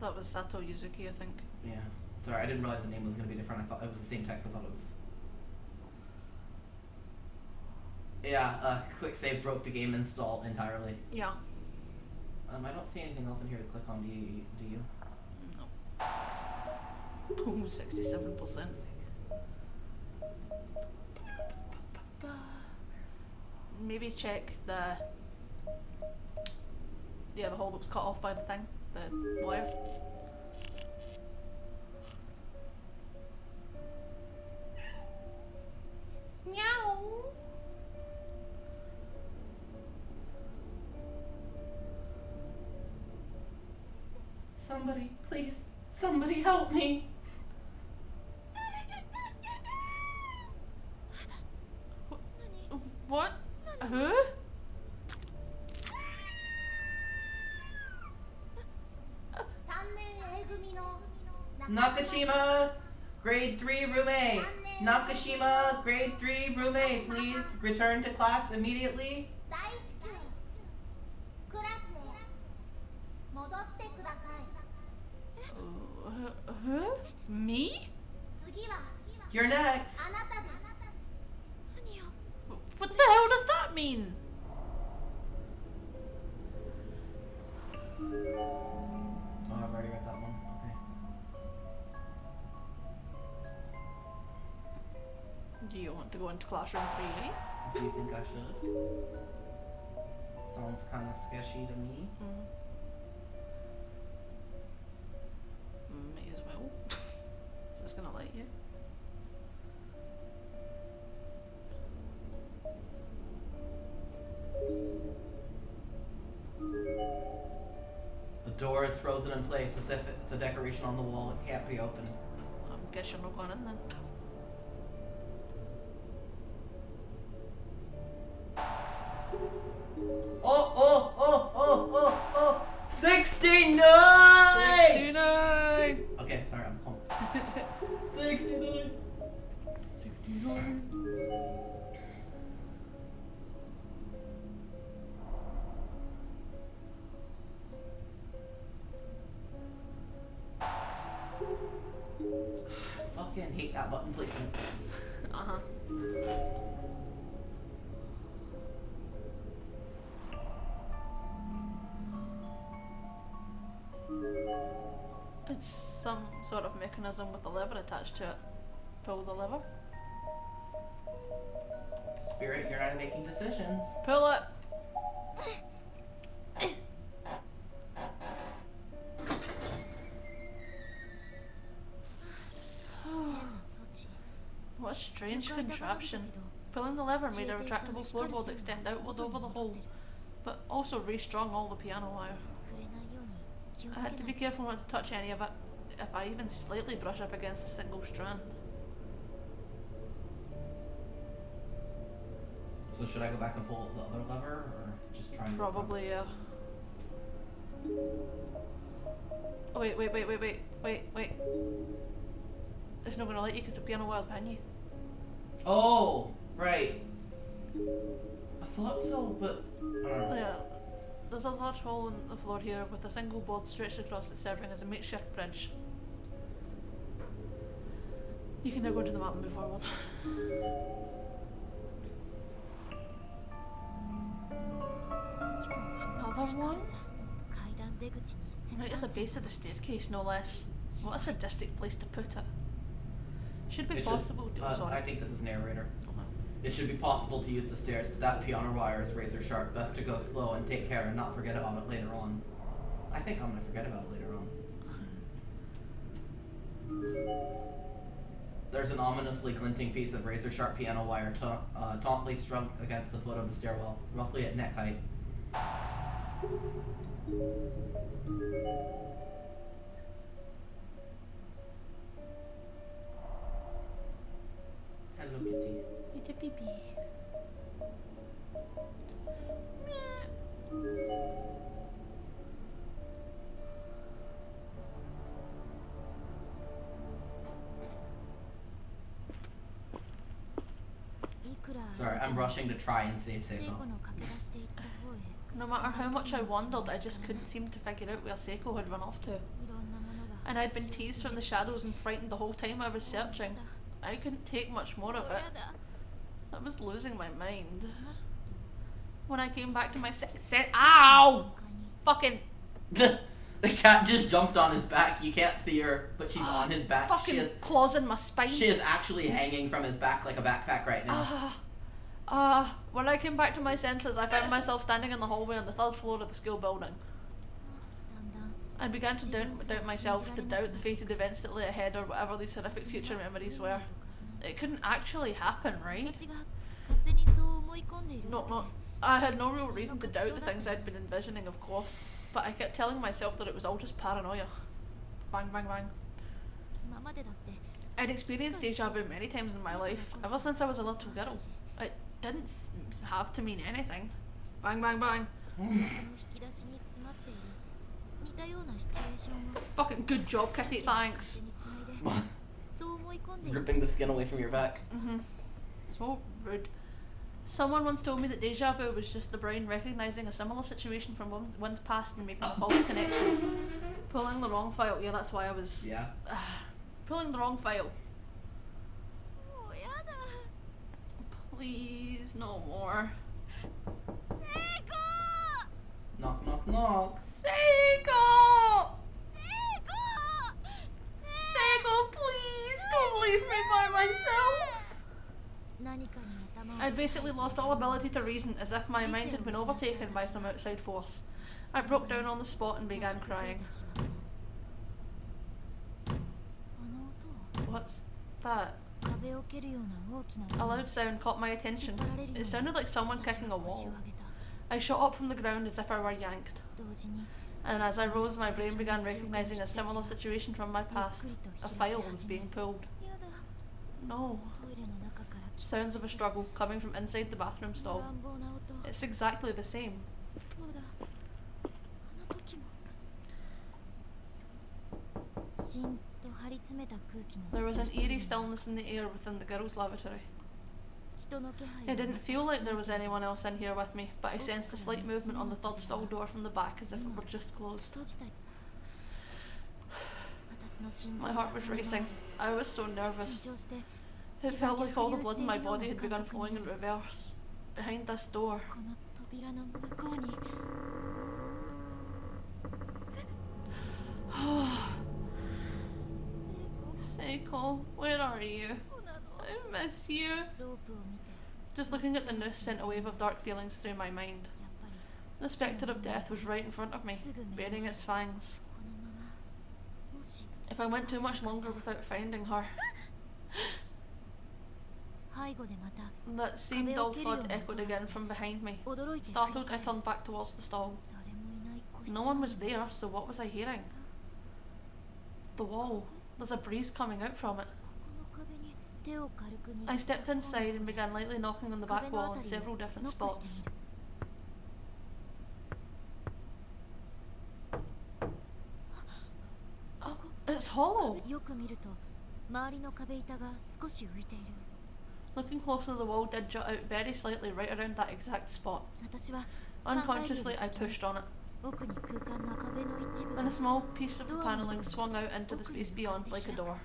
That was Sato Yuzuki, I think. Yeah. Sorry, I didn't realize the name was going to be different. I thought it was the same text. I thought it was... Yeah, quick save broke the game install entirely. Yeah. I don't see anything else in here to click on. Do you? No. Ooh, 67%. Maybe check the hole that was cut off by the thing, the wire. Meow. Somebody, please, somebody help me. What? Who? Nakashima, grade 3 roommate. Nakashima, grade 3 roommate, please return to class immediately. Who? Me? You're next. What the hell does that mean? Oh, I've already read that one. Okay. Do you want to go into classroom 3A? Do you think I should? Sounds kind of sketchy to me. May as well. If it's gonna let you. The door is frozen in place as if it's a decoration on the wall. It can't be opened. I guess you're not going in then. Oh! 69! 69! Okay, sorry, I'm home. 69! 69. Fucking hate that button placement. Uh-huh. It's some sort of mechanism with a lever attached to it. Pull the lever. Spirit, you're not making decisions. Pull it! What a strange contraption. Pulling the lever made a retractable floorboard extend outward over the hole, but also re-strung all the piano wire. I had to be careful not to touch any of it, if I even slightly brush up against a single strand. So should I go back and pull the other lever, or just try and... Probably, yeah. Oh, wait. It's not gonna let you because the piano wire's behind you. Oh, right. I thought so, but... I don't know. Yeah. There's a large hole in the floor here with a single board stretched across it serving as a makeshift bridge. You can now go into the map and move forward. Another one? Right at the base of the staircase, no less. What a sadistic place to put it. Should be possible to... I think this is narrator. It should be possible to use the stairs, but that piano wire is razor sharp. Best to go slow and take care and not forget about it later on. I think I'm gonna forget about it later on. There's an ominously glinting piece of razor sharp piano wire tautly strung against the foot of the stairwell, roughly at neck height. Hello, kitty. It's a baby. Sorry, I'm rushing to try and save Seiko. No matter how much I wondered, I just couldn't seem to figure out where Seiko had run off to. And I'd been teased from the shadows and frightened the whole time I was searching. I couldn't take much more of it. I was losing my mind. When I came back to my ow! Fucking... The cat just jumped on his back. You can't see her, but she's on his back. Fucking She is claws in my spine. She is actually hanging from his back like a backpack right now. When I came back to my senses, I found myself standing in the hallway on the third floor of the school building. I began to doubt myself, to doubt the fated events that lay ahead or whatever these horrific future memories were. It couldn't actually happen, right? No, I had no real reason to doubt the things I'd been envisioning, of course, but I kept telling myself that it was all just paranoia. Bang, bang, bang. I'd experienced deja vu many times in my life, ever since I was a little girl. It didn't have to mean anything. Bang, bang, bang. Fucking good job, Kitty, thanks. Ripping the skin away from your back. So rude. Someone once told me that deja vu was just the brain recognising a similar situation from one's past and making a false connection. Pulling the wrong file. Yeah, that's why I was... Yeah. Pulling the wrong file. Please, no more. Knock, knock, knock. Seiko! Seiko, please don't leave me by myself. I'd basically lost all ability to reason, as if my mind had been overtaken by some outside force. I broke down on the spot and began crying. What's that? A loud sound caught my attention. It sounded like someone kicking a wall. I shot up from the ground as if I were yanked. And as I rose, my brain began recognizing a similar situation from my past. A file was being pulled. No. Sounds of a struggle coming from inside the bathroom stall. It's exactly the same. There was an eerie stillness in the air within the girls' lavatory. It didn't feel like there was anyone else in here with me, but I sensed a slight movement on the third stall door from the back as if it were just closed. My heart was racing. I was so nervous. It felt like all the blood in my body had begun flowing in reverse. Behind this door. Seiko, where are you? I miss you. Just looking at the noose sent a wave of dark feelings through my mind. The spectre of death was right in front of me, baring its fangs. If I went too much longer without finding her... That same dull thud echoed again from behind me. Startled, I turned back towards the stall. No one was there, so what was I hearing? The wall. There's a breeze coming out from it. I stepped inside and began lightly knocking on the back wall in several different spots. Oh, it's hollow! Looking closer, the wall did jut out very slightly right around that exact spot. Unconsciously, I pushed on it. And a small piece of the panelling swung out into the space beyond like a door.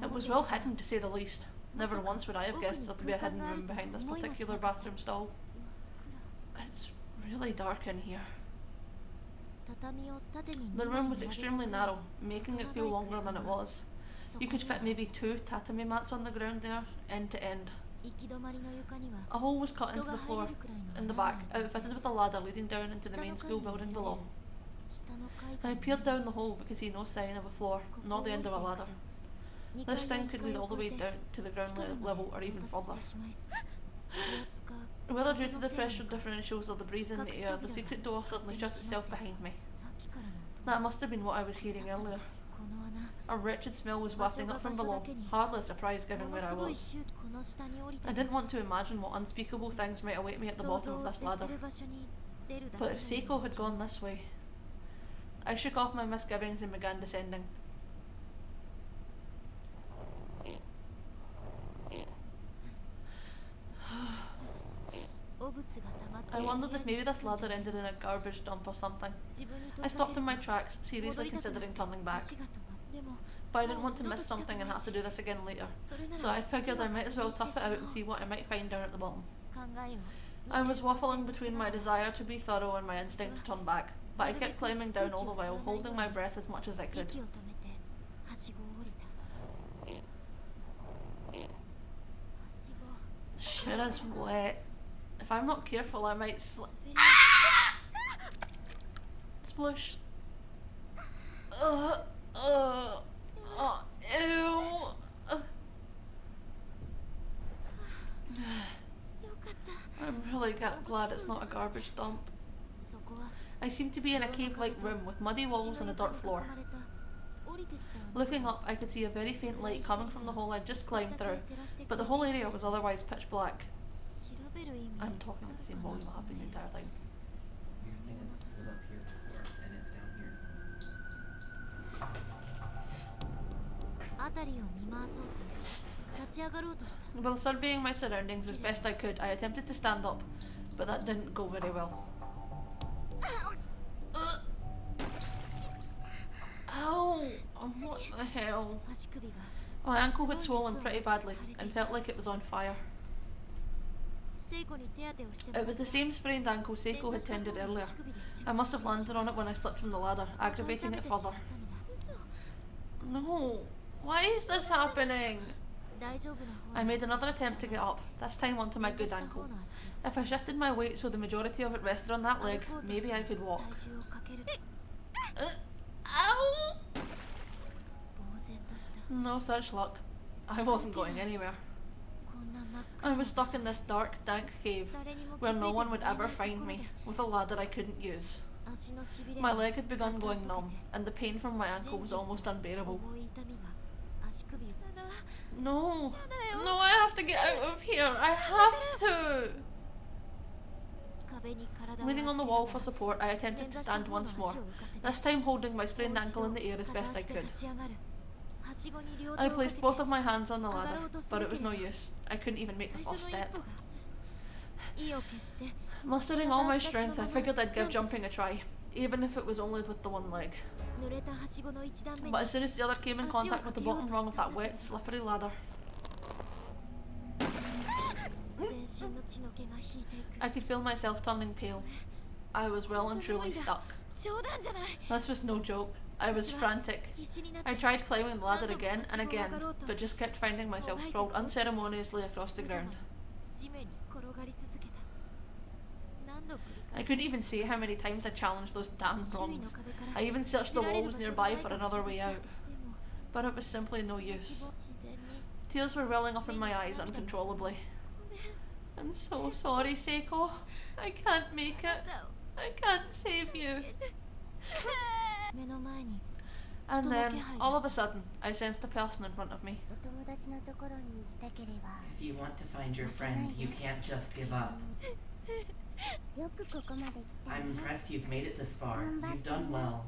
It was well hidden, to say the least. Never once would I have guessed there to be a hidden room behind this particular bathroom stall. It's really dark in here. The room was extremely narrow, making it feel longer than it was. You could fit maybe 2 tatami mats on the ground there, end to end. A hole was cut into the floor in the back, outfitted with a ladder leading down into the main school building below. I peered down the hole but could see no sign of a floor, nor the end of a ladder. This thing could lead all the way down to the ground level or even further. Whether due to the pressure differentials or the breeze in the air, the secret door suddenly shut itself behind me. That must have been what I was hearing earlier. A wretched smell was wafting up from below, hardly a surprise given where I was. I didn't want to imagine what unspeakable things might await me at the bottom of this ladder. But if Seiko had gone this way... I shook off my misgivings and began descending. I wondered if maybe this ladder ended in a garbage dump or something. I stopped in my tracks, seriously considering turning back. But I didn't want to miss something and have to do this again later, so I figured I might as well tough it out and see what I might find down at the bottom. I was waffling between my desire to be thorough and my instinct to turn back, but I kept climbing down all the while, holding my breath as much as I could. Shit is wet. If I'm not careful, I might Sploosh. Ew. I'm really glad it's not a garbage dump. I seem to be in a cave-like room with muddy walls and a dirt floor. Looking up, I could see a very faint light coming from the hole I'd just climbed through, but the whole area was otherwise pitch black. I'm talking at the same volume I have been the entire time. While surveying my surroundings as best I could, I attempted to stand up, but that didn't go very well. Ow! What the hell? My ankle had swollen pretty badly and felt like it was on fire. It was the same sprained ankle Seiko had tended earlier. I must have landed on it when I slipped from the ladder, aggravating it further. No! Why is this happening? I made another attempt to get up, this time onto my good ankle. If I shifted my weight so the majority of it rested on that leg, maybe I could walk. Ow! No such luck. I wasn't going anywhere. I was stuck in this dark, dank cave, where no one would ever find me, with a ladder I couldn't use. My leg had begun going numb, and the pain from my ankle was almost unbearable. No! No, I have to get out of here! I have to! Leaning on the wall for support, I attempted to stand once more, this time holding my sprained ankle in the air as best I could. I placed both of my hands on the ladder, but it was no use. I couldn't even make the first step. Mustering all my strength, I figured I'd give jumping a try, even if it was only with the one leg. But as soon as the other came in contact with the bottom rung of that wet, slippery ladder, I could feel myself turning pale. I was well and truly stuck. This was no joke. I was frantic. I tried climbing the ladder again and again, but just kept finding myself sprawled unceremoniously across the ground. I couldn't even say how many times I challenged those damn rungs. I even searched the walls nearby for another way out, but it was simply no use. Tears were welling up in my eyes uncontrollably. I'm so sorry, Seiko. I can't make it. I can't save you. And then, all of a sudden, I sensed a person in front of me. If you want to find your friend, you can't just give up. I'm impressed you've made it this far. You've done well.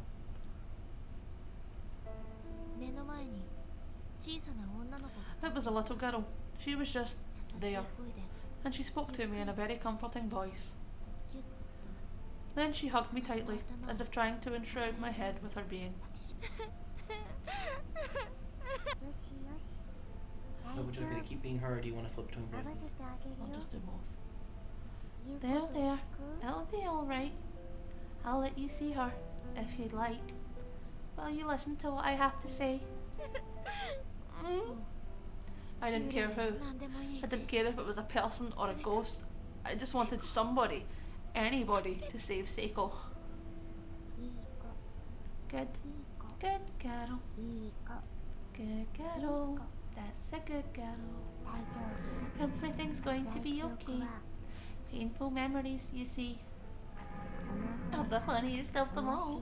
It was a little girl. She was just there. And she spoke to me in a very comforting voice. Then she hugged me tightly, as if trying to enshroud my head with her being. So would you like me to keep being her, or do you want to flip between voices? I'll just do both. There. It'll be alright. I'll let you see her, if you'd like. Will you listen to what I have to say? I didn't care who. I didn't care if it was a person or a ghost. I just wanted somebody, anybody, to save Seiko. Good girl. Good girl. That's a good girl. Everything's going to be okay. Painful memories, you see, of the funniest of them all.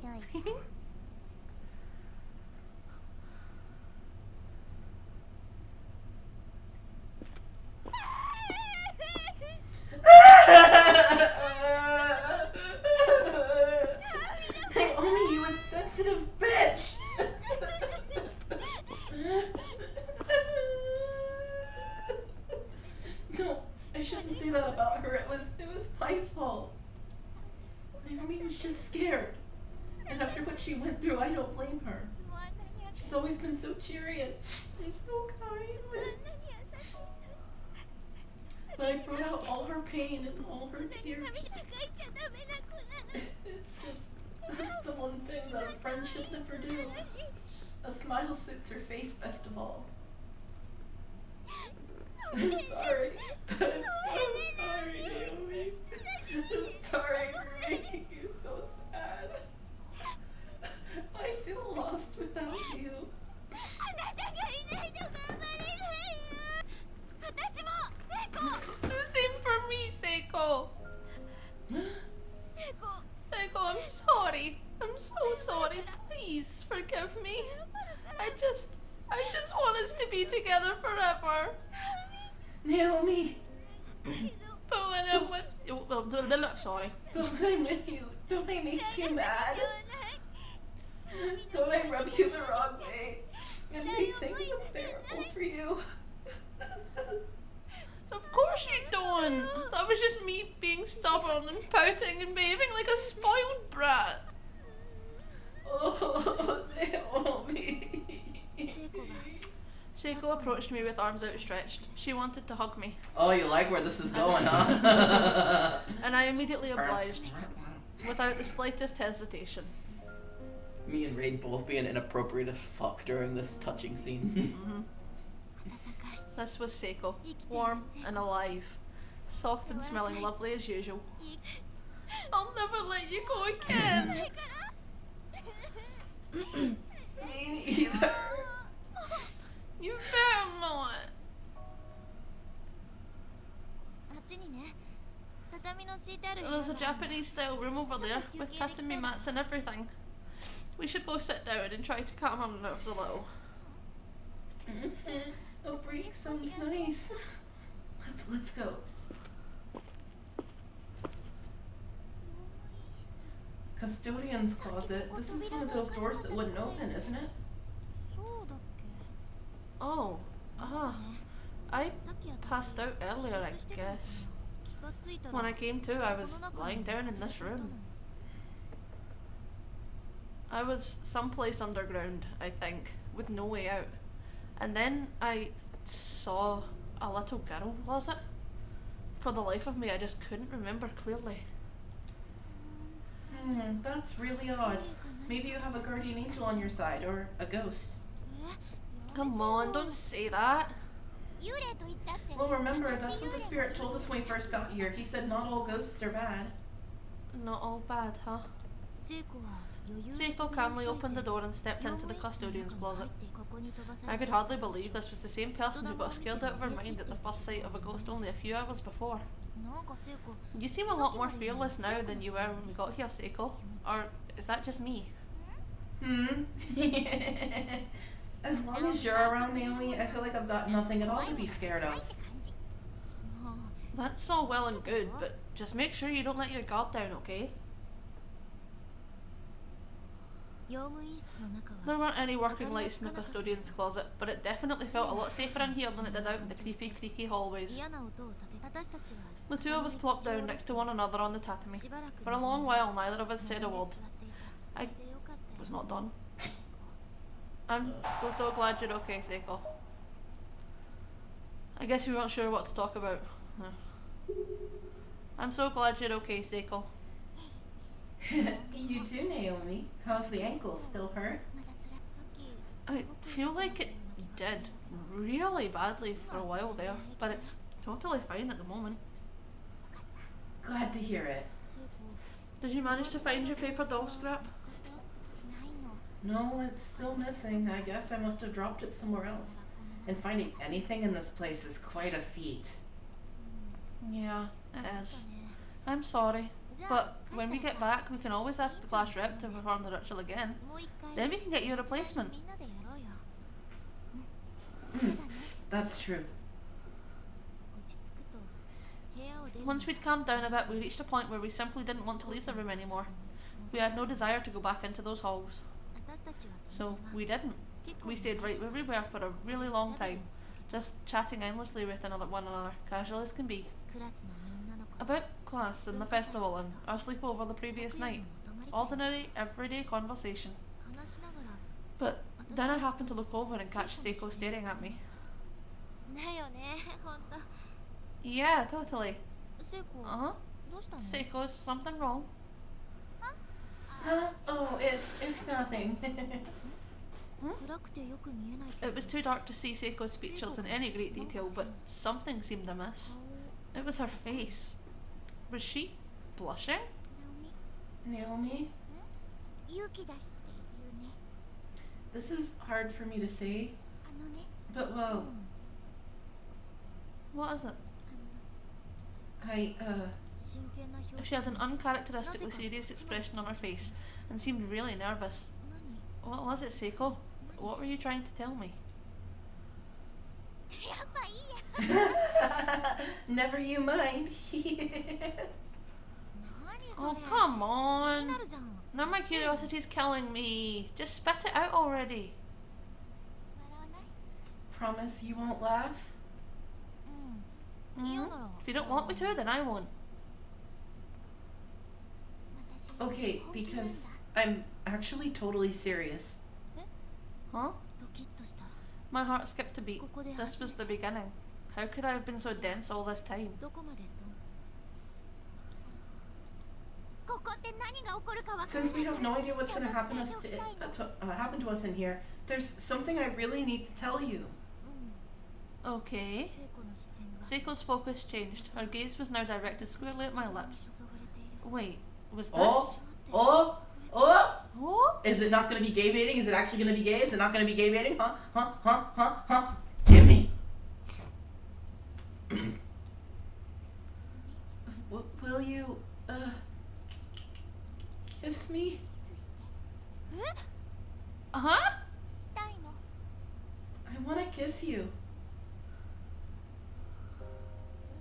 Naomi, you insensitive bitch! No, I shouldn't say that about her. It was my fault. Naomi was just scared. And after what she went through, I don't blame her. She's always been so cheery and so kind. But I brought out all her pain and all her tears. It's just, that's the one thing that a friend should never do. A smile suits her face best of all. I'm sorry. I'm so sorry, Naomi. I'm sorry for making you so sad. I feel lost without you. It's the same for me, Seiko. Seiko, I'm sorry. I'm so sorry. Please forgive me. I just want us to be together forever. Naomi. But when I'm with you, sorry. But when I'm with you, don't I make you mad? Don't I rub you the wrong way and make things unbearable for you? Of course you don't. That was just me being stubborn and pouting and behaving like a spoiled brat. Oh, Naomi. Seiko approached me with arms outstretched. She wanted to hug me. Oh, you like where this is going, huh? And I immediately obliged, without the slightest hesitation. Me and Raid both being inappropriate as fuck during this touching scene. This was Seiko, warm and alive, soft and smelling lovely as usual. I'll never let you go again. Me neither. You better not. There's a Japanese style room over there with tatami mats and everything. We should go sit down and try to calm our nerves a little. A break sounds nice. Let's go. Custodian's closet. This is one of those doors that wouldn't open, isn't it? Oh, I passed out earlier, I guess. When I came to, I was lying down in this room. I was someplace underground, I think, with no way out. And then I saw a little girl, was it? For the life of me, I just couldn't remember clearly. That's really odd. Maybe you have a guardian angel on your side, or a ghost. Come on, don't say that. Well, remember, that's what the spirit told us when we first got here. He said not all ghosts are bad. Not all bad, huh? Seiko calmly opened the door and stepped into the custodian's closet. I could hardly believe this was the same person who got scared out of her mind at the first sight of a ghost only a few hours before. You seem a lot more fearless now than you were when we got here, Seiko. Or is that just me? As long as you're around, Naomi, I feel like I've got nothing at all to be scared of. That's all well and good, but just make sure you don't let your guard down, okay? There weren't any working lights in the custodian's closet, but it definitely felt a lot safer in here than it did out in the creepy, creaky hallways. The two of us plopped down next to one another on the tatami. For a long while, neither of us said a word. I was not done. I'm so glad you're okay, Seiko. I guess we weren't sure what to talk about. I'm so glad you're okay, Seiko. You too, Naomi. How's the ankle? Still hurt? I feel like it did really badly for a while there, but it's totally fine at the moment. Glad to hear it. Did you manage to find your paper doll scrap? No, it's still missing. I guess I must have dropped it somewhere else. And finding anything in this place is quite a feat. Yeah, it is. I'm sorry, but when we get back, we can always ask the class rep to perform the ritual again. Then we can get you a replacement. That's true. Once we'd calmed down a bit, we reached a point where we simply didn't want to leave the room anymore. We had no desire to go back into those halls. So we didn't. We stayed right where we were for a really long time, just chatting endlessly with one another, casual as can be. About class and the festival and our sleepover the previous night. Ordinary, everyday conversation. But then I happened to look over and catch Seiko staring at me. Yeah, totally. Seiko, is something wrong? Huh? Oh, it's nothing. It was too dark to see Seiko's features in any great detail, but something seemed amiss. It was her face. Was she blushing? Naomi? This is hard for me to say, but well... What is it? She had an uncharacteristically serious expression on her face and seemed really nervous. What was it, Seiko? What were you trying to tell me? Never you mind. Oh, come on. Now my curiosity's killing me. Just spit it out already. Promise you won't laugh? If you don't want me to, then I won't. Okay, because I'm actually totally serious. Huh? My heart skipped a beat. This was the beginning. How could I have been so dense all this time? Since we have no idea what's going to happen to us in here, there's something I really need to tell you. Okay. 聖子の視線が Seiko's focus changed. Her gaze was now directed squarely at my lips. 注がれている Wait, was this? Oh? Oh? Oh? Oh? Is it not gonna be gay baiting? Is it actually gonna be gay? Is it not gonna be gay baiting? Huh? Huh? Huh? Huh? Huh? Give me. Will you, kiss me? キスしてえ Uh-huh? したいの I wanna kiss you.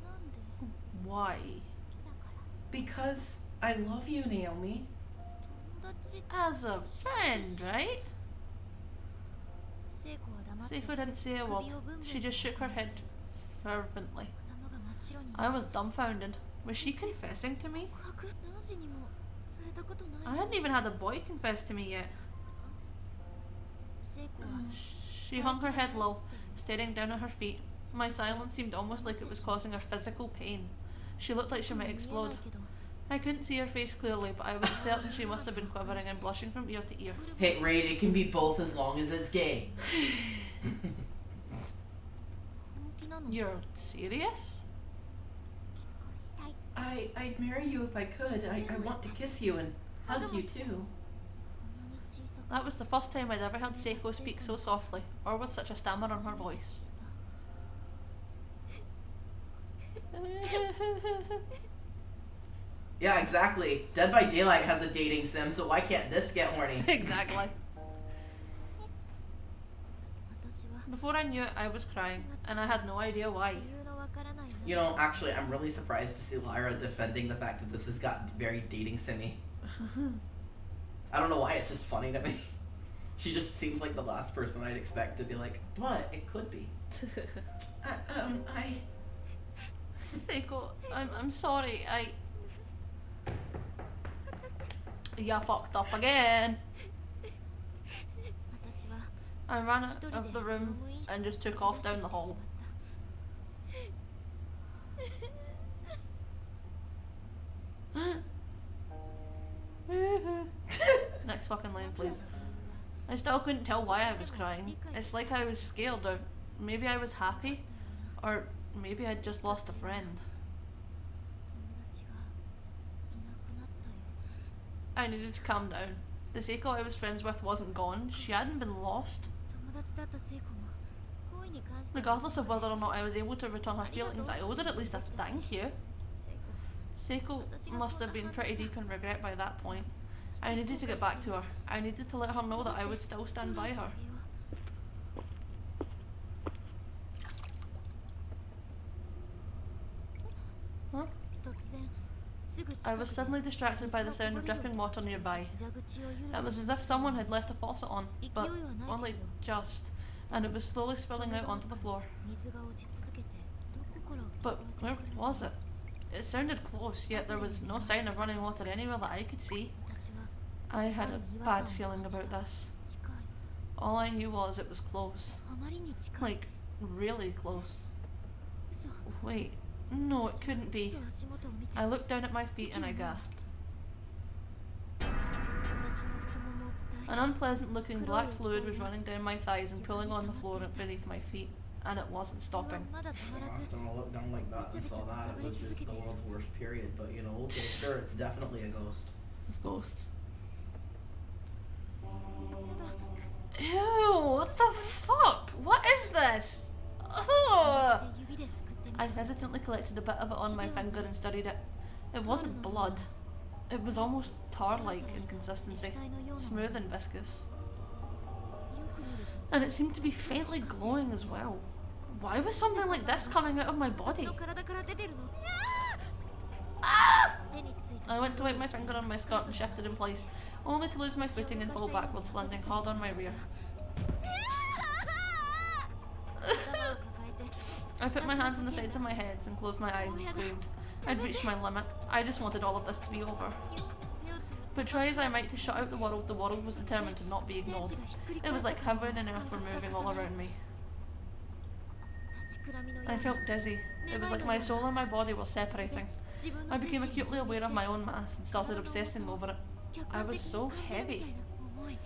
なんで Why? 好きだから Because I love you, Naomi. 友達 As a friend, right? 聖子は黙って Seiko didn't say a word. She just shook her head fervently. 頭が真っ白に I was dumbfounded. Was she confessing to me? 告白男子にもされたことない I hadn't even had a boy confess to me yet. 聖子は She hung her head low, staring down at her feet. My silence seemed almost like it was causing her physical pain. She looked like she might 見え explode. ないけど I couldn't see her face clearly, but I was certain she must have been quivering and blushing from ear to ear. Hey, Raid, it can be both as long as it's gay. 本気なの You're serious? 結婚したい I'd marry you if I could. I want to kiss you and hug you too. こんなに小さく That was the first time I'd ever heard Seiko speak so softly, or with such a stammer on her voice. Yeah, exactly. Dead by Daylight has a dating sim, so why can't this get horny? Exactly. 私は Before I knew it, I was crying, and I had no idea why. 理由のわからない You know, actually, I'm really surprised to see Lyra defending the fact that this has got very dating simmy. I don't know why, it's just funny to me. She just seems like the last person I'd expect to be like, but it could be. I Seiko, I'm sorry, You fucked up again. 私は I ran 一 out 人で of the 業 room 務員室 and just に took 戻 off して down き the てしま hall. った Next fucking line, please. I still couldn't tell why I was crying. It's like I was scared, or maybe I was happy, or maybe I'd just lost a friend. 友達がいなくなったよ I needed to calm down. The Seiko I was friends with wasn't gone. She hadn't been lost. 友達だった聖子も恋に関しては Regardless of whether or not I was able to return her feelings, I owed her at least a thank you. 聖子 Seiko must have been pretty deep in regret by that point. I needed to get back to her. I needed to let her know that I would still stand by her. Huh? 突然すぐ I 近く was で suddenly distracted by the sound of dripping water nearby. 蛇口をゆる It was as if someone had left a faucet on, but 勢いはない only けど just, and it was slowly spilling out onto the floor. 水が落ち続けてどこから But 聞こえ where てくる was it? It sounded close, yet there was no sign of running water anywhere that I could see. 私は I had a bad feeling about this. 近い All I knew was it was close. あまりに近い Like, really close. 嘘 Wait, no, it couldn't be. ふと足元を見て I looked down at my feet and I gasped. 私の太ももを伝え An unpleasant looking black fluid was running down my thighs and pulling on the floor beneath my feet, and it wasn't それは stopping. まだ止まらず Last time I looked down like that and saw that, it was just the world's worst period. But you know, okay, sure, it's definitely a ghost. It's ghosts. やだ Ew, what the fuck? What is this? Ugh. で指ですくってみ I た hesitantly collected a bit of it on my finger and studied it. It wasn't blood. It was almost tar-like in consistency, smooth and viscous. よく見ると And it seemed to be faintly glowing as well. Why was something like this coming out of my 私 body? の体から出てるの Ah! 手についた I went to wipe my finger on my skirt and shifted in place, only to lose my footing and fall backwards, landing hard on my rear. 頭を抱えて I put my hands on the sides of my heads and closed my eyes and screamed. I'd reached my limit. I just wanted all of this to be over. 目をつむ But try as I might to shut out the world was determined to not be 電 ignored. 池がひっくり It 返っ was た like heaven and earth were moving all around me. 立ちくらみのよ I うに felt dizzy. It was like my soul and my body were separating. 自分の I 精 became 神を acutely 保護 aware して of my own mass and started obsessing over it. 客 I 観 was 的に so 感じるみたい heavy. な思い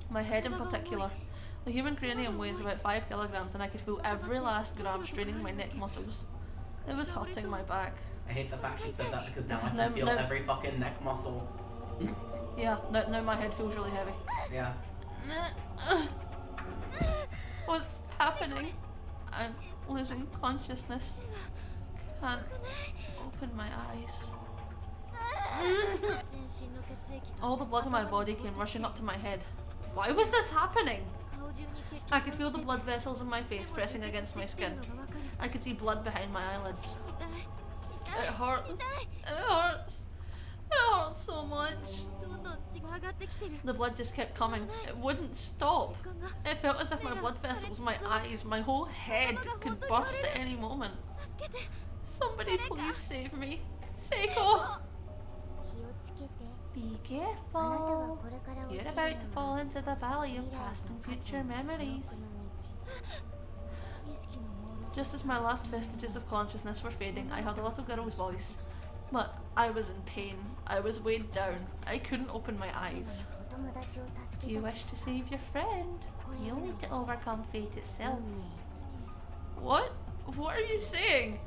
My head in particular. The human cranium weighs about 5 kilograms and I could feel every last gram straining my neck muscles. It was hurting my back. I hate the fact she said that because now I Because can feel every fucking neck muscle. Yeah, now my head feels really heavy. Yeah. What's happening? I'm losing consciousness. Can't open my eyes. All the blood in my body came rushing up to my head. Why was this happening? I could feel the blood vessels in my face pressing against my skin. I could see blood behind my eyelids. It hurts. It hurts. It hurts so much. The blood just kept coming. It wouldn't stop. It felt as if my blood vessels, my eyes, my whole head could burst at any moment. Somebody please save me. Seiko! Be careful. You're about to fall into the valley of past and future memories. Just as my last vestiges of consciousness were fading, I heard a little girl's voice. But I was in pain. I was weighed down. I couldn't open my eyes. If you wish to save your friend, you'll need to overcome fate itself. What? What are you saying?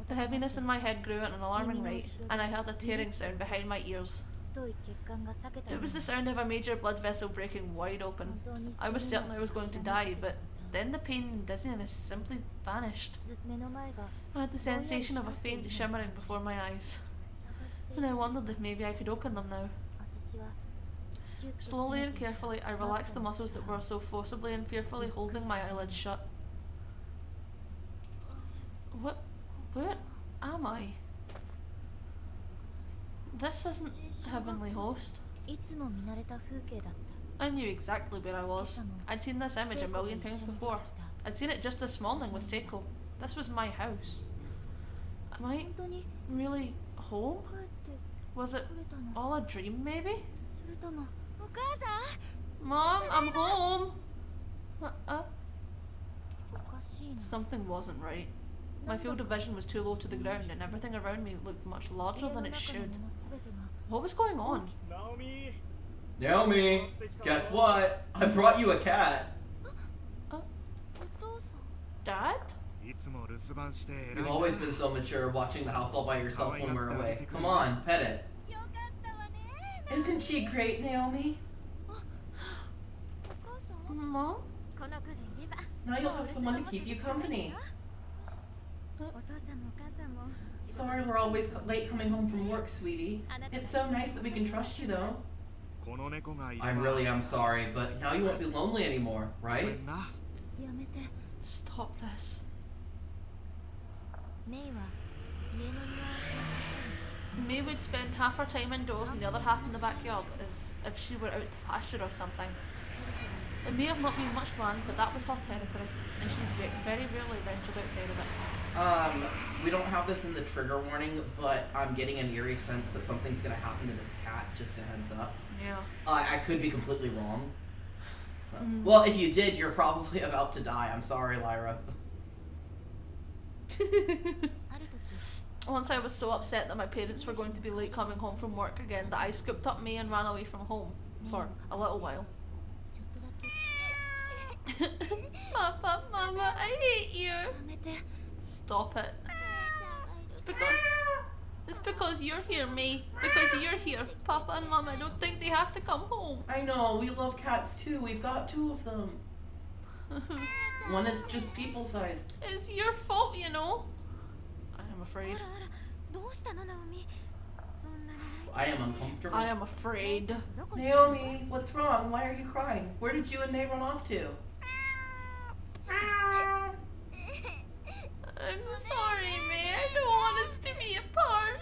The heaviness in my head grew at an alarming rate, and I heard a tearing sound behind my ears. It was the sound of a major blood vessel breaking wide open. I was certain I was going to die, but then the pain and dizziness simply vanished. I had the sensation of a faint shimmering before my eyes, and I wondered if maybe I could open them now. Slowly and carefully, I relaxed the muscles that were so forcibly and fearfully holding my eyelids shut. Where am I? This isn't Heavenly Host. I knew exactly where I was. I'd seen this image a million times before. I'd seen it just this morning with Seiko. This was my house. Am I really home? Was it all a dream, maybe? Mom, I'm home! Something wasn't right. My field of vision was too low to the ground and everything around me looked much larger than it should. What was going on? Naomi, guess what? I brought you a cat. Dad? You've always been so mature watching the house all by yourself when we're away. Come on, pet it. Isn't she great, Naomi? Mom? Now you'll have someone to keep you company. Sorry we're always late coming home from work, sweetie. It's so nice that we can trust you, though. I really am sorry, but now you won't be lonely anymore, right? Stop this. May would spend half her time indoors and the other half in the backyard as if she were out to pasture or something. It may have not been much land, but that was her territory, and she very rarely ventured outside of it. We don't have this in the trigger warning, but I'm getting an eerie sense that something's gonna happen to this cat, just a heads up. Yeah. I could be completely wrong. Well, if you did, you're probably about to die. I'm sorry, Lyra. Once I was so upset that my parents were going to be late coming home from work again that I scooped up May and ran away from home for a little while. Papa, Mama, I hate you. Stop it. It's because you're here, May. Because you're here. Papa and Mama don't think they have to come home. I know, we love cats too. We've got 2 of them. One is just people-sized. It's your fault, you know. I am afraid. I am uncomfortable. I am afraid. Naomi, what's wrong? Why are you crying? Where did you and May run off to? I'm sorry, May. I don't want us to be apart.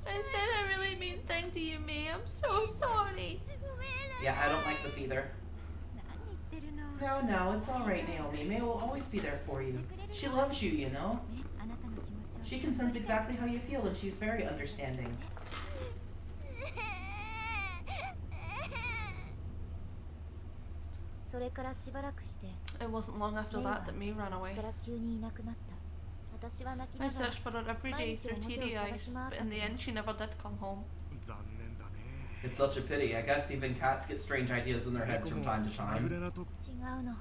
I said a really mean thing to you, May. I'm so sorry. Yeah, I don't like this either. No, it's alright, Naomi. May will always be there for you. She loves you, you know? She can sense exactly how you feel, and she's very understanding. It wasn't long after that May ran away. I searched for her every day through TDIs, but in the end she never did come home. It's such a pity. I guess even cats get strange ideas in their heads from time to time. 違うの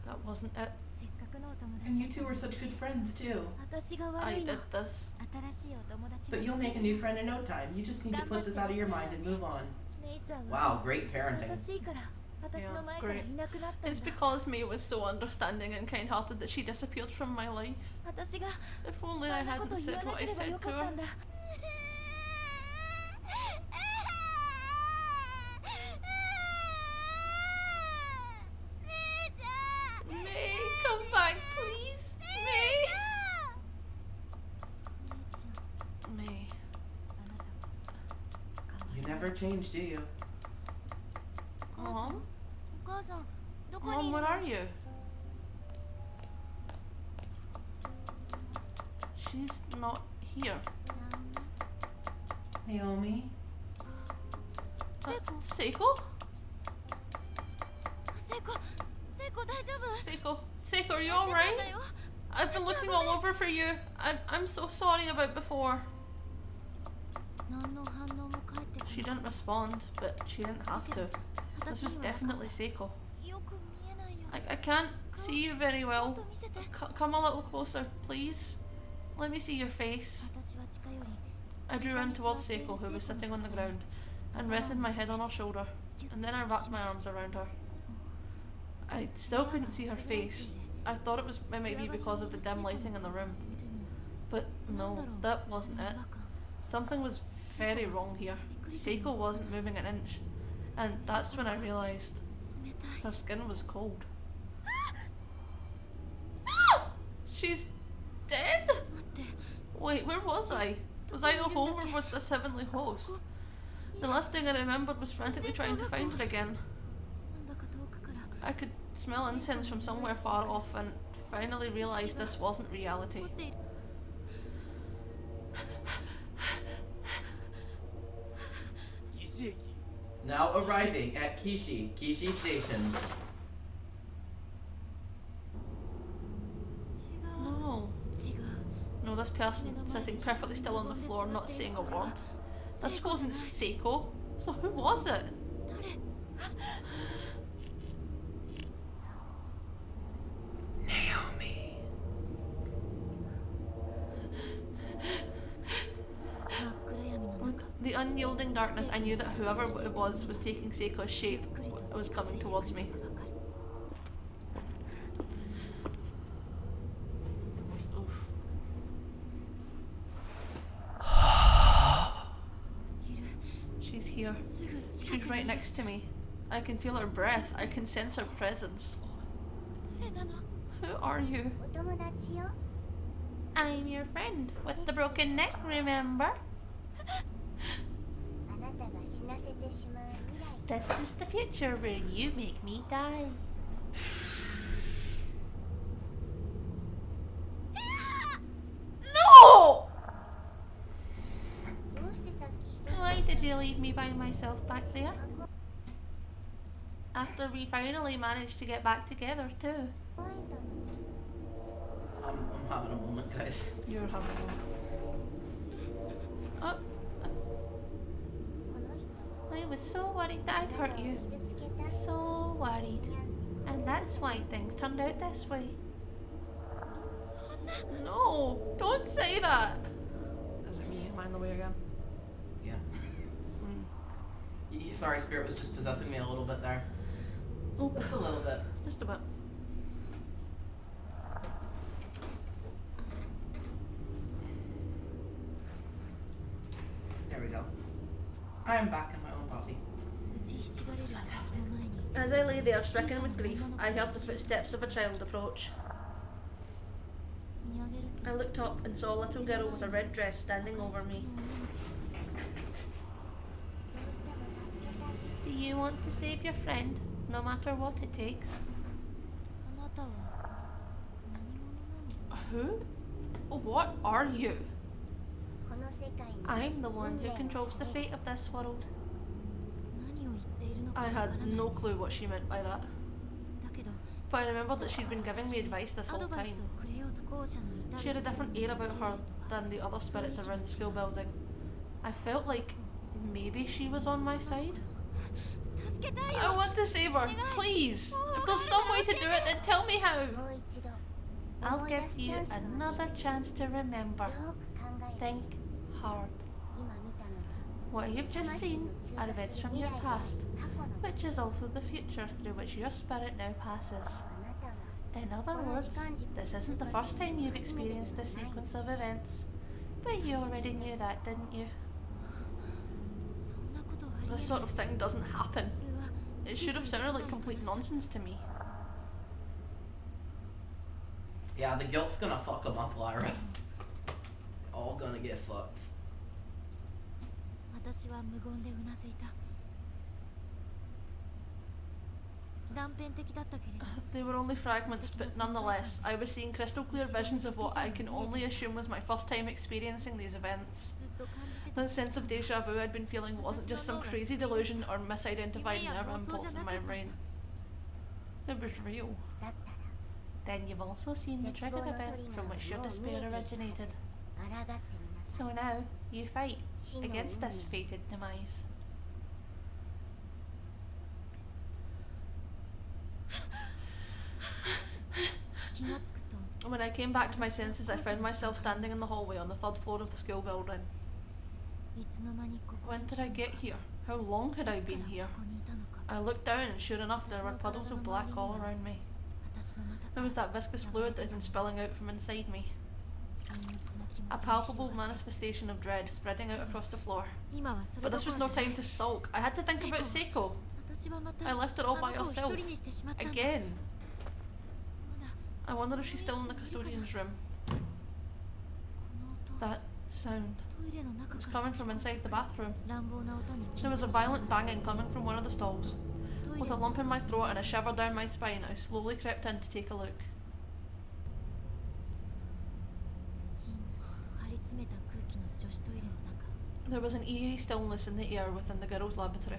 That wasn't it. せっかくのお友 And 達 you two were such good friends too. 私が I 悪いの did this. 新しいお友達 But you'll make a new friend in no time. You just need to put this out of your mind and move on. 姉ちゃんは Wow, great 優 parenting. しいから私の前からいなくなったん It's だ because May was so understanding and kind-hearted that she disappeared from my life. 私が If only あ I んなこ hadn't と言わ said な what け I れば said よ to かったん her. だ May, come back, please. May. May. You never change, do you? Mom? お母さんどこにい Mom, る where の are you? She's not here. Naomi? Seiko? 聖子聖子大丈夫 Seiko, are you 助けたん alright? だよ I've been looking all over for you. I'm so sorry about before. 何の反応も返ってこ She didn't respond, but she didn't have to. ない This was には分かんな definitely い Seiko. よく見えないよ I can't see you very も well. っと見せて Come a little closer, please. Let me see your face. 私は近寄り I drew in towards Seiko, who was sitting on the ground, and rested my head on her shoulder, and then I wrapped my arms around her. I still couldn't see her face. I thought it was maybe because of the dim lighting in the room. But no, that wasn't it. Something was very wrong here. Seiko wasn't moving an inch, and that's when I realised 冷たい her skin was cold. She's dead? 待って Wait, where was I? Was I at home or was this heavenly host? The last thing I remembered was frantically trying to find her again. なんだか遠くから I could smell incense from somewhere far off and finally realised this wasn't reality. 怒っている Now arriving at Kishi Station. 違う No. 違う No, this person sitting perfectly still on the floor, not saying a word. This wasn't Seiko. So who was it? 誰 Naomi. 真っ暗闇の With 中 the unyielding darkness, I knew that whoever it was taking Seiko's shape was coming towards me. わかる Oof. いる She's here. すぐ近 She's く right にいる next to me. I can feel her breath. I can sense her presence. 誰なの Who are you? お友達よ I'm your friend with the broken neck, remember? あなたが死なせてしまう未来 This is the future where you make me die. No! どうしてさっき一人 Why did you leave me by myself back there? After we finally managed to get back together too. 怖いんだの I'm having a moment, guys. You're having one. Oh, この人 I was so worried that I'd hurt you. 傷つけた So worried. And that's why things turned out this way. No, don't say that. Is it me? Am I in the way again? Yeah. Mm. Sorry, Spirit was just possessing me a little bit there. Oh, Just a little bit. just a bit. There we go. I am back in my own body. 打ちひしがれる私の前に As I lay there, stricken with grief, I heard the footsteps of a child approach. 見上げると I looked up and saw a little girl with a red dress standing over me. どうしても助けたい Do you want to save your friend, no matter what it takes? あなたは何者なの Who? What are you? この世界に I'm the one who controls the fate of this world. 何を言っているのか I わからない had no clue what she meant by that. だけど But I remembered that she'd been giving me advice this ア whole ドバイ time. スをくれようと校舎の至 She had a る different air about her than the other spirits around the school building. I felt like maybe she was on my side? 助けたい I よ want to save her, please. If there's some way to do it, then tell me how. もう一度 I'll 思い出 give す you チャンスをあげる another chance to remember. よく考えて Think hard. 今見たのは What you've just seen are events from your past, 過去の which is also the future through which your spirit now passes. あなたは In other words, this isn't the first time you've experienced this sequence of events. But you already knew that, didn't you? そんなことはありえ This ない sort of thing doesn't happen. 普通は It should have sounded like complete nonsense to me. Yeah, the guilt's gonna fuck them up, Lyra. All gonna get fucked. 私は無言でうなずいた断片的だったけれど They were only fragments, but nonetheless, I was seeing crystal clear visions of what I can only assume was my first time experiencing these events. ずっと感じてた The sense of deja vu I'd been feeling wasn't just some crazy delusion or misidentified nerve impulse in my brain. It was real. だったら Then you've also seen the trigger event from which your despair originated. 抗ってみなさい So now, you fight against this fated demise. When I came back to my senses, I found myself standing in the hallway on the third floor of the school building. いつの間にここ When did I get here? How long had I been here? ここにいたのか I looked down and sure enough there were puddles of black all around me. 私のまた There was that viscous fluid that had been spilling out from inside me. 隠密な気持ち A palpable manifestation of dread spreading out across the floor. 今はそれ But this was no time to sulk. I had to think about Seiko. 私はまた I left it all by あの子を herself. 一人にしてしまったんだ Again. まだ I wonder if she's still in the custodian's room. この音 That sound トイレの中 was から coming from inside the bathroom. 乱暴な音に There was a violent banging coming from one of the stalls. With a lump in my throat and a shiver down my spine, I slowly crept in to take a look. しん張り詰めた空気の女子トイレの中 There was an eerie stillness in the air within the girls' lavatory.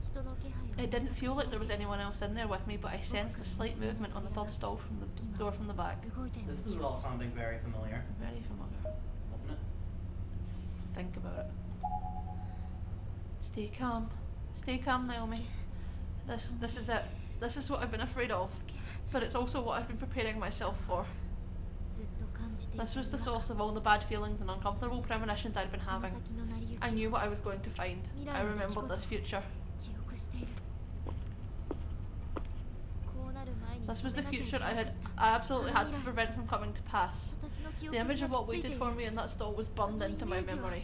人の気配を It didn't feel like there was anyone else in there with me, but I sensed a slight movement on the third stall from the door from the back. 動いたような This 気 is が all する sounding very familiar, Very familiar. doesn't it? Think about it. Stay calm. Stay calm, Naomi. This is it. This is what I've been afraid of. But it's also what I've been preparing myself for. ずっと感じていた This was the source of all the bad feelings and uncomfortable premonitions I'd been この having. 先の成り行 I き knew what I was going to find. I remembered this future. 記憶しているこうなる前に This was 止 the めなきゃい future けな I かっ had た I absolutely had to prevent from coming to pass. 私の記 The 憶 image に of what 焼き付いて waited い for る me in that stall was burned into my memory.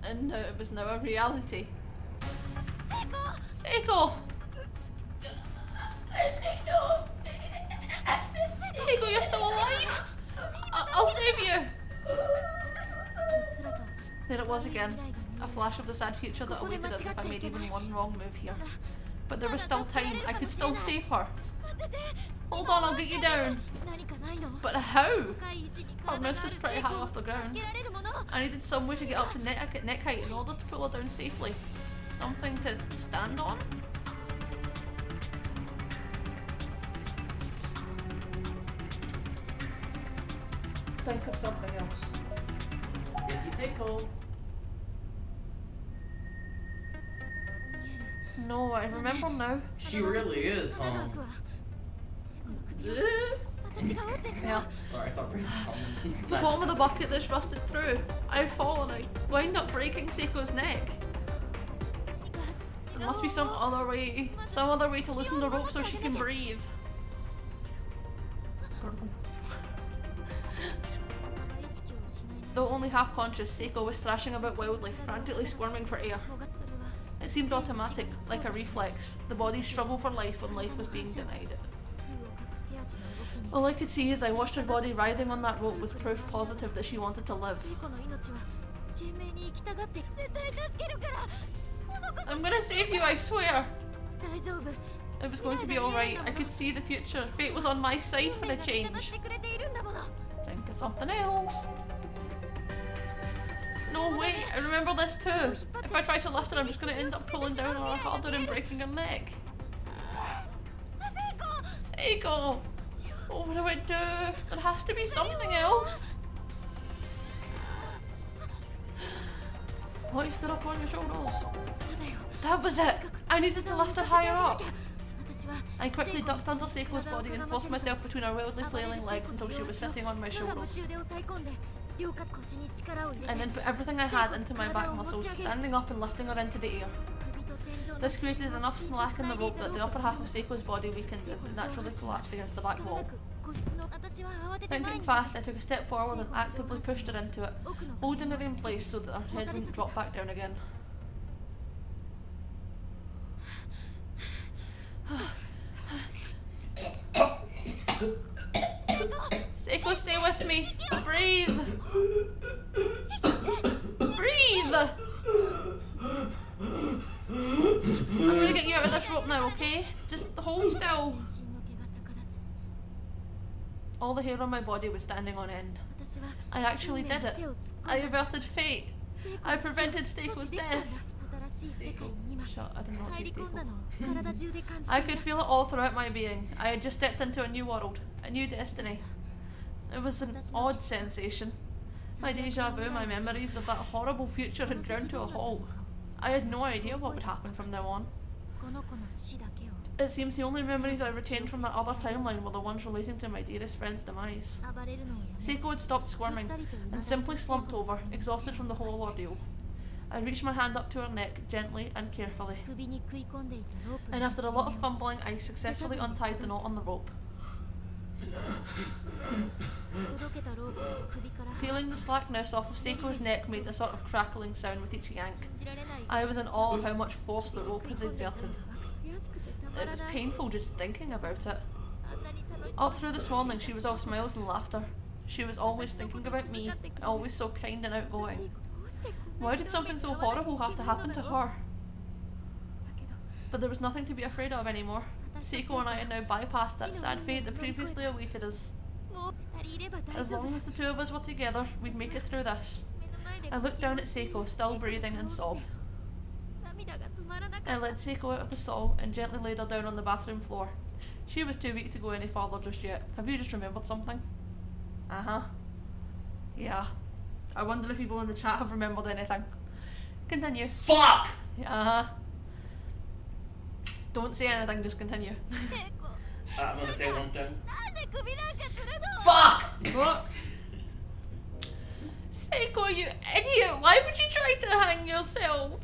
And it was now a reality. Seiko! Seiko, you're still alive! I'll save you! There it was again. A flash of the sad future that awaited as if I made even one wrong move here. But there was still time. I could still save her. Hold on, I'll get you down. But how? Her mouse was pretty high off the ground. I needed somewhere to get up to neck height in order to pull her down safely. Something to stand on? Think of something else. If you say so. No, I remember now. She really is, huh? Yeah. Sorry, sorry. The bottom of the bucket that's rusted through. I've fallen. I wind up breaking Seiko's neck. There must be some other way to loosen the rope so she can breathe. Though only half conscious, Seiko was thrashing about wildly, frantically squirming for air. It seemed automatic, like a reflex, the body's struggle for life when life was being denied it. All I could see as I watched her body writhing on that rope was proof positive that she wanted to live. I'm gonna save you, I swear! It was going to be alright. I could see the future. Fate was on my side for a change. Think of something else. No, wait, I remember this too. If I try to lift her, I'm just gonna end up pulling down on her harder and breaking her neck. Seiko! Oh, what do I do? There has to be something else. Hoisted up on your shoulders. That was it. I needed to lift her higher up. I quickly ducked under Seiko's body and forced myself between her wildly flailing legs until she was sitting on my shoulders. And then put everything I had into my back muscles, standing up and lifting her into the air. This created enough slack in the rope that the upper half of Seiko's body weakened as it naturally collapsed against the back wall. Thinking fast, I took a step forward and actively pushed her into it, holding her in place so that her head wouldn't drop back down again. Seiko, stay with me. Breathe. Breathe. I'm gonna get you out of this rope now, okay? Just hold still. All the hair on my body was standing on end. I actually did it. I averted fate. I prevented Seiko's death. Shut, I didn't know what to say. I could feel it all throughout my being. I had just stepped into a new world, a new destiny. It was an odd sensation. My deja vu, my memories of that horrible future had ground to a halt. I had no idea what would happen from now on. It seems the only memories I retained from that other timeline were the ones relating to my dearest friend's demise. Seiko had stopped squirming and simply slumped over, exhausted from the whole ordeal. I reached my hand up to her neck, gently and carefully. And after a lot of fumbling, I successfully untied the knot on the rope. Peeling the slackness off of Seiko's neck made a sort of crackling sound with each yank. I was in awe of how much force the rope has exerted. It was painful just thinking about it. Up through this morning, she was all smiles and laughter. She was always thinking about me, always so kind and outgoing. Why did something so horrible have to happen to her? But there was nothing to be afraid of anymore. Seiko and I had now bypassed that sad fate that previously awaited us. As long as the two of us were together, we'd make it through this. I looked down at Seiko, still breathing, and sobbed. I led Seiko out of the stall and gently laid her down on the bathroom floor. She was too weak to go any further just yet. Have you just remembered something? Uh-huh. Yeah. I wonder if people in the chat have remembered anything. Continue. Fuck! Uh-huh. Don't say anything, just continue. I'm gonna say one thing. Fuck! What? Seiko, you idiot! Why would you try to hang yourself?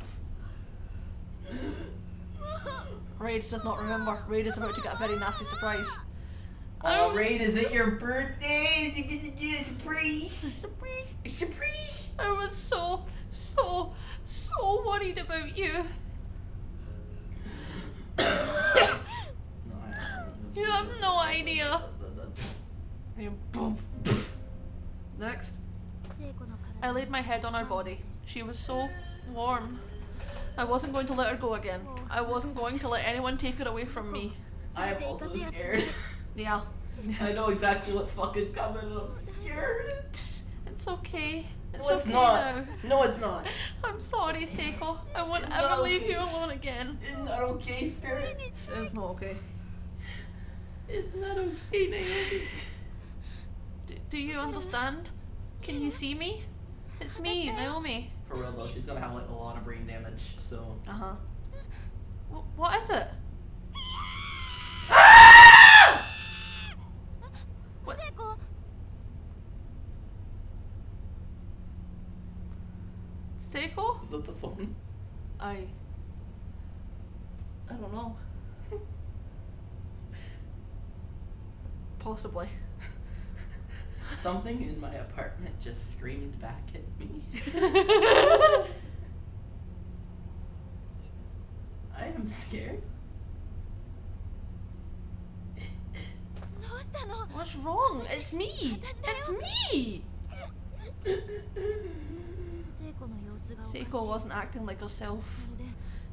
Raid does not remember. Raid is about to get a very nasty surprise. Oh, Raid, is it your birthday? You get to get a surprise. Surprise! A surprise! I was so worried about you. You have no idea. Next. I laid my head on her body. She was so warm. I wasn't going to let her go again. I wasn't going to let anyone take her away from me. I am also scared. Yeah. I know exactly what's fucking coming and I'm scared. It's okay. It's No, it's okay not. now. No, it's not. I'm sorry, Seiko. I won't It's ever not leave okay. you alone again. It's not okay, Spirit. It's not okay. It's not okay, Naomi. Do you understand? Can you see me? It's me, Naomi. For real though, she's gonna have like a lot of brain damage, so. Uh-huh. What is it? What? Seiko? Is that the phone? I don't know. Possibly. Something in my apartment just screamed back at me. I am scared. What's wrong? It's me! It's me! Seiko wasn't acting like herself.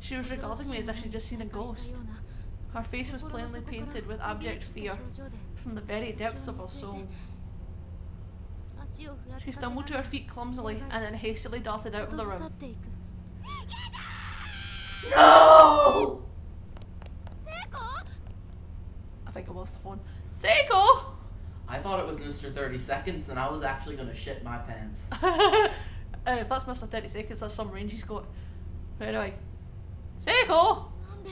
She was regarding me as if she'd just seen a ghost. Her face was plainly painted with abject fear from the very depths of her soul. She stumbled to her feet clumsily and then hastily darted out of the room. No! I think it was the phone. Seiko! I thought it was Mr. 30 Seconds, and I was actually gonna shit my pants. If that's Mr. 30 Seconds, that's some range he's got. Anyway. Seiko! なんで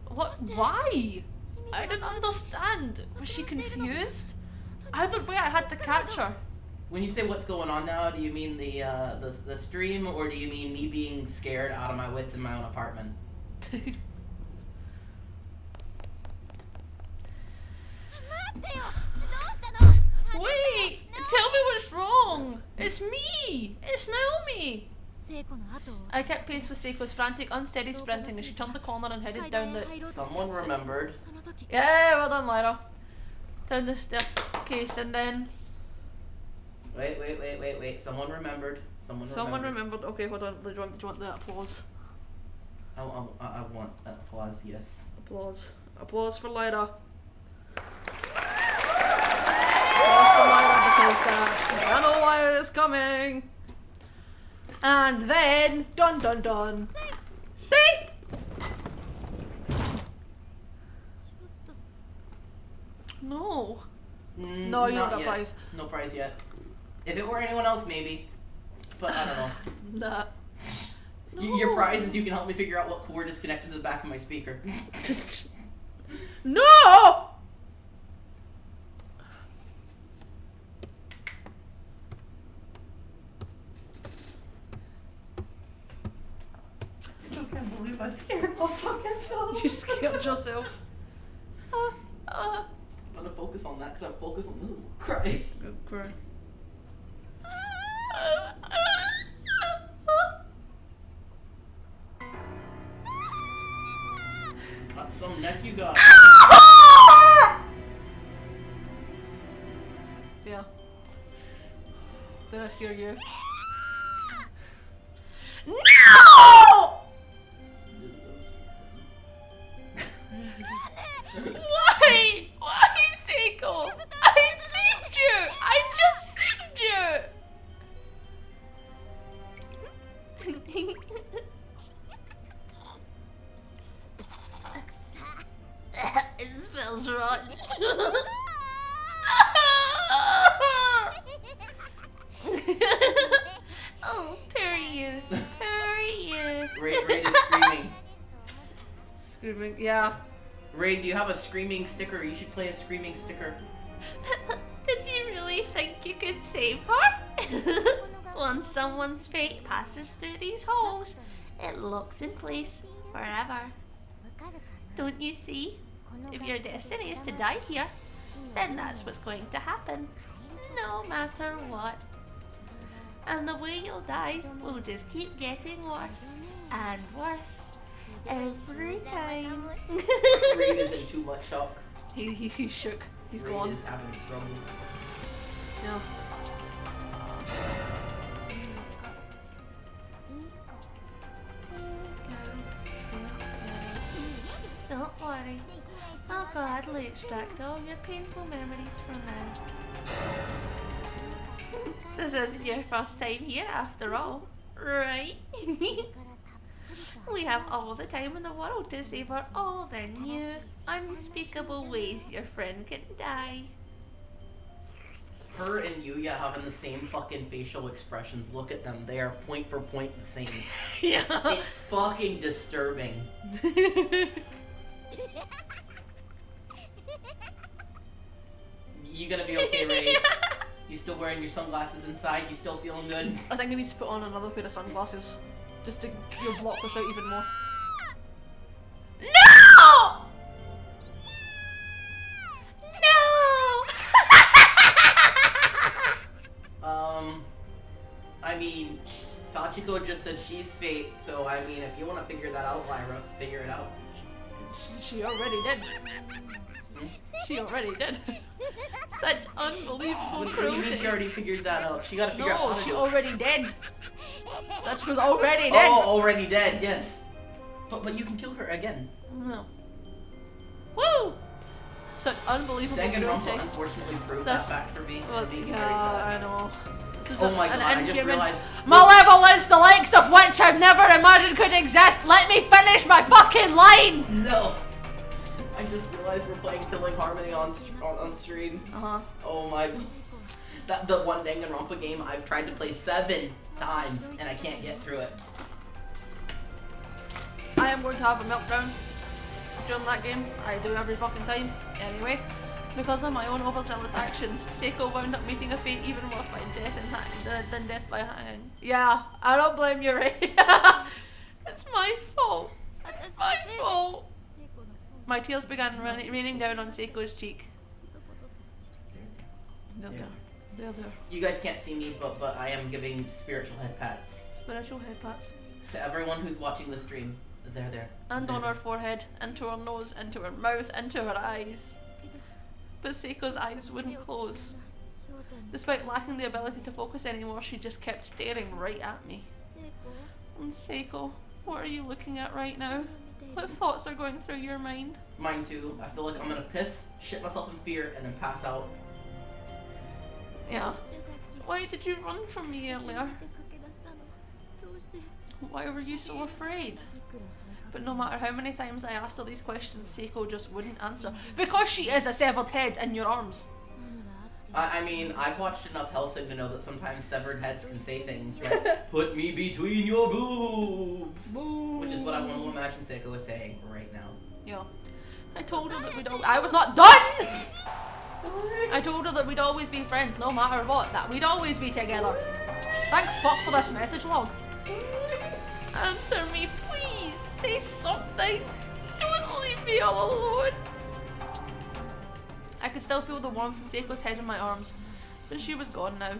What? Why? I didn't understand. Was she confused? Either way, I had to catch her. When you say what's going on now, do you mean the stream, or do you mean me being scared out of my wits in my own apartment? Wait! Tell me what's wrong! It's me! It's Naomi! 聖子の後を I kept pace with Seiko's frantic, unsteady sprinting as she turned the corner and headed down the... Someone remembered. その時 Yeah, well done, Lyra. Down the staircase and then... Wait. Someone remembered. Someone remembered. Okay, hold on. Do you want the applause? I want that applause, yes. Applause. Applause for Lyra. Applause for Lyra because I know Lyra is coming. And then, dun dun dun. See? No. No, you don't Not get a yet. prize. No prize yet. If it were anyone else, maybe. But I don't know. Nah. Your prize is you can help me figure out what cord is connected to the back of my speaker. No! Still can't believe I scared my fucking self. You scared yourself. I'm gonna focus on that because I focus on this and cry. Good cry. That's some neck you got. Yeah. Did I scare you? No! Why? Why, Seiko? I saved you! I just saved you! It smells rotten. Oh, period. Period. Raid is screaming. Screaming, yeah. Raid, do you have a screaming sticker? You should play a screaming sticker. Did you really think you could save her? Once someone's fate passes through these halls, it locks in place forever. Don't you see? If your destiny is to die here, then that's what's going to happen, no matter what. And the way you'll die will just keep getting worse and worse every time. Raid is in too much shock. He's shook. He's Raid gone. is having struggles. Yeah. Don't worry. I'll gladly extract all your painful memories from now. This isn't your first time here after all, right? We have all the time in the world to savor all the new, unspeakable ways your friend can die. Her and Yuya having the same fucking facial expressions. Look at them. They are point for point the same. Yeah. It's fucking disturbing. You gonna be okay, Ray? You still wearing your sunglasses inside? You still feeling good? I think I need to put on another pair of sunglasses just to block this out even more. No! No! I mean, Sachiko just said she's fate, so I mean, if you want to figure that out, Lyra, figure it out. She already did. She already did. Such unbelievable What do you cruelty. mean she already figured that out? She gotta figure out how No, to she do it. already did. Such was already dead. Oh, already dead, yes. But you can kill her again. No. Woo! Such unbelievable Danganronpa cruelty. unfortunately proved That's- that fact for me. Was, It made me yeah, very sad. I know. This was Oh my god, I just inhuman- realized. My level is the likes of which I've never imagined could exist. Let me finish my fucking line! No. I just realized we're playing Killing Harmony on stream. Oh my. The one Danganronpa game I've tried to play 7 times and I can't get through it. I am going to have a meltdown during that game. I do every fucking time. Anyway, because of my own overzealous actions, Seiko wound up meeting a fate even worse by than death by hanging. Yeah, I don't blame you, right? It's my fault. It's my fault. My tears began raining down on Seiko's cheek. They're there. They're there. You guys can't see me, but I am giving spiritual head pats. Spiritual head pats. To everyone who's watching the stream, they're there. And on her forehead, into her nose, into her mouth, into her eyes. But Seiko's eyes wouldn't close. Despite lacking the ability to focus anymore, she just kept staring right at me. And Seiko, what are you looking at right now? What thoughts are going through your mind? Mine too. I feel like I'm gonna piss, shit myself in fear, and then pass out. Yeah. Why did you run from me earlier? Why were you so afraid? But no matter how many times I asked her these questions, Seiko just wouldn't answer. Because she is a severed head in your arms. I mean, I've watched enough Hellsing to know that sometimes severed heads can say things like, "Put me between your boobs," which is what I want to imagine Seiko is saying right now. Yeah. I told her that I was not done! I told her that we'd always be friends, no matter what, that we'd always be together. Thank fuck for this message log. Answer me, please. Say something. Don't leave me all alone. I could still feel the warmth from Seiko's head in my arms, but she was gone now.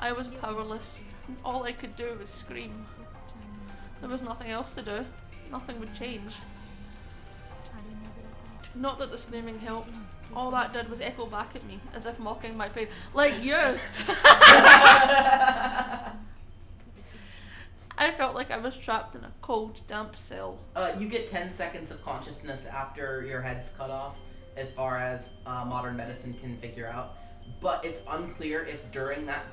I was powerless. All I could do was scream. There was nothing else to do. Nothing would change. Not that the screaming helped. All that did was echo back at me, as if mocking my pain. Like you! I felt like I was trapped in a cold, damp cell. You get 10 seconds of consciousness after your head's cut off, as far as modern medicine can figure out. But it's unclear if during that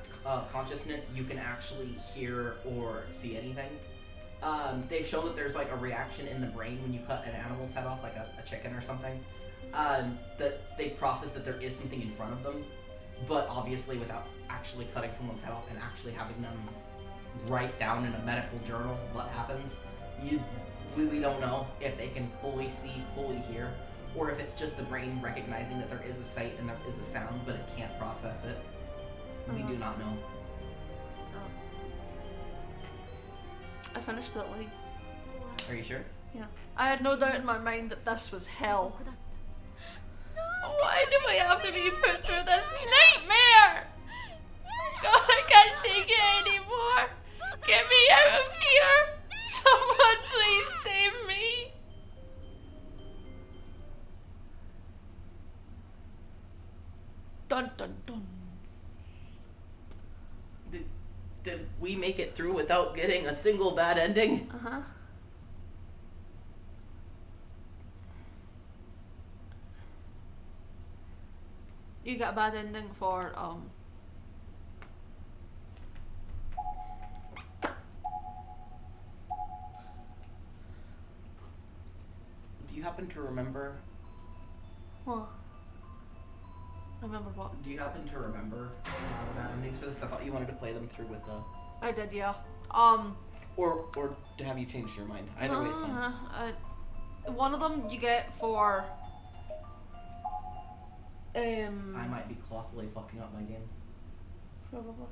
consciousness you can actually hear or see anything. They've shown that there's like a reaction in the brain when you cut an animal's head off, like a chicken or something. That they process that there is something in front of them, but obviously without actually cutting someone's head off and actually having them write down in a medical journal what happens, we don't know if they can fully see, fully hear, or if it's just the brain recognizing that there is a sight and there is a sound, but it can't process it. We do not know. I finished that line. Are you sure? Yeah. I had no doubt in my mind that this was hell. Why do I have to be put through this nightmare? God, I can't take it anymore. Get me out of here. Someone please save me. Dun dun dun. Did we make it through without getting a single bad ending? Uh-huh. You got a bad ending for, Do you happen to remember? What? Remember what? Do you happen to remember the bad endings for this? I thought you wanted to play them through with the... I did, yeah. Or to have you changed your mind. Either way is fine. One of them you get for... I might be colossally fucking up my game. Probably.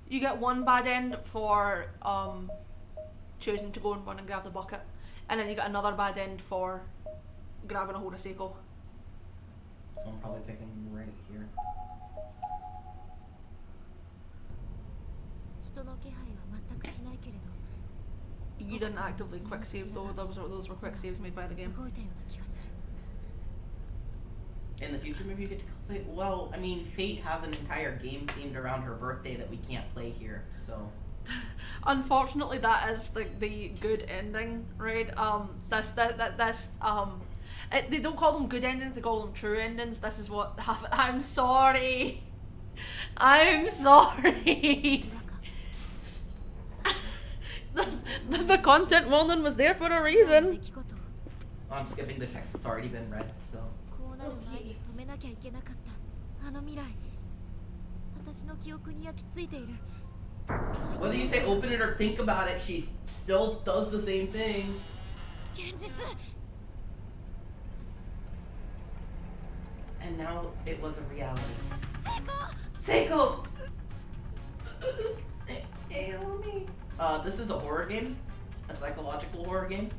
You get one bad end for choosing to go and run and grab the bucket, and then you get another bad end for grabbing a hold of Seiko. So I'm probably picking right here. You didn't actively quick save though, those were quick saves made by the game. In the future, maybe you get to play. Well, I mean, Fate has an entire game themed around her birthday that we can't play here, so. Unfortunately, that is the good ending, right? They don't call them good endings; they call them true endings. This is what happened. I'm sorry. I'm sorry. the content warning was there for a reason. I'm skipping the text that's already been read, so. こうなる前に止めなきゃいけなかったあの未来私の記憶に焼き付いている Whether you say open it or think about it, she still does the same thing. 現実 And now it was a reality. 成功 Seiko! This is a horror game. A psychological horror game.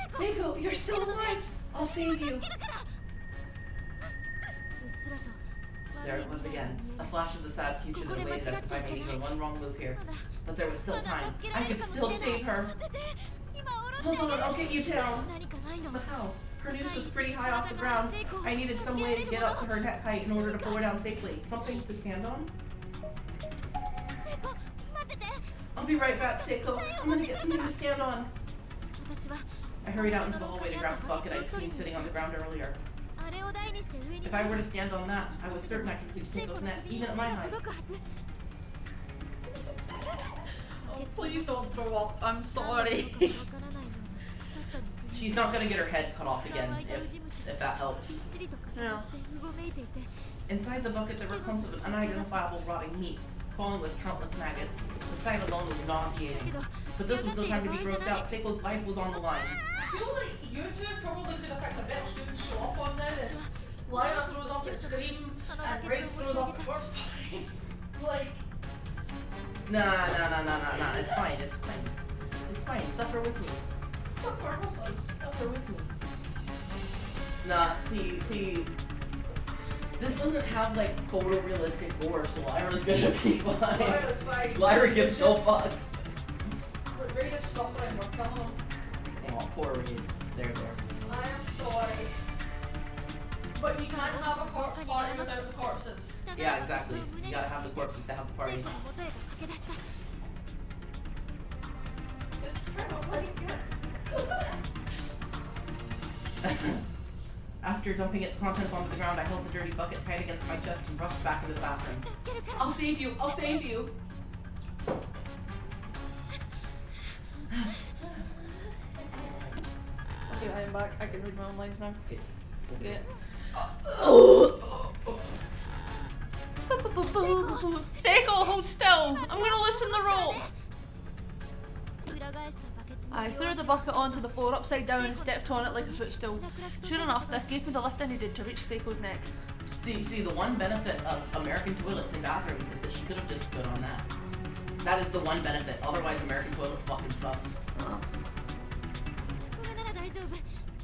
Seiko, you're still alive! I'll save you! うっすらと There it was again. A flash of the sad future that awaited us if I made even one wrong move here. But there was still time. I could still save her. 今下ろして Hold on, I'll get you down. 何かないの But how? Her noose was pretty high off the ground. I needed some way to get up to her neck height in order to pull her down safely. Something to stand on? 成功待ってて I'll be right back, Seiko. I'm gonna get something to stand on. 私は I hurried out into the hallway to grab the bucket I'd seen sitting on the ground earlier. あれを台にして上に If I were to stand on that, I was certain I could reach Seiko's neck, even at my height. Oh, please don't throw up. I'm sorry. She's not gonna get her head cut off again, if that helps. Yeah. Inside the bucket there were clumps of unidentifiable rotting meat, crawling with countless maggots. The sight alone was nauseating. But this was no time to be grossed out. Seiko's life was on the line. I feel like you two probably could have picked a better student to show up on there if Lyra throws up at Scream and Riggs throws up at Corpse Party. Like... Nah. It's fine. It's fine. Suffer with me. Suffer with us. Suffer with me. Nah, see... This doesn't have, like, photorealistic gore, so Lyra's gonna be fine. Lyra's fine. Lyra gives no fucks. But Reid is suffering, we're killing him. Oh, poor Reid. There. I am sorry. But you can't have a corpse party without the corpses. Yeah, exactly. You gotta have the corpses to have the party. It's probably good. After dumping its contents onto the ground, I held the dirty bucket tight against my chest and rushed back into the bathroom. I'll save you! I'll save you! Okay, I'm back. I can read my own lines now. Okay. Okay. Seiko, hold still! I'm gonna loosen the rope! I threw the bucket onto the floor upside down and stepped on it like a footstool. Sure enough, this gave me the lift I needed to reach Seiko's neck. See, the one benefit of American toilets and bathrooms is that she could have just stood on that. That is the one benefit. Otherwise, American toilets fucking suck. Oh.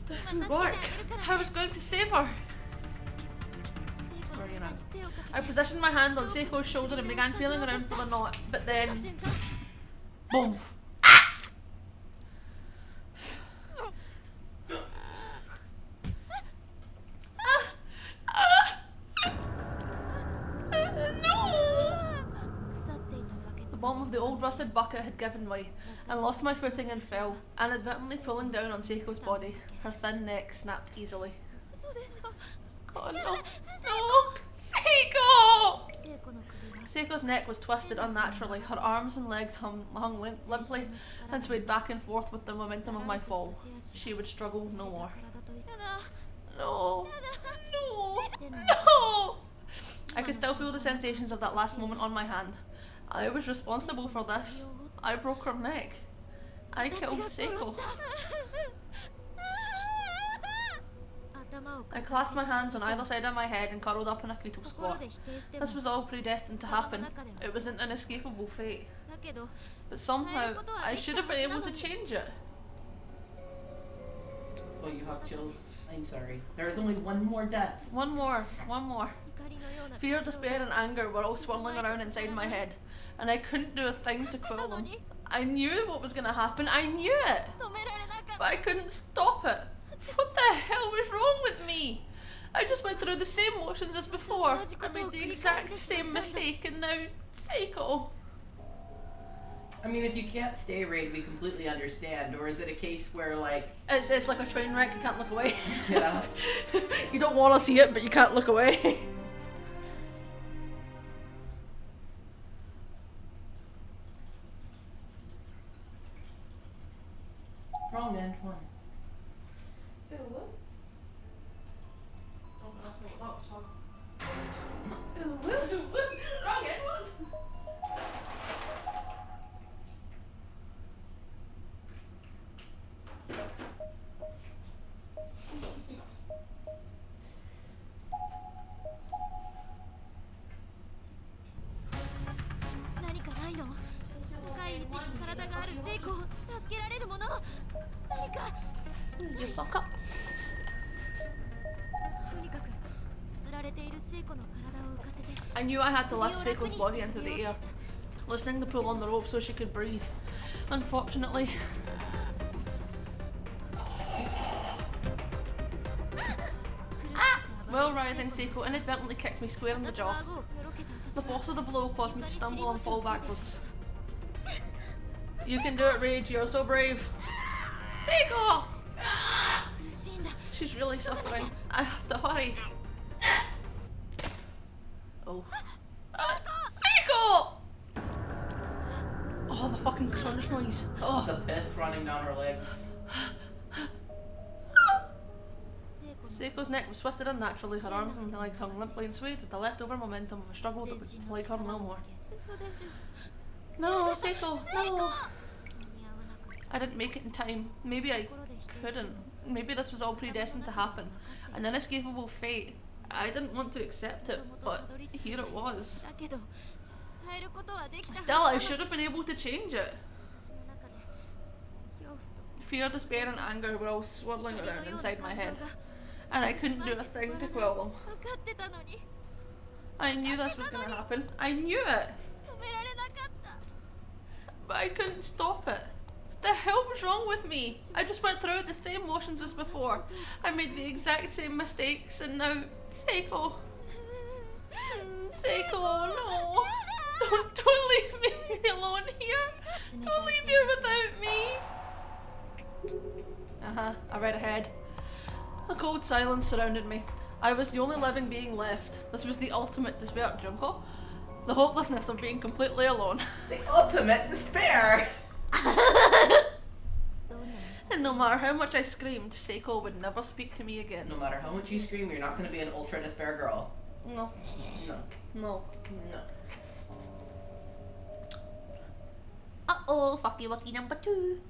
This would work. I was going to save her. Where are you now? I positioned my hand on Seiko's shoulder and began feeling around for the knot, but then... Boom! The bottom of the old rusted bucket had given way. I lost my footing and fell, inadvertently pulling down on Seiko's body. Her thin neck snapped easily. God, no. No! Seiko! Seiko's neck was twisted unnaturally. Her arms and legs hung limply and swayed back and forth with the momentum of my fall. She would struggle no more. No. No. No! I could still feel the sensations of that last moment on my hand. I was responsible for this. I broke her neck. I killed Seiko. I clasped my hands on either side of my head and curled up in a fetal squat. This was all predestined to happen. It was an inescapable fate. But somehow, I should have been able to change it. Oh, you have chills. I'm sorry. There is only one more death. One more. Fear, despair and anger were all swirling around inside my head, and I couldn't do a thing to quell them. I knew what was going to happen. I knew it. But I couldn't stop it. What the hell was wrong with me? I just went through the same motions as before. I made the exact same mistake, and now Seiko. I mean, if you can't stay Raid, we completely understand. Or is it a case where, like... It's like a train wreck, you can't look away. Yeah. You don't want to see it, but you can't look away. fuck up. とにかく釣られている聖子の体を浮かせて I knew I had to lift Seiko's body into the air, listening to pull on the rope so she could breathe. Unfortunately, while writhing, Seiko inadvertently kicked me square in the 私 jaw. は顎をよろけた The 私は force of the blow caused me to stumble and fall backwards. You can do it, Rage. You're so brave. Seiko! 苦しいんだ She's really suffering. I have to hurry. Oh. Seiko! Oh, the fucking crunch noise. Oh. The piss running down her legs. 聖子の Seiko's neck was twisted unnaturally, her arms and legs hung limply and swayed with the leftover momentum of a struggle that 全 would 身の plague her 力 no だ more. け嘘でしょ No, Seiko, no. 間に合わなかっ I didn't make it in time. Maybe I たところで否定して couldn't. Maybe this was all predestined to happen. An inescapable fate. I didn't want to accept it, but here it was. だけど変えることはできた Still, I should have been able to change it. 私の中で恐怖と Fear, despair, and anger were all swirling 影の around ような inside my 感情 head, が and I couldn't do a thing to quell them. 分かってたのに I knew this was gonna happen. I knew it, 止められなかった but I couldn't stop it. What the hell was wrong with me? I just went through the same motions as before. I made the exact same mistakes, and now Seiko. Seiko, no. Don't leave me alone here. Don't leave here without me. I read ahead. A cold silence surrounded me. I was the only living being left. This was the ultimate despair, Junko. The hopelessness of being completely alone. The ultimate despair! どんなに And no matter how much I screamed, Seiko would never speak to me again. No matter how much you scream, you're not gonna be an ultra despair girl. No. No. No. No. Uh-oh, fucky wucky number 2.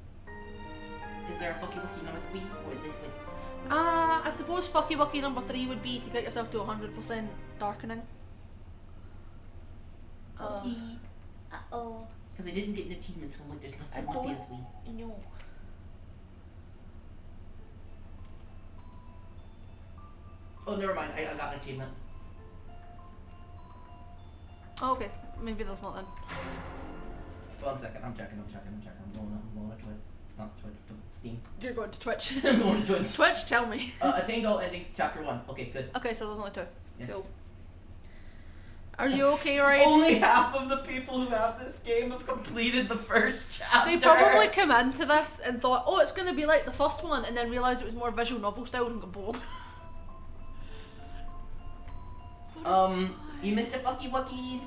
Is there a fucky wucky number 3? Or is this one? I suppose fucky wucky number 3 would be to get yourself to 100% darkening. Fucky. Uh-oh. Because I didn't get an achievement, so I'm like, there must be a 3. No. Oh, never mind. I got an achievement. Oh, okay. Maybe there's not then. 1 second. I'm checking. I'm going to Twitch. Not Twitch, to Steam. You're going to Twitch. I'm going to Twitch. Twitch, tell me. Attained all endings, chapter 1. Okay, good. Okay, so there's only 2. Yes. Cool. Are you okay, right? Only half of the people who have this game have completed the first chapter. They probably came into this and thought, oh, it's going to be like the first one, and then realised it was more visual novel style and got bored. You missed the fucky wuckies.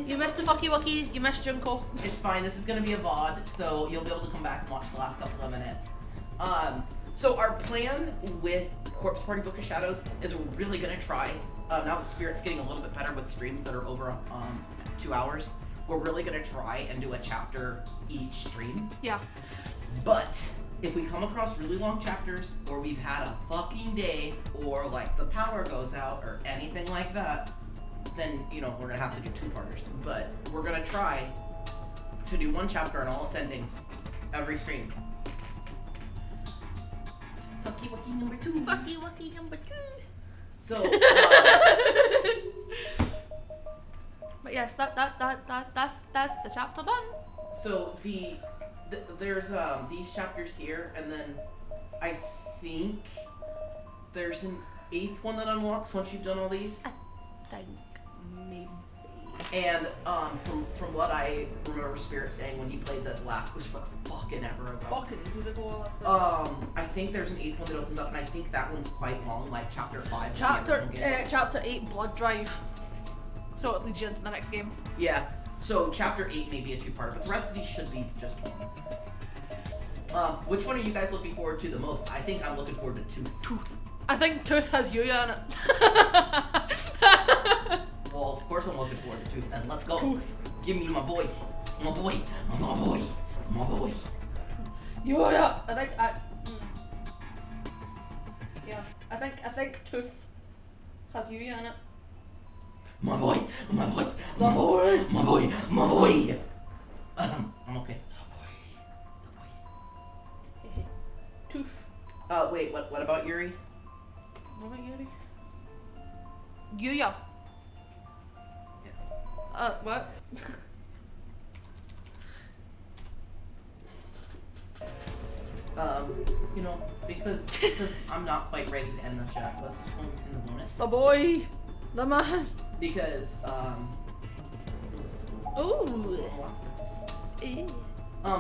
You missed the fucky wuckies, you missed Junko. It's fine. This is gonna be a VOD, so you'll be able to come back and watch the last couple of minutes. So our plan with Corpse Party Book of Shadows is we're really gonna try. Now that Spirit's getting a little bit better with streams that are over 2 hours, we're really gonna try and do a chapter each stream. Yeah. But if we come across really long chapters, or we've had a fucking day, or like the power goes out, or anything like that, then, you know, we're gonna have to do 2-parters. But we're gonna try to do 1 chapter and all its endings every stream. Fucky wucky number 2. Fucky wucky number 2. So, But yes, that's the chapter done. so there's these chapters here, and then I think there's an 8th one that unlocks once you've done all these. I think maybe. And from what I remember Spirit saying when he played this last, it was for fucking ever ago. Fucking musical. I think there's an 8th one that opens up, and I think that one's quite long, like chapter 5. Chapter 8, Blood Drive. So it leads you into the next game. Yeah. So chapter 8 may be a 2-parter, but the rest of these should be just 1. Which one are you guys looking forward to the most? I think I'm looking forward to Tooth. I think Tooth has Yuya in it. Well, of course I'm looking forward to Tooth, and let's go. Give me my boy. My boy. My boy. My boy. Yuya! Yeah, I think Tooth has Yuya in it. My boy. My boy. My boy. My boy. My boy. I'm okay. Tooth. Wait, what about Yuri? What about Yuri? Yuya. What? You know, because I'm not quite ready to end the chat. Let's just go in the bonus. The boy, the man. Because Ooh.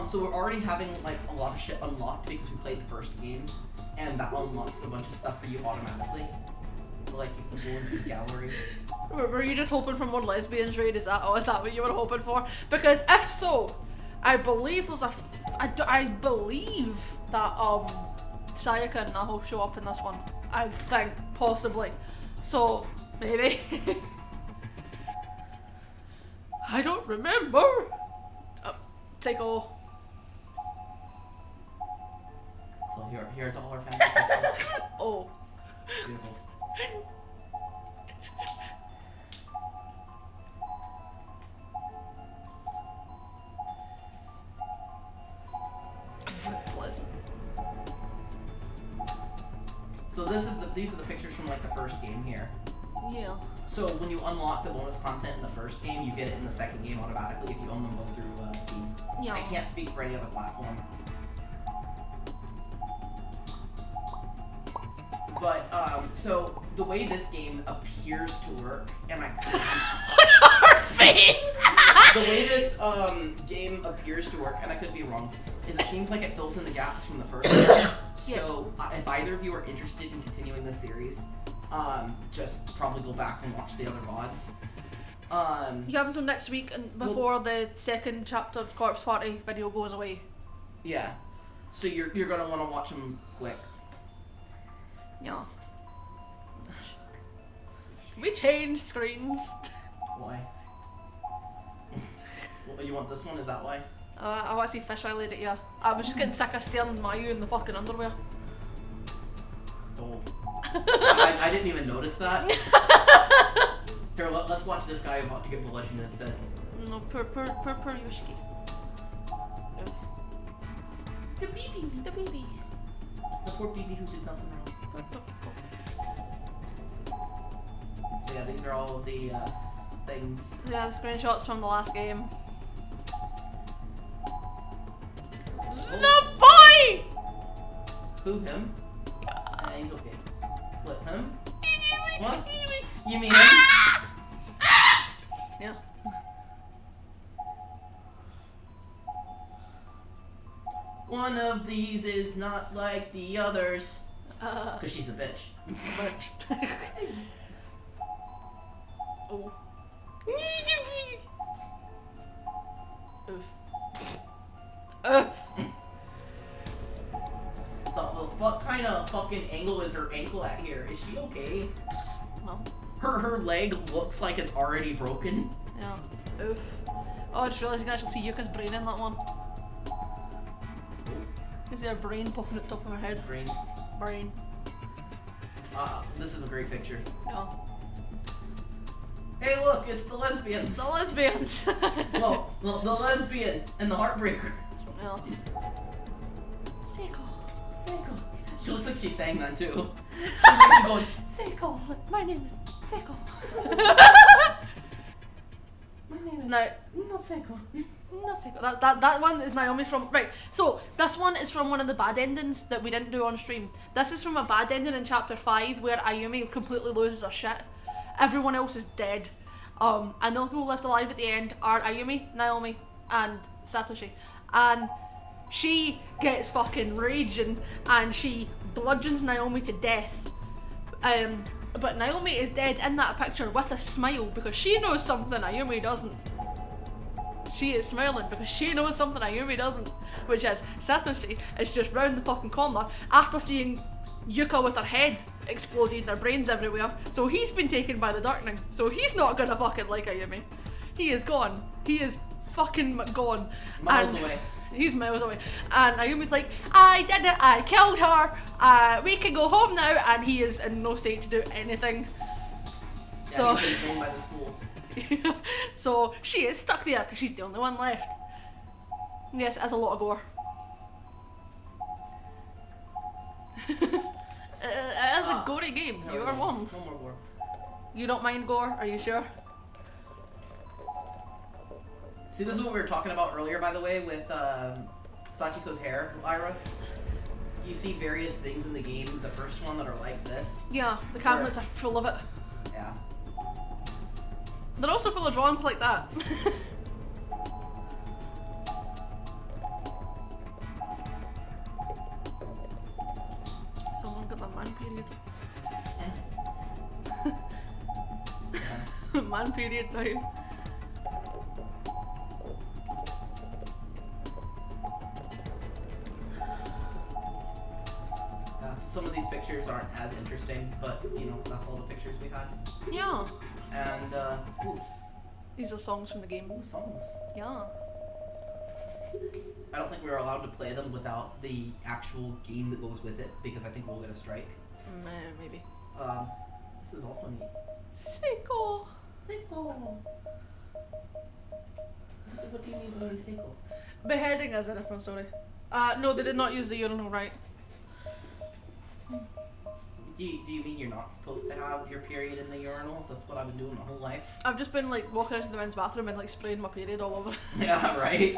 So we're already having like a lot of shit unlocked because we played the first game, and that unlocks a bunch of stuff for you automatically. Like you can go into the gallery. Were you just hoping for more lesbians, Raid? Is that what you were hoping for? Because if so, I believe there's I believe that Sayaka and Naho show up in this one. I think possibly. So maybe. I don't remember. Seiko. So here's all our family pictures. Oh. Beautiful. Pleasant. So these are the pictures from like the first game here. Yeah. So when you unlock the bonus content in the first game, you get it in the second game automatically if you own them both through Steam. Yeah. I can't speak for any other platform. But so the way this game appears to work, and I Her face. the way this game appears to work, and I could be wrong, is it seems like it fills in the gaps from the first game. So if either of you are interested in continuing this series, just probably go back and watch the other VODs. You have until next week and before the second chapter Corpse Party video goes away. Yeah. So you're gonna want to watch them quick. Yeah. We changed screens. Why? Well, you want this one? Is that why? I want to see Fish Island at you. I was just getting sick of staring at Mayu in the fucking underwear. Oh. I didn't even notice that. Here, let's watch this guy about to get bludgeoned instead. No, per Yoshiki. Oof. The baby. The baby. The poor baby who did nothing wrong. So yeah, these are all of the things. Yeah, the screenshots from the last game. The boy! Who, him? He's okay. What, him? What? You mean him? Yeah. One of these is not like the others. Because she's a bitch. Oh. Oof. Oof. What kind of fucking angle is her ankle at here? Is she okay? No. Her leg looks like it's already broken. Yeah. Oof. Oh, I just realised you can actually see Yuka's brain in that one. You can see her brain poking at the top of her head. Brain. Brain. This is a great picture. Yeah. Hey, look, it's the lesbians. The lesbians. well, the lesbian and the heartbreaker. Yeah. Seiko. Seiko. She looks like she's saying that too. She's actually going, Seiko. My name is Seiko. My name is No. no Seiko. No, Seiko. That one is Naomi from... Right, so this one is from one of the bad endings that we didn't do on stream. This is from a bad ending in chapter 5 where Ayumi completely loses her shit. Everyone else is dead. And the only people left alive at the end are Ayumi, Naomi, and Satoshi. And she gets fucking raging and she bludgeons Naomi to death. But Naomi is dead in that picture with a smile because she knows something Ayumi doesn't. She is smiling because she knows something Ayumi doesn't, which is Satoshi is just round the fucking corner after seeing Yuka with her head exploding and her brains everywhere, so he's been taken by the darkening, so he's not gonna fucking like Ayumi. He is gone. He is fucking gone. Miles away. He's miles away. And Ayumi's like, I did it, I killed her, we can go home now, and he is in no state to do anything. Yeah, So he's been thrown by the school. so she is stuck there because she's the only one left. Yes, it has a lot of gore. Gory game. No, You are one. No more gore. You don't mind gore? Are you sure? See, this is what we were talking about earlier, by the way, with Sachiko's hair, Lyra. You see various things in the game, the first one that are like this. Yeah, the cabinets are full of it. Yeah. They're also full of drawings like that. Someone got the man period. Man period time. Some of these pictures aren't as interesting, but you know, that's all the pictures we had. Yeah. And ooh, These are songs from the game. ooh, songs. Yeah. I don't think we were allowed to play them without the actual game that goes with it, because I think we'll get a strike. Maybe. This is also neat. Seiko. Seiko. What do you mean by Seiko? Beheading is a different story. No, they did not use the urinal right. Do you mean you're not supposed to have your period in the urinal? That's what I've been doing my whole life. I've just been like walking into the men's bathroom and like spraying my period all over. Yeah, right.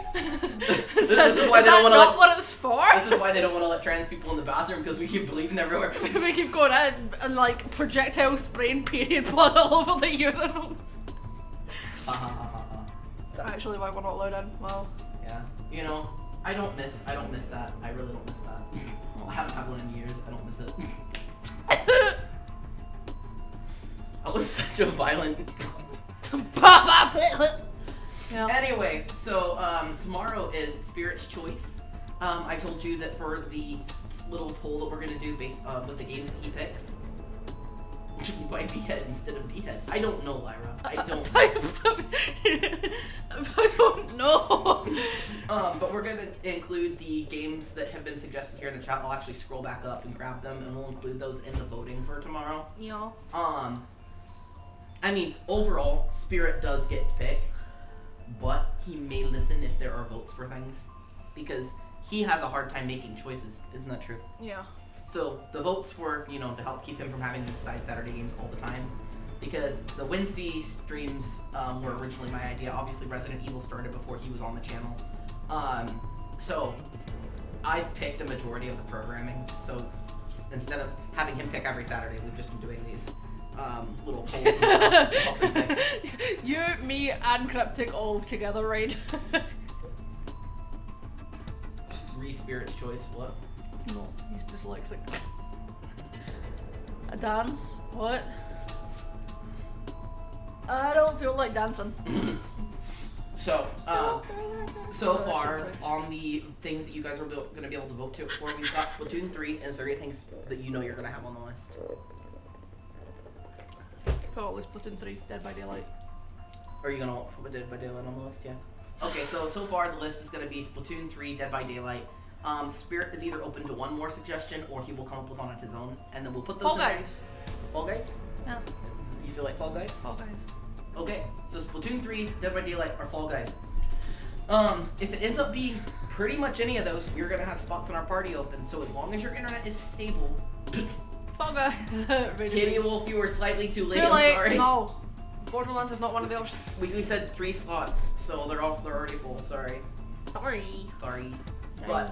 This is why they don't want to. Not what it's for. This is why they don't want to let trans people in the bathroom, because we keep bleeding everywhere. We keep going in and like projectile spraying period blood all over the urinals. That's actually why we're not allowed in. Wow. Yeah. You know, I don't miss that. I really don't miss that. I haven't had one in years. I don't miss it. I was such a violent. Yeah. Anyway, so tomorrow is Spirit's Choice. I told you that for the little poll that we're gonna do based with the games that he picks, you might be head instead of D-head. I don't know, Lyra. I don't. I don't know. But we're gonna include the games that have been suggested here in the chat. I'll actually scroll back up and grab them, and we'll include those in the voting for tomorrow. Yeah. I mean, overall, Spirit does get to pick, but he may listen if there are votes for things, because he has a hard time making choices. Isn't that true? Yeah. So the votes were, you know, to help keep him from having to decide Saturday games all the time, because the Wednesday streams were originally my idea. Obviously, Resident Evil started before he was on the channel, so I've picked a majority of the programming. So instead of having him pick every Saturday, we've just been doing these little polls and stuff to help him pick. You, me, and Cryptic all together, right? Spirit's Choice, what? No, he's dyslexic. A dance? What? I don't feel like dancing. So, so far on the things that you guys are going to be able to vote for, we've got Splatoon 3. Is there any things that you know you're going to have on the list? Probably Splatoon 3, Dead by Daylight. Are you going to put Dead by Daylight on the list? Yeah. Okay, so far the list is going to be Splatoon 3, Dead by Daylight. Spirit is either open to one more suggestion, or he will come up with one on his own, and then we'll put those Fall Guys. Fall Guys? Yeah. You feel like Fall Guys? Fall Guys. Okay, so Splatoon 3, Dead by Daylight, or Fall Guys. If it ends up being pretty much any of those, we're gonna have spots in our party open, so as long as your internet is stable. Fall Guys. Kitty Wolf, you were slightly too late, Too I'm late. sorry. No. Borderlands is not one of the options. We said 3 slots, so they're already full, sorry. Sorry. But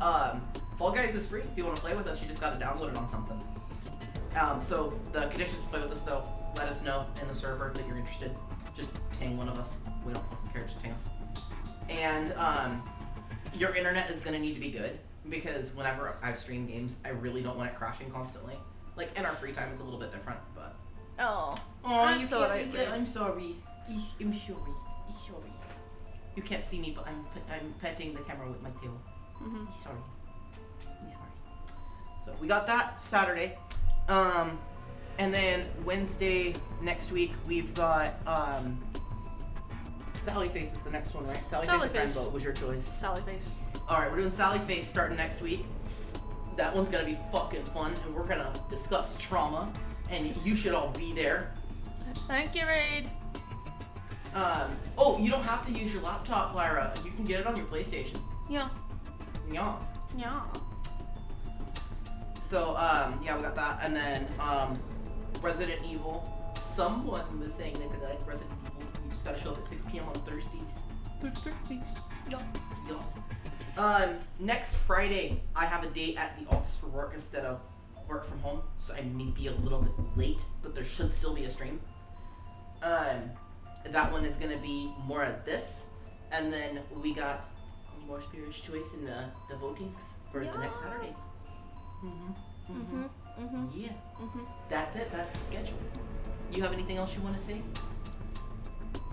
Fall Guys is free. If you want to play with us, you just gotta download it on something. So the conditions to play with us, though, let us know in the server that you're interested. Just ping one of us. We don't care, just ping us. And your internet is gonna need to be good, because whenever I stream games, I really don't want it crashing constantly. Like in our free time, it's a little bit different, but. Oh. You That's can't alright, make it. I'm sorry. I'm sorry. You can't see me, but I'm petting the camera with my tail. Mm-hmm. Sorry. So we got that Saturday. And then Wednesday next week we've got Sally Face is the next one, right? Sally Face or Friend Vote was your choice. Sally Face. Alright, we're doing Sally Face starting next week. That one's gonna be fucking fun, and we're gonna discuss trauma, and you should all be there. Thank you, Raid. Oh, you don't have to use your laptop, Lyra. You can get it on your PlayStation. Yeah. Yeah. Yeah. So, yeah, we got that. And then, Resident Evil. Someone was saying that they like Resident Evil. You just gotta show up at 6 p.m. on Thursdays. Yo. Next Friday, I have a date at the office for work instead of work from home. So I may be a little bit late, but there should still be a stream. That one is gonna be more of this. And then we got more Spirit's Choice in the votings for the next Saturday. Yeah. That's it. That's the schedule. You have anything else you want to say?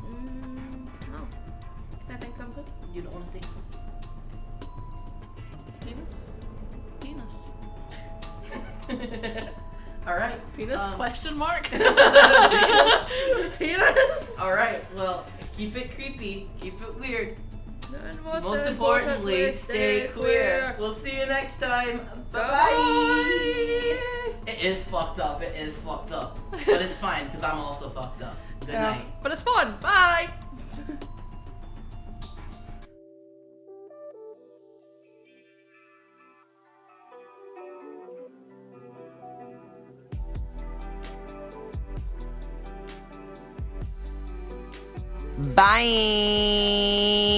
No. I think I'm good. You don't want to say? Penis. All right. Penis? Question mark. Penis. Penis. All right. Well, keep it creepy. Keep it weird. And Most importantly, stay queer. We'll see you next time. Bye-bye. Bye. It is fucked up. It is fucked up. But it's fine, because I'm also fucked up. Good night. But it's fun. Bye. Bye.